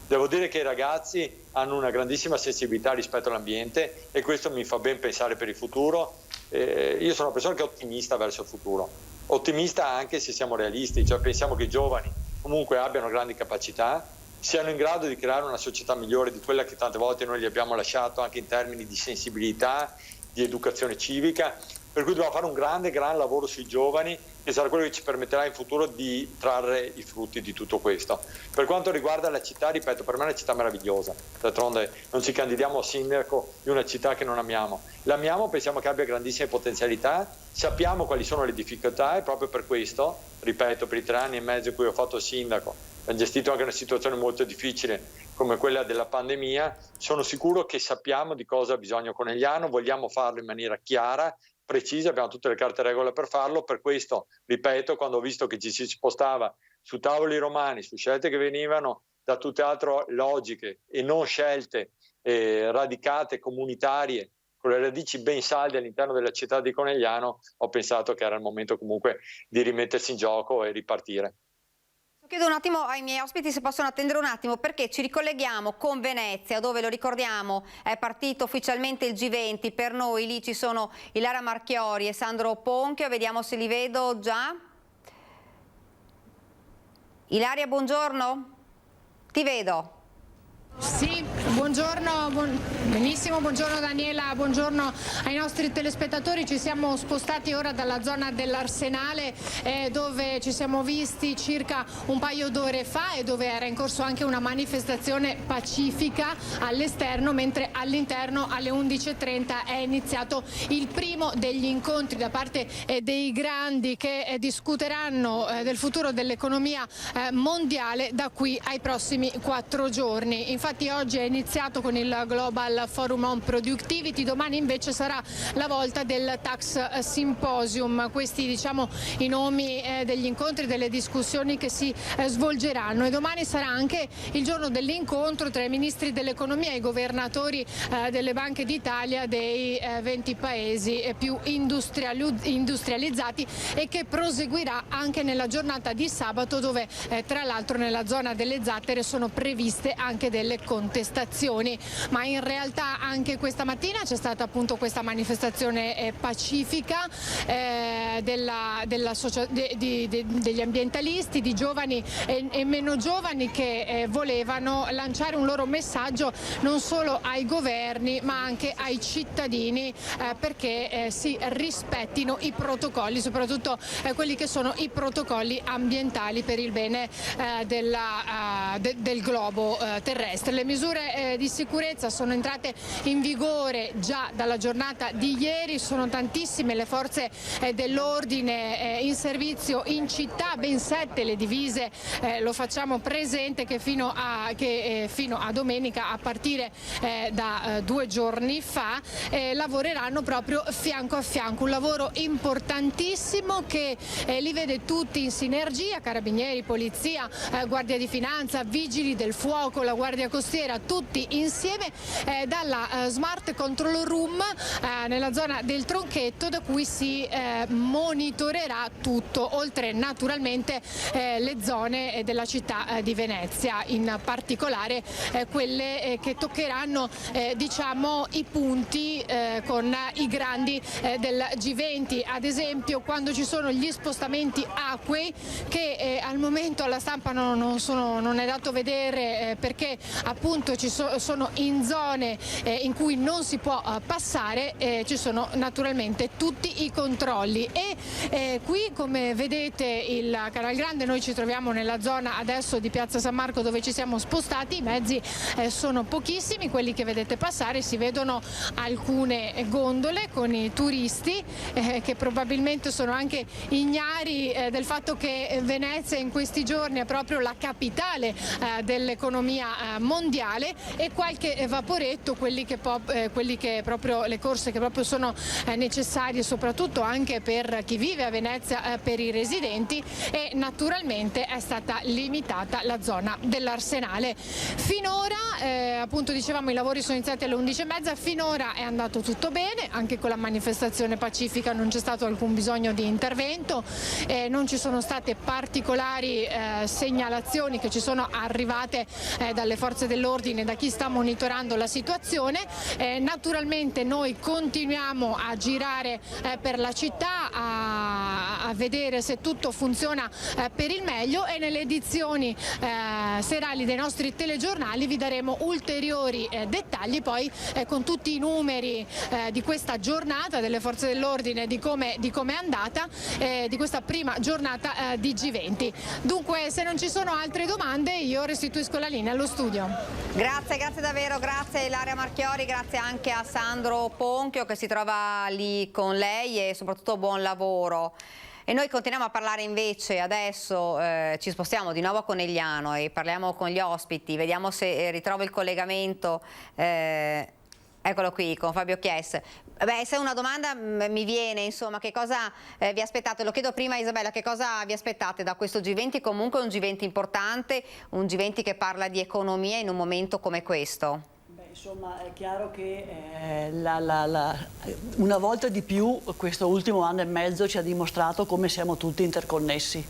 Speaker 17: Devo dire che i ragazzi hanno una grandissima sensibilità rispetto all'ambiente e questo mi fa ben pensare per il futuro. Io sono una persona che è ottimista verso il futuro, ottimista anche se siamo realisti, cioè pensiamo che i giovani comunque abbiano grandi capacità, siano in grado di creare una società migliore di quella che tante volte noi gli abbiamo lasciato anche in termini di sensibilità, di educazione civica, per cui dobbiamo fare un gran lavoro sui giovani che sarà quello che ci permetterà in futuro di trarre i frutti di tutto questo. Per quanto riguarda la città, ripeto, per me è una città meravigliosa, d'altronde non ci candidiamo a sindaco di una città che non amiamo, l'amiamo, pensiamo che abbia grandissime potenzialità, sappiamo quali sono le difficoltà e proprio per questo, ripeto, per i 3 anni e mezzo in cui ho fatto il sindaco, ho gestito anche una situazione molto difficile come quella della pandemia, sono sicuro che sappiamo di cosa ha bisogno Conegliano, vogliamo farlo in maniera chiara, precisa, abbiamo tutte le carte regola per farlo, per questo, ripeto, quando ho visto che ci si spostava su tavoli romani, su scelte che venivano da tutte altre logiche e non scelte radicate, comunitarie, con le radici ben salde all'interno della città di Conegliano, ho pensato che era il momento comunque di rimettersi in gioco e ripartire.
Speaker 1: Chiedo un attimo ai miei ospiti se possono attendere un attimo, perché ci ricolleghiamo con Venezia, dove, lo ricordiamo, è partito ufficialmente il G20. Per noi lì ci sono Ilaria Marchiori e Sandro Ponchio. Vediamo se li vedo già. Ilaria, buongiorno. Ti vedo.
Speaker 5: Sì, buongiorno, benissimo, buongiorno Daniela, buongiorno ai nostri telespettatori. Ci siamo spostati ora dalla zona dell'Arsenale dove ci siamo visti circa un paio d'ore fa e dove era in corso anche una manifestazione pacifica all'esterno, mentre all'interno alle 11:30 è iniziato il primo degli incontri da parte dei grandi che discuteranno del futuro dell'economia mondiale da qui ai prossimi 4 giorni. Infatti oggi è iniziato con il Global Forum on Productivity, domani invece sarà la volta del Tax Symposium. Questi, diciamo, i nomi degli incontri, delle discussioni che si svolgeranno, e domani sarà anche il giorno dell'incontro tra i ministri dell'economia e i governatori delle banche d'Italia dei 20 paesi più industrializzati, e che proseguirà anche nella giornata di sabato, dove tra l'altro nella zona delle Zattere sono previste anche delle contestazioni. Ma in realtà anche questa mattina c'è stata appunto questa manifestazione pacifica degli ambientalisti, di giovani e meno giovani, che volevano lanciare un loro messaggio non solo ai governi ma anche ai cittadini, perché si rispettino i protocolli, soprattutto quelli che sono i protocolli ambientali per il bene del globo terrestre. Le misure di sicurezza sono entrate in vigore già dalla giornata di ieri, sono tantissime le forze dell'ordine in servizio in città, ben 7 le divise, lo facciamo presente, che fino a domenica, a partire da 2 giorni fa, lavoreranno proprio fianco a fianco, un lavoro importantissimo che li vede tutti in sinergia: carabinieri, polizia, guardia di finanza, vigili del fuoco, la guardia costiera, tutti insieme dalla Smart Control Room nella zona del Tronchetto, da cui si monitorerà tutto, oltre naturalmente le zone della città di Venezia, in particolare quelle che toccheranno diciamo i punti con i grandi del G20, ad esempio quando ci sono gli spostamenti acquei, che al momento alla stampa non è dato vedere perché appunto sono in zone in cui non si può passare, ci sono naturalmente tutti i controlli. E qui, come vedete, il Canal Grande, noi ci troviamo nella zona adesso di Piazza San Marco, dove ci siamo spostati. I mezzi sono pochissimi, quelli che vedete passare. Si vedono alcune gondole con i turisti che probabilmente sono anche ignari del fatto che Venezia in questi giorni è proprio la capitale dell'economia mondiale, e qualche vaporetto, quelli che proprio, le corse che proprio sono necessarie soprattutto anche per chi vive a Venezia, per i residenti, e naturalmente è stata limitata la zona dell'Arsenale. Finora, appunto dicevamo, i lavori sono iniziati alle 11:30, finora è andato tutto bene, anche con la manifestazione pacifica non c'è stato alcun bisogno di intervento, non ci sono state particolari segnalazioni che ci sono arrivate dalle forze dell'ordine, da chi sta monitorando la situazione. Naturalmente noi continuiamo a girare per la città, a vedere se tutto funziona per il meglio, e nelle edizioni serali dei nostri telegiornali vi daremo ulteriori dettagli, poi con tutti i numeri di questa giornata delle forze dell'ordine, di come è andata, di questa prima giornata di G20. Dunque, se non ci sono altre domande, io restituisco la linea allo studio.
Speaker 1: Grazie davvero, grazie Ilaria Marchiori, grazie anche a Sandro Ponchio che si trova lì con lei, e soprattutto buon lavoro. E noi continuiamo a parlare invece adesso, ci spostiamo di nuovo a Conegliano e parliamo con gli ospiti, vediamo se ritrovo il collegamento. Eccolo qui con Fabio Chies. Beh, se una domanda mi viene, insomma, che cosa vi aspettate? Lo chiedo prima a Isabella, che cosa vi aspettate da questo G20? Comunque è un G20 importante, un G20 che parla di economia in un momento come questo.
Speaker 16: Beh, insomma, è chiaro che una volta di più questo ultimo anno e mezzo ci ha dimostrato come siamo tutti interconnessi.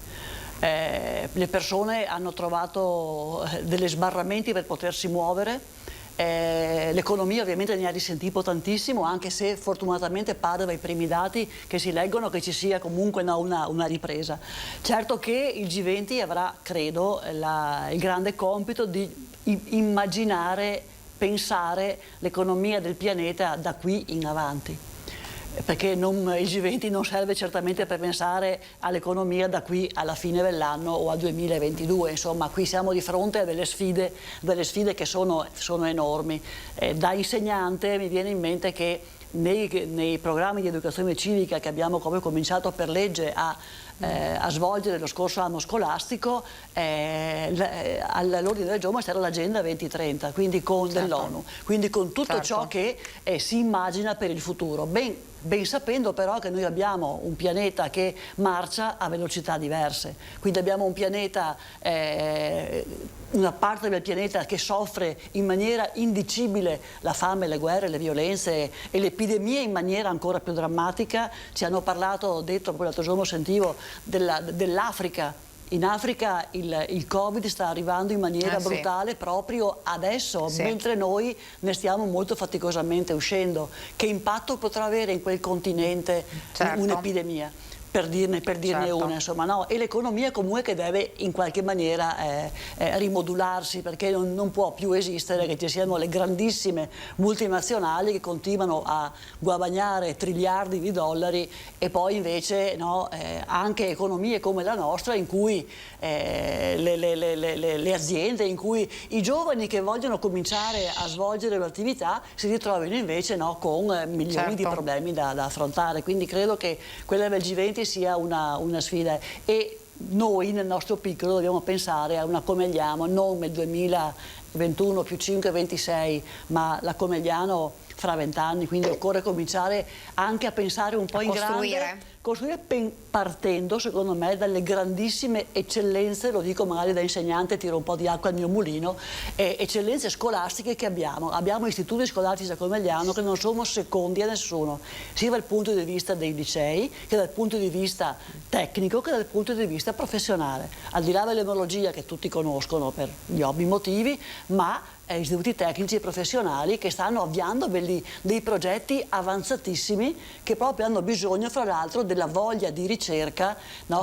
Speaker 16: Le persone hanno trovato degli sbarramenti per potersi muovere. L'economia ovviamente ne ha risentito tantissimo, anche se fortunatamente pare dai primi dati che si leggono che ci sia comunque una ripresa. Certo che il G20 avrà, credo, il grande compito di immaginare, pensare l'economia del pianeta da qui in avanti. Perché il G20 non serve certamente per pensare all'economia da qui alla fine dell'anno o al 2022, insomma qui siamo di fronte a delle sfide che sono enormi. Da insegnante mi viene in mente che nei programmi di educazione civica che abbiamo come cominciato per legge a svolgere lo scorso anno scolastico, all'ordine del giorno c'era l'agenda 2030, quindi dell'ONU, quindi con tutto ciò che si immagina per il futuro. Ben sapendo però che noi abbiamo un pianeta che marcia a velocità diverse, quindi abbiamo un pianeta, una parte del pianeta che soffre in maniera indicibile la fame, le guerre, le violenze e le epidemie in maniera ancora più drammatica. Ci hanno parlato, detto, poi l'altro giorno sentivo, dell'Africa. In Africa il Covid sta arrivando in maniera brutale proprio adesso, mentre noi ne stiamo molto faticosamente uscendo. Che impatto potrà avere in quel continente un'epidemia? Per dirne una, insomma, no? E l'economia comunque che deve in qualche maniera rimodularsi, perché non può più esistere che ci siano le grandissime multinazionali che continuano a guadagnare triliardi di dollari e poi invece anche economie come la nostra in cui le aziende, in cui i giovani che vogliono cominciare a svolgere l'attività si ritrovino invece con milioni di problemi da affrontare. Quindi credo che quella del G20 sia una sfida e noi nel nostro piccolo dobbiamo pensare a una Comegliano non nel 2021 più 5, 26, ma la Comegliano fra 20 anni, quindi occorre cominciare anche a pensare un po' in grande, costruire partendo secondo me dalle grandissime eccellenze, lo dico magari da insegnante, tiro un po' di acqua al mio mulino, eccellenze scolastiche che abbiamo istituti scolastici a Comegliano che non sono secondi a nessuno, sia dal punto di vista dei licei, che dal punto di vista tecnico, che dal punto di vista professionale, al di là dell'enologia che tutti conoscono per gli ovvi motivi, ma istituti tecnici e professionali che stanno avviando dei progetti avanzatissimi che proprio hanno bisogno, fra l'altro, della voglia di ricerca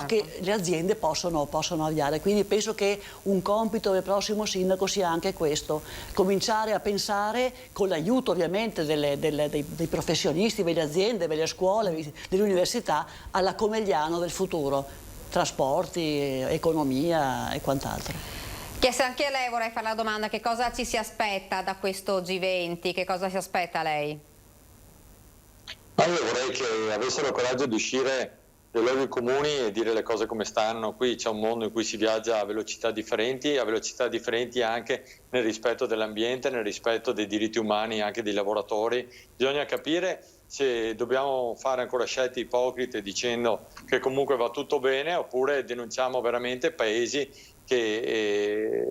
Speaker 16: che le aziende possono avviare. Quindi penso che un compito del prossimo sindaco sia anche questo, cominciare a pensare, con l'aiuto ovviamente dei professionisti, delle aziende, delle scuole, delle università, alla Comegliano del futuro, trasporti, economia e quant'altro.
Speaker 1: Chiesto anche a lei, vorrei fare la domanda, che cosa ci si aspetta da questo G20, che cosa si aspetta lei?
Speaker 17: Io vorrei che avessero il coraggio di uscire dai luoghi comuni e dire le cose come stanno. Qui c'è un mondo in cui si viaggia a velocità differenti anche nel rispetto dell'ambiente, nel rispetto dei diritti umani anche dei lavoratori. Bisogna capire se dobbiamo fare ancora scelte ipocrite dicendo che comunque va tutto bene, oppure denunciamo veramente paesi che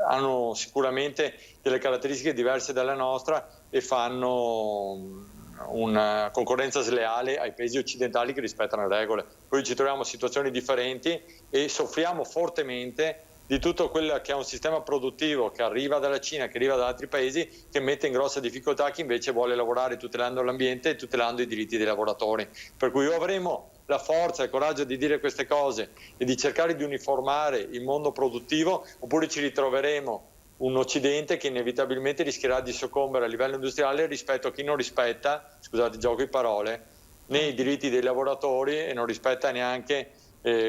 Speaker 17: hanno sicuramente delle caratteristiche diverse dalla nostra e fanno una concorrenza sleale ai paesi occidentali che rispettano le regole. Poi ci troviamo in situazioni differenti e soffriamo fortemente di tutto quello che è un sistema produttivo che arriva dalla Cina, che arriva da altri paesi, che mette in grossa difficoltà chi invece vuole lavorare tutelando l'ambiente e tutelando i diritti dei lavoratori. Per cui o avremo la forza e il coraggio di dire queste cose e di cercare di uniformare il mondo produttivo, oppure ci ritroveremo un Occidente che inevitabilmente rischierà di soccombere a livello industriale rispetto a chi non rispetta, scusate il gioco di parole, né i diritti dei lavoratori e non rispetta neanche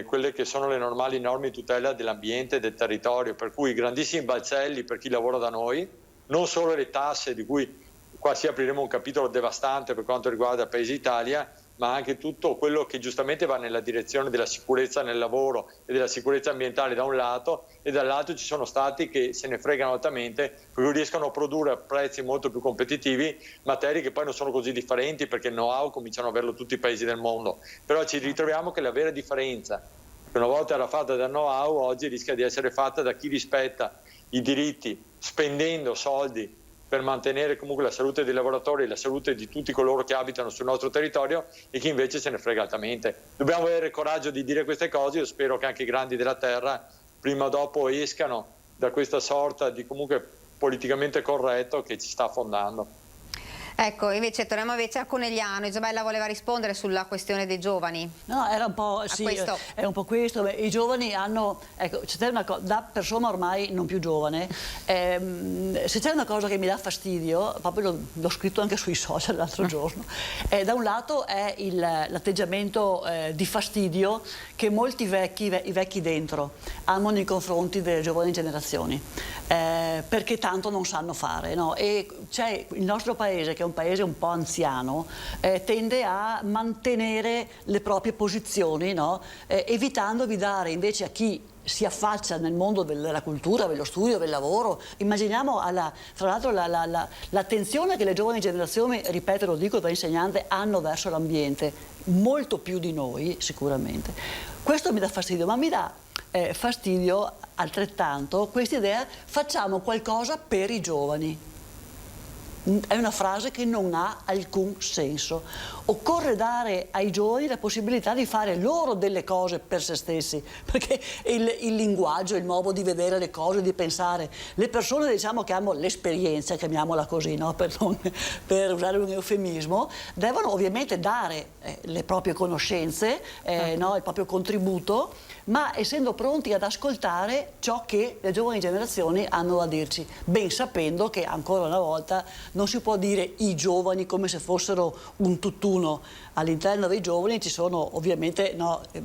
Speaker 17: quelle che sono le normali norme di tutela dell'ambiente e del territorio, per cui grandissimi balzelli per chi lavora da noi, non solo le tasse, di cui quasi apriremo un capitolo devastante per quanto riguarda il Paese Italia, ma anche tutto quello che giustamente va nella direzione della sicurezza nel lavoro e della sicurezza ambientale da un lato, e dall'altro ci sono stati che se ne fregano altamente, per cui riescono a produrre a prezzi molto più competitivi materie che poi non sono così differenti, perché il know-how cominciano ad averlo tutti i paesi del mondo. Però ci ritroviamo che la vera differenza, che una volta era fatta dal know-how, oggi rischia di essere fatta da chi rispetta i diritti spendendo soldi per mantenere comunque la salute dei lavoratori e la salute di tutti coloro che abitano sul nostro territorio e chi invece se ne frega altamente. Dobbiamo avere il coraggio di dire queste cose. Io spero che anche i grandi della terra prima o dopo escano da questa sorta di comunque politicamente corretto che ci sta affondando.
Speaker 1: Ecco, invece torniamo invece a Conegliano. Isabella voleva rispondere sulla questione dei giovani.
Speaker 16: No, era un po', sì, è un po' questo. Beh, i giovani hanno, ecco, c'è una cosa, da persona ormai non più giovane, se c'è una cosa che mi dà fastidio, proprio l'ho scritto anche sui social l'altro giorno, da un lato è l'atteggiamento di fastidio che molti i vecchi dentro hanno nei confronti delle giovani generazioni, perché tanto non sanno fare, no? E c'è il nostro paese, che è un paese un po' anziano, tende a mantenere le proprie posizioni, no? Evitando di dare invece a chi si affaccia nel mondo della cultura, dello studio, del lavoro. Immaginiamo tra l'altro l'attenzione che le giovani generazioni, ripeto, lo dico da insegnante, hanno verso l'ambiente, molto più di noi sicuramente. Questo mi dà fastidio, ma mi dà fastidio altrettanto questa idea: facciamo qualcosa per i giovani. È una frase che non ha alcun senso. Occorre dare ai giovani la possibilità di fare loro delle cose per se stessi, perché il linguaggio, il modo di vedere le cose, di pensare, le persone, diciamo, che hanno l'esperienza, chiamiamola così, no? per usare un eufemismo, devono ovviamente dare le proprie conoscenze, no? Il proprio contributo, ma essendo pronti ad ascoltare ciò che le giovani generazioni hanno da dirci, ben sapendo che ancora una volta non si può dire i giovani come se fossero un tutt'uno. All'interno dei giovani ci sono ovviamente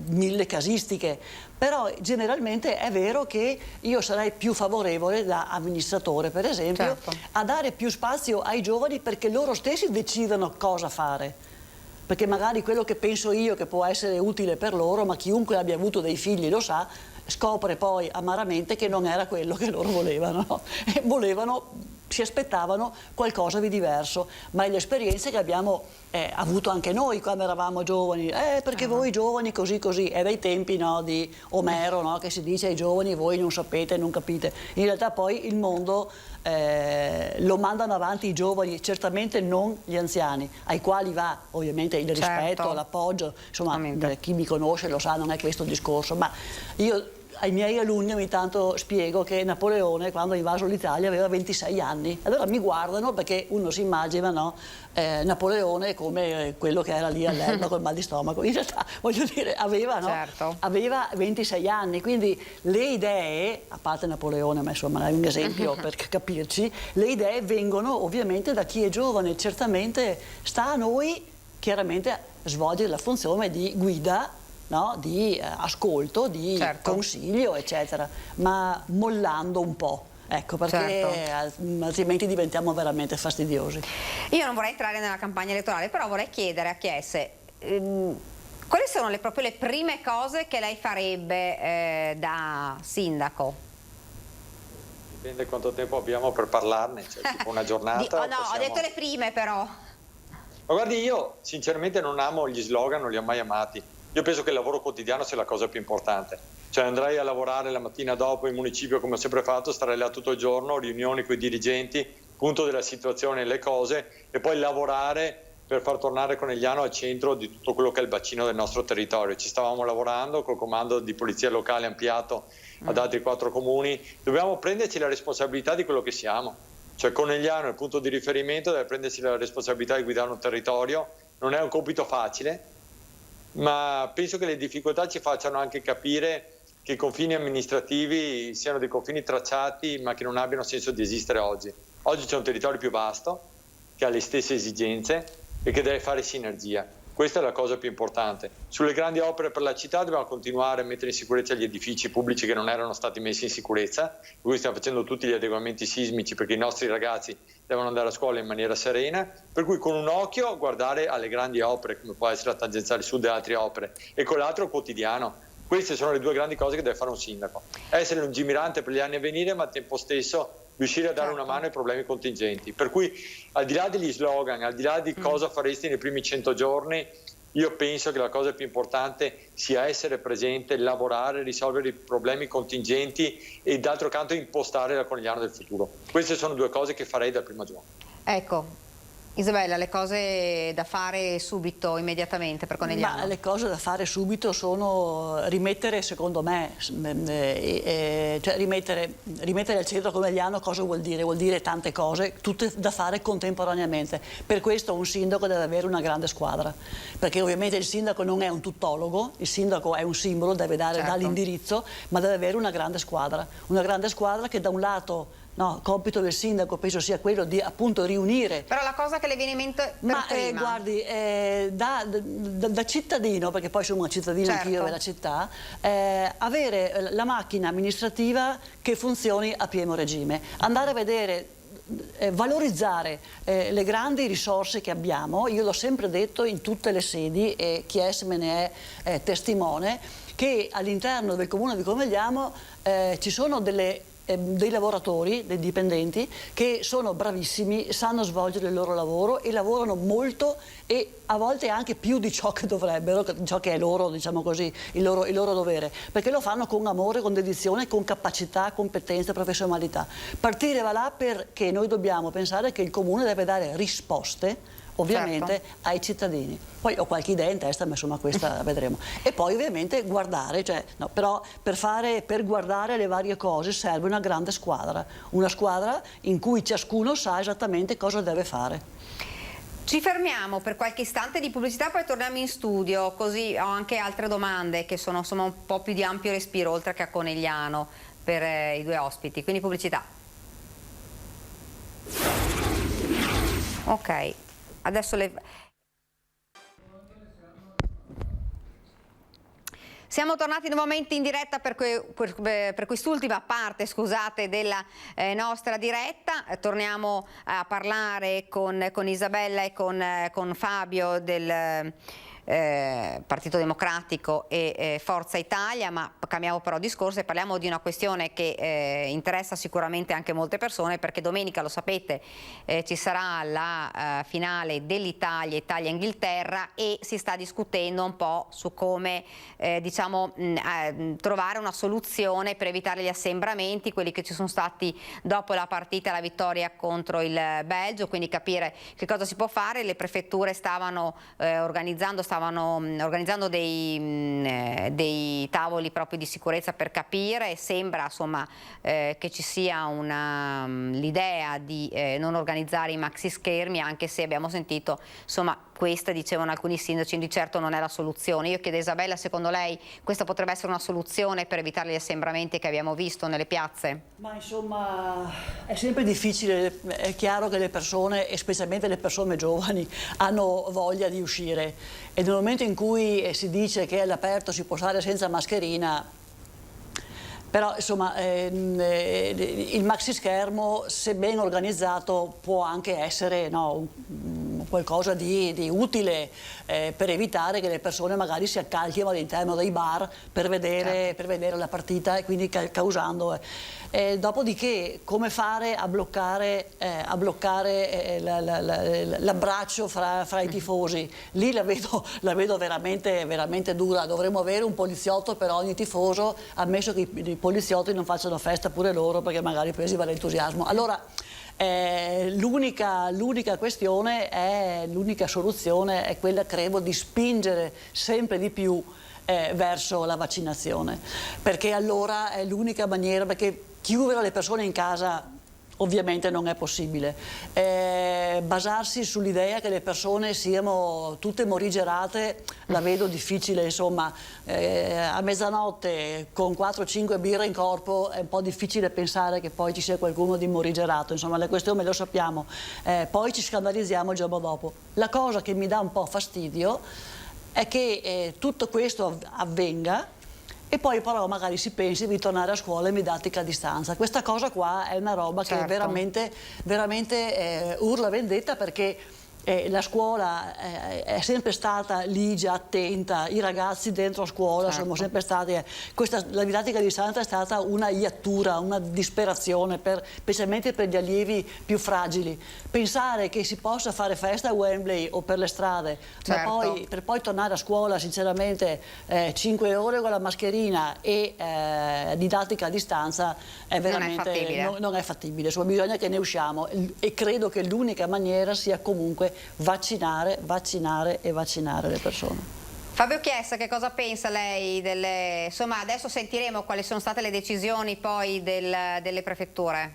Speaker 16: mille casistiche, però generalmente è vero che io sarei più favorevole, da amministratore per esempio, a dare più spazio ai giovani perché loro stessi decidano cosa fare. Perché magari quello che penso io che può essere utile per loro, ma chiunque abbia avuto dei figli lo sa, scopre poi amaramente che non era quello che loro volevano, no? E si aspettavano qualcosa di diverso, ma è l'esperienza che abbiamo avuto anche noi quando eravamo giovani, perché voi giovani così, è dai tempi, no, di Omero, no, che si dice ai giovani voi non sapete, non capite. In realtà poi il mondo lo mandano avanti i giovani, certamente non gli anziani, ai quali va ovviamente il rispetto, l'appoggio, insomma chi mi conosce lo sa, non è questo il discorso, ma io ai miei alunni ogni tanto spiego che Napoleone, quando ha invaso l'Italia, aveva 26 anni. Allora mi guardano perché uno si immagina, no, Napoleone come quello che era lì all'Elba col mal di stomaco. In realtà, voglio dire, aveva 26 anni, quindi le idee, a parte Napoleone, ma insomma è un esempio per capirci, le idee vengono ovviamente da chi è giovane. Certamente sta a noi, chiaramente, svolgere la funzione di guida, no? Di ascolto, di consiglio, eccetera, ma mollando un po', ecco, perché altrimenti diventiamo veramente fastidiosi.
Speaker 1: Io non vorrei entrare nella campagna elettorale, però vorrei chiedere a Chiese quali sono proprio le prime cose che lei farebbe da sindaco?
Speaker 17: Dipende quanto tempo abbiamo per parlarne, cioè tipo una giornata.
Speaker 1: Ho detto le prime però.
Speaker 17: Ma guardi, io sinceramente non amo gli slogan, non li ho mai amati. Io penso che il lavoro quotidiano sia la cosa più importante, cioè andrei a lavorare la mattina dopo in municipio come ho sempre fatto, starei là tutto il giorno, riunioni con i dirigenti, punto della situazione e le cose, e poi lavorare per far tornare Conegliano al centro di tutto quello che è il bacino del nostro territorio. Ci stavamo lavorando col comando di polizia locale ampliato ad altri 4 comuni, dobbiamo prenderci la responsabilità di quello che siamo, cioè Conegliano è il punto di riferimento, deve prendersi la responsabilità di guidare un territorio, non è un compito facile, ma penso che le difficoltà ci facciano anche capire che i confini amministrativi siano dei confini tracciati ma che non abbiano senso di esistere oggi. Oggi c'è un territorio più vasto che ha le stesse esigenze e che deve fare sinergia. Questa è la cosa più importante. Sulle grandi opere per la città dobbiamo continuare a mettere in sicurezza gli edifici pubblici che non erano stati messi in sicurezza, per cui stiamo facendo tutti gli adeguamenti sismici perché i nostri ragazzi devono andare a scuola in maniera serena, per cui con un occhio guardare alle grandi opere come può essere la tangenziale sud e altre opere, e con l'altro quotidiano. Queste sono le 2 grandi cose che deve fare un sindaco: essere lungimirante per gli anni a venire, ma al tempo stesso riuscire a dare una mano ai problemi contingenti. Per cui al di là degli slogan, al di là di cosa faresti nei primi 100 giorni, Io penso che la cosa più importante sia essere presente, lavorare, risolvere i problemi contingenti e d'altro canto impostare la Conegliano del futuro. Queste sono 2 cose che farei dal primo giorno.
Speaker 1: Ecco, Isabella, le cose da fare subito, immediatamente per Conegliano?
Speaker 16: Ma le cose da fare subito sono rimettere, secondo me, cioè rimettere al centro Conegliano cosa vuol dire? Vuol dire tante cose, tutte da fare contemporaneamente. Per questo un sindaco deve avere una grande squadra, perché ovviamente il sindaco non è un tuttologo, il sindaco è un simbolo, deve dare l'indirizzo, ma deve avere una grande squadra che da un lato... No, compito del sindaco penso sia quello di appunto riunire.
Speaker 1: Però la cosa che le viene in mente per prima...
Speaker 16: guardi, da cittadino, perché poi sono una cittadina anch'io della città, avere la macchina amministrativa che funzioni a pieno regime, andare a vedere, valorizzare le grandi risorse che abbiamo. Io l'ho sempre detto in tutte le sedi e Chies me ne è testimone, che all'interno del comune di Conegliano ci sono dei lavoratori, dei dipendenti che sono bravissimi, sanno svolgere il loro lavoro e lavorano molto e a volte anche più di ciò che dovrebbero, ciò che è loro, diciamo così, il loro dovere, perché lo fanno con amore, con dedizione, con capacità, competenza, professionalità. Partire va là perché noi dobbiamo pensare che il comune deve dare risposte ovviamente ai cittadini. Poi ho qualche idea in testa, ma insomma questa vedremo. E poi ovviamente guardare, però per guardare le varie cose serve una grande squadra, una squadra in cui ciascuno sa esattamente cosa deve fare.
Speaker 1: Ci fermiamo per qualche istante di pubblicità, poi torniamo in studio, così ho anche altre domande che sono insomma un po' più di ampio respiro, oltre che a Conegliano, per i 2 ospiti. Quindi pubblicità. Ok. Adesso siamo tornati nuovamente in diretta per quest'ultima parte, scusate, della nostra diretta. Torniamo a parlare con Isabella e con Fabio del Partito Democratico e Forza Italia, ma cambiamo però discorso e parliamo di una questione che interessa sicuramente anche molte persone, perché domenica, lo sapete, ci sarà la finale dell'Italia, Italia-Inghilterra, e si sta discutendo un po' su come trovare una soluzione per evitare gli assembramenti, quelli che ci sono stati dopo la partita, la vittoria contro il Belgio, quindi capire che cosa si può fare. Le prefetture stavano organizzando dei tavoli proprio di sicurezza per capire, e sembra insomma che ci sia l'idea di non organizzare i maxi schermi, anche se abbiamo sentito insomma questa, dicevano alcuni sindaci, di certo non è la soluzione. Io chiedo a Isabella, secondo lei questa potrebbe essere una soluzione per evitare gli assembramenti che abbiamo visto nelle piazze?
Speaker 16: Ma insomma è sempre difficile, è chiaro che le persone, e specialmente le persone giovani, hanno voglia di uscire, e nel momento in cui si dice che all'aperto si può stare senza mascherina, però insomma il maxi schermo, se ben organizzato, può anche essere qualcosa di utile per evitare che le persone magari si accalchino all'interno dei bar per vedere la partita, e quindi causando. Dopodiché come fare a bloccare l'abbraccio fra i tifosi? Lì la vedo veramente dura. Dovremmo avere un poliziotto per ogni tifoso, ammesso che i poliziotti non facciano festa pure loro, perché magari presi va l'entusiasmo. Allora l'unica questione l'unica soluzione è quella, credo, di spingere sempre di più verso la vaccinazione, perché allora è l'unica maniera, perché chiudere le persone in casa ovviamente non è possibile. Basarsi sull'idea che le persone siano tutte morigerate la vedo difficile, insomma. A mezzanotte con 4-5 birre in corpo è un po' difficile pensare che poi ci sia qualcuno di morigerato, insomma le questioni lo sappiamo, poi ci scandalizziamo il giorno dopo. La cosa che mi dà un po' fastidio è che tutto questo avvenga e poi però magari si pensi di tornare a scuola in didattica a distanza. Questa cosa qua è una roba che veramente urla vendetta, perché La scuola è sempre stata ligia, attenta, i ragazzi dentro a scuola sono sempre stati... la didattica a distanza è stata una iattura, una disperazione, specialmente per gli allievi più fragili. Pensare che si possa fare festa a Wembley o per le strade, ma per poi tornare a scuola, sinceramente, 5 ore con la mascherina e didattica a distanza è veramente non è fattibile. Insomma, bisogna che ne usciamo e credo che l'unica maniera sia comunque vaccinare e vaccinare le persone.
Speaker 1: Fabio Chiesa, che cosa pensa lei insomma, adesso sentiremo quali sono state le decisioni poi delle prefetture.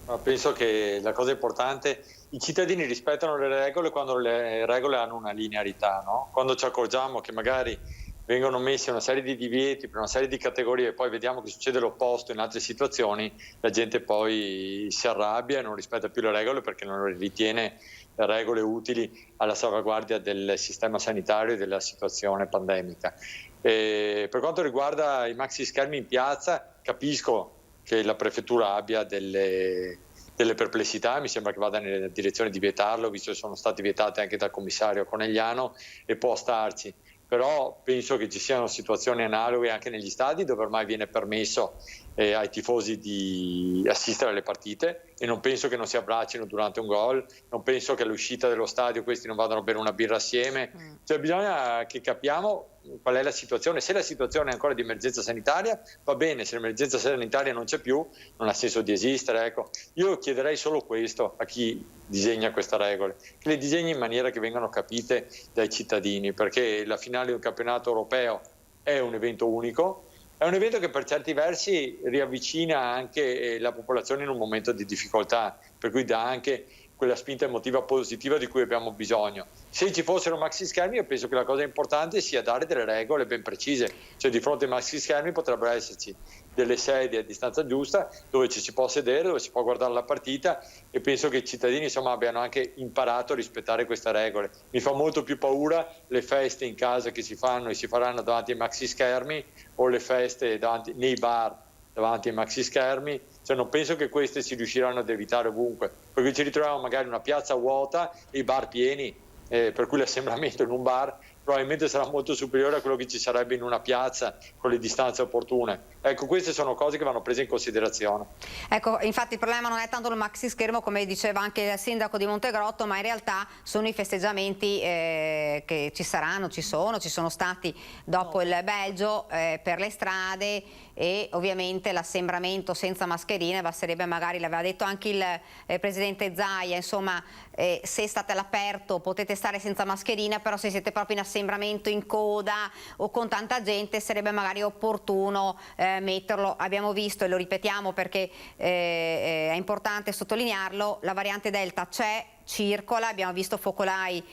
Speaker 17: Ma penso che la cosa importante, i cittadini rispettano le regole quando le regole hanno una linearità, no? Quando ci accorgiamo che magari vengono messi una serie di divieti per una serie di categorie e poi vediamo che succede l'opposto in altre situazioni, la gente poi si arrabbia e non rispetta più le regole perché non ritiene le regole utili alla salvaguardia del sistema sanitario e della situazione pandemica. Per quanto riguarda i maxi schermi in piazza, capisco che la prefettura abbia delle perplessità, mi sembra che vada nella direzione di vietarlo, visto che sono stati vietati anche dal commissario Conegliano, e può starci. Però penso che ci siano situazioni analoghe anche negli stadi dove ormai viene permesso ai tifosi di assistere alle partite e non penso che non si abbraccino durante un gol, non penso che all'uscita dello stadio questi non vadano a bere una birra assieme, cioè bisogna che capiamo qual è la situazione. Se la situazione è ancora di emergenza sanitaria va bene, se l'emergenza sanitaria non c'è più non ha senso di esistere, ecco. Io chiederei solo questo a chi disegna queste regole, che le disegni in maniera che vengano capite dai cittadini, perché la finale di un campionato europeo è un evento unico, è un evento che per certi versi riavvicina anche la popolazione in un momento di difficoltà, per cui dà anche quella spinta emotiva positiva di cui abbiamo bisogno. Se ci fossero maxi schermi, io penso che la cosa importante sia dare delle regole ben precise, cioè di fronte ai maxi schermi potrebbero esserci delle sedie a distanza giusta dove ci si può sedere, dove si può guardare la partita, e penso che i cittadini insomma abbiano anche imparato a rispettare queste regole. Mi fa molto più paura le feste in casa che si fanno e si faranno davanti ai maxi schermi o le feste nei bar davanti ai maxi schermi, cioè non penso che queste si riusciranno ad evitare ovunque, perché ci ritroviamo magari una piazza vuota e i bar pieni, per cui l'assembramento in un bar probabilmente sarà molto superiore a quello che ci sarebbe in una piazza con le distanze opportune. Ecco, queste sono cose che vanno prese in considerazione.
Speaker 1: Ecco, infatti il problema non è tanto il maxi schermo, come diceva anche il sindaco di Montegrotto, ma in realtà sono i festeggiamenti che ci sono stati dopo il Belgio per le strade, e ovviamente l'assembramento senza mascherine basterebbe, magari l'aveva detto anche il presidente Zaia, insomma, se state all'aperto potete stare senza mascherina, però se siete proprio in assembramento in coda o con tanta gente sarebbe magari opportuno metterlo. Abbiamo visto, e lo ripetiamo perché è importante sottolinearlo, la variante Delta c'è, circola, abbiamo visto focolai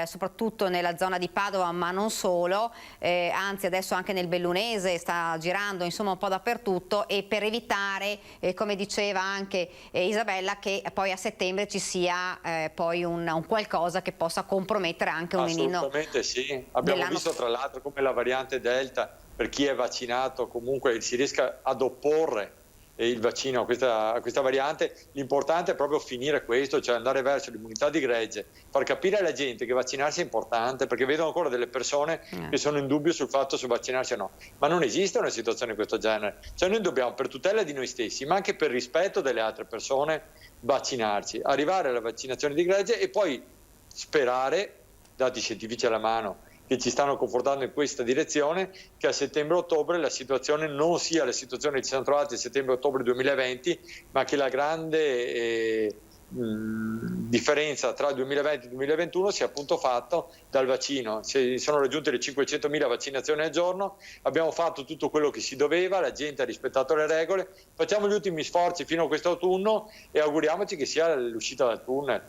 Speaker 1: soprattutto nella zona di Padova, ma non solo, anzi adesso anche nel Bellunese sta girando, insomma un po' dappertutto, e per evitare, come diceva anche Isabella, che poi a settembre ci sia poi un qualcosa che possa compromettere anche un inno.
Speaker 17: Assolutamente sì, abbiamo visto tra l'altro come la variante Delta, per chi è vaccinato comunque si riesca ad opporre il vaccino a questa variante. L'importante è proprio finire questo, cioè andare verso l'immunità di gregge, far capire alla gente che vaccinarsi è importante, perché vedo ancora delle persone che sono in dubbio sul fatto se vaccinarsi o no, ma non esiste una situazione di questo genere, cioè noi dobbiamo, per tutela di noi stessi ma anche per rispetto delle altre persone, vaccinarci, arrivare alla vaccinazione di gregge e poi sperare, dati scientifici alla mano che ci stanno confortando in questa direzione, che a settembre-ottobre la situazione non sia la situazione che ci siamo trovati a settembre-ottobre 2020, ma che la grande differenza tra 2020 e 2021 sia appunto fatto dal vaccino. Si sono raggiunte le 500.000 vaccinazioni al giorno, abbiamo fatto tutto quello che si doveva, la gente ha rispettato le regole, facciamo gli ultimi sforzi fino a quest'autunno e auguriamoci che sia l'uscita dal tunnel.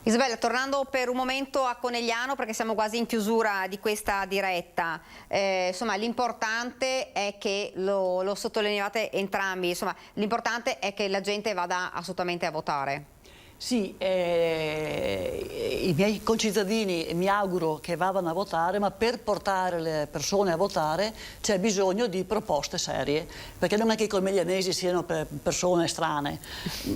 Speaker 1: Isabella, tornando per un momento a Conegliano, perché siamo quasi in chiusura di questa diretta, insomma l'importante è che, lo sottolineavate entrambi, insomma l'importante è che la gente vada assolutamente a votare.
Speaker 16: Sì, i miei concittadini mi auguro che vadano a votare, ma per portare le persone a votare c'è bisogno di proposte serie, perché non è che i comiglianesi siano persone strane,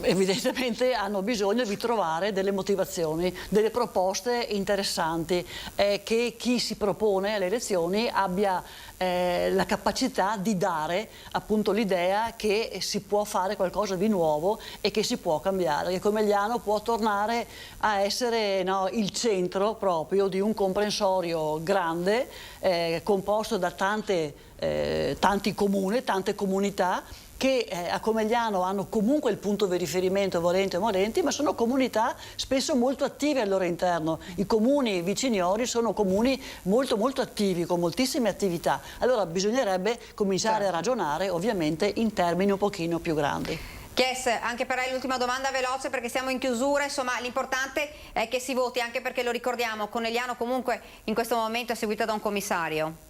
Speaker 16: evidentemente hanno bisogno di trovare delle motivazioni, delle proposte interessanti, che chi si propone alle elezioni abbia la capacità di dare appunto l'idea che si può fare qualcosa di nuovo e che si può cambiare, che Conegliano può tornare a essere il centro proprio di un comprensorio grande, composto da tanti comuni, tante comunità, che a Conegliano hanno comunque il punto di riferimento volenti o nolenti, ma sono comunità spesso molto attive al loro interno. I comuni viciniori sono comuni molto molto attivi, con moltissime attività. Allora bisognerebbe cominciare a ragionare ovviamente in termini un pochino più grandi.
Speaker 1: Chies, anche per lei l'ultima domanda veloce perché siamo in chiusura, insomma l'importante è che si voti, anche perché lo ricordiamo, Conegliano comunque in questo momento è seguita da un commissario.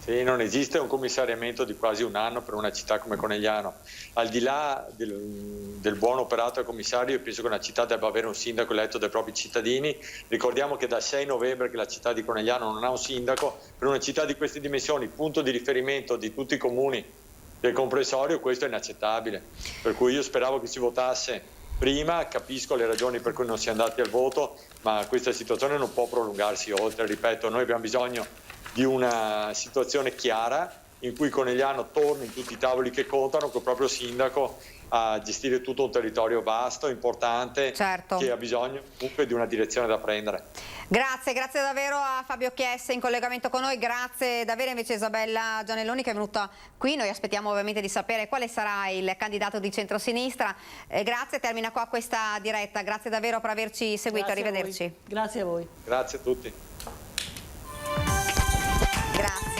Speaker 17: Sì, non esiste un commissariamento di quasi un anno per una città come Conegliano. Al di là del buon operato del commissario, io penso che una città debba avere un sindaco eletto dai propri cittadini. Ricordiamo che dal 6 novembre che la città di Conegliano non ha un sindaco, per una città di queste dimensioni, punto di riferimento di tutti i comuni del comprensorio, questo è inaccettabile. Per cui io speravo che si votasse prima, capisco le ragioni per cui non si è andati al voto, ma questa situazione non può prolungarsi oltre. Ripeto, noi abbiamo bisogno di una situazione chiara in cui Conegliano torni in tutti i tavoli che contano col proprio sindaco a gestire tutto un territorio vasto, importante,
Speaker 1: certo,
Speaker 17: che ha bisogno comunque di una direzione da prendere.
Speaker 1: Grazie davvero a Fabio Chies in collegamento con noi, grazie davvero invece a Isabella Gianelloni che è venuta qui. Noi aspettiamo ovviamente di sapere quale sarà il candidato di centrosinistra. Grazie, termina qua questa diretta, grazie davvero per averci seguito,
Speaker 16: Grazie
Speaker 1: arrivederci.
Speaker 16: Grazie a voi.
Speaker 17: Grazie a tutti.
Speaker 1: Grazie.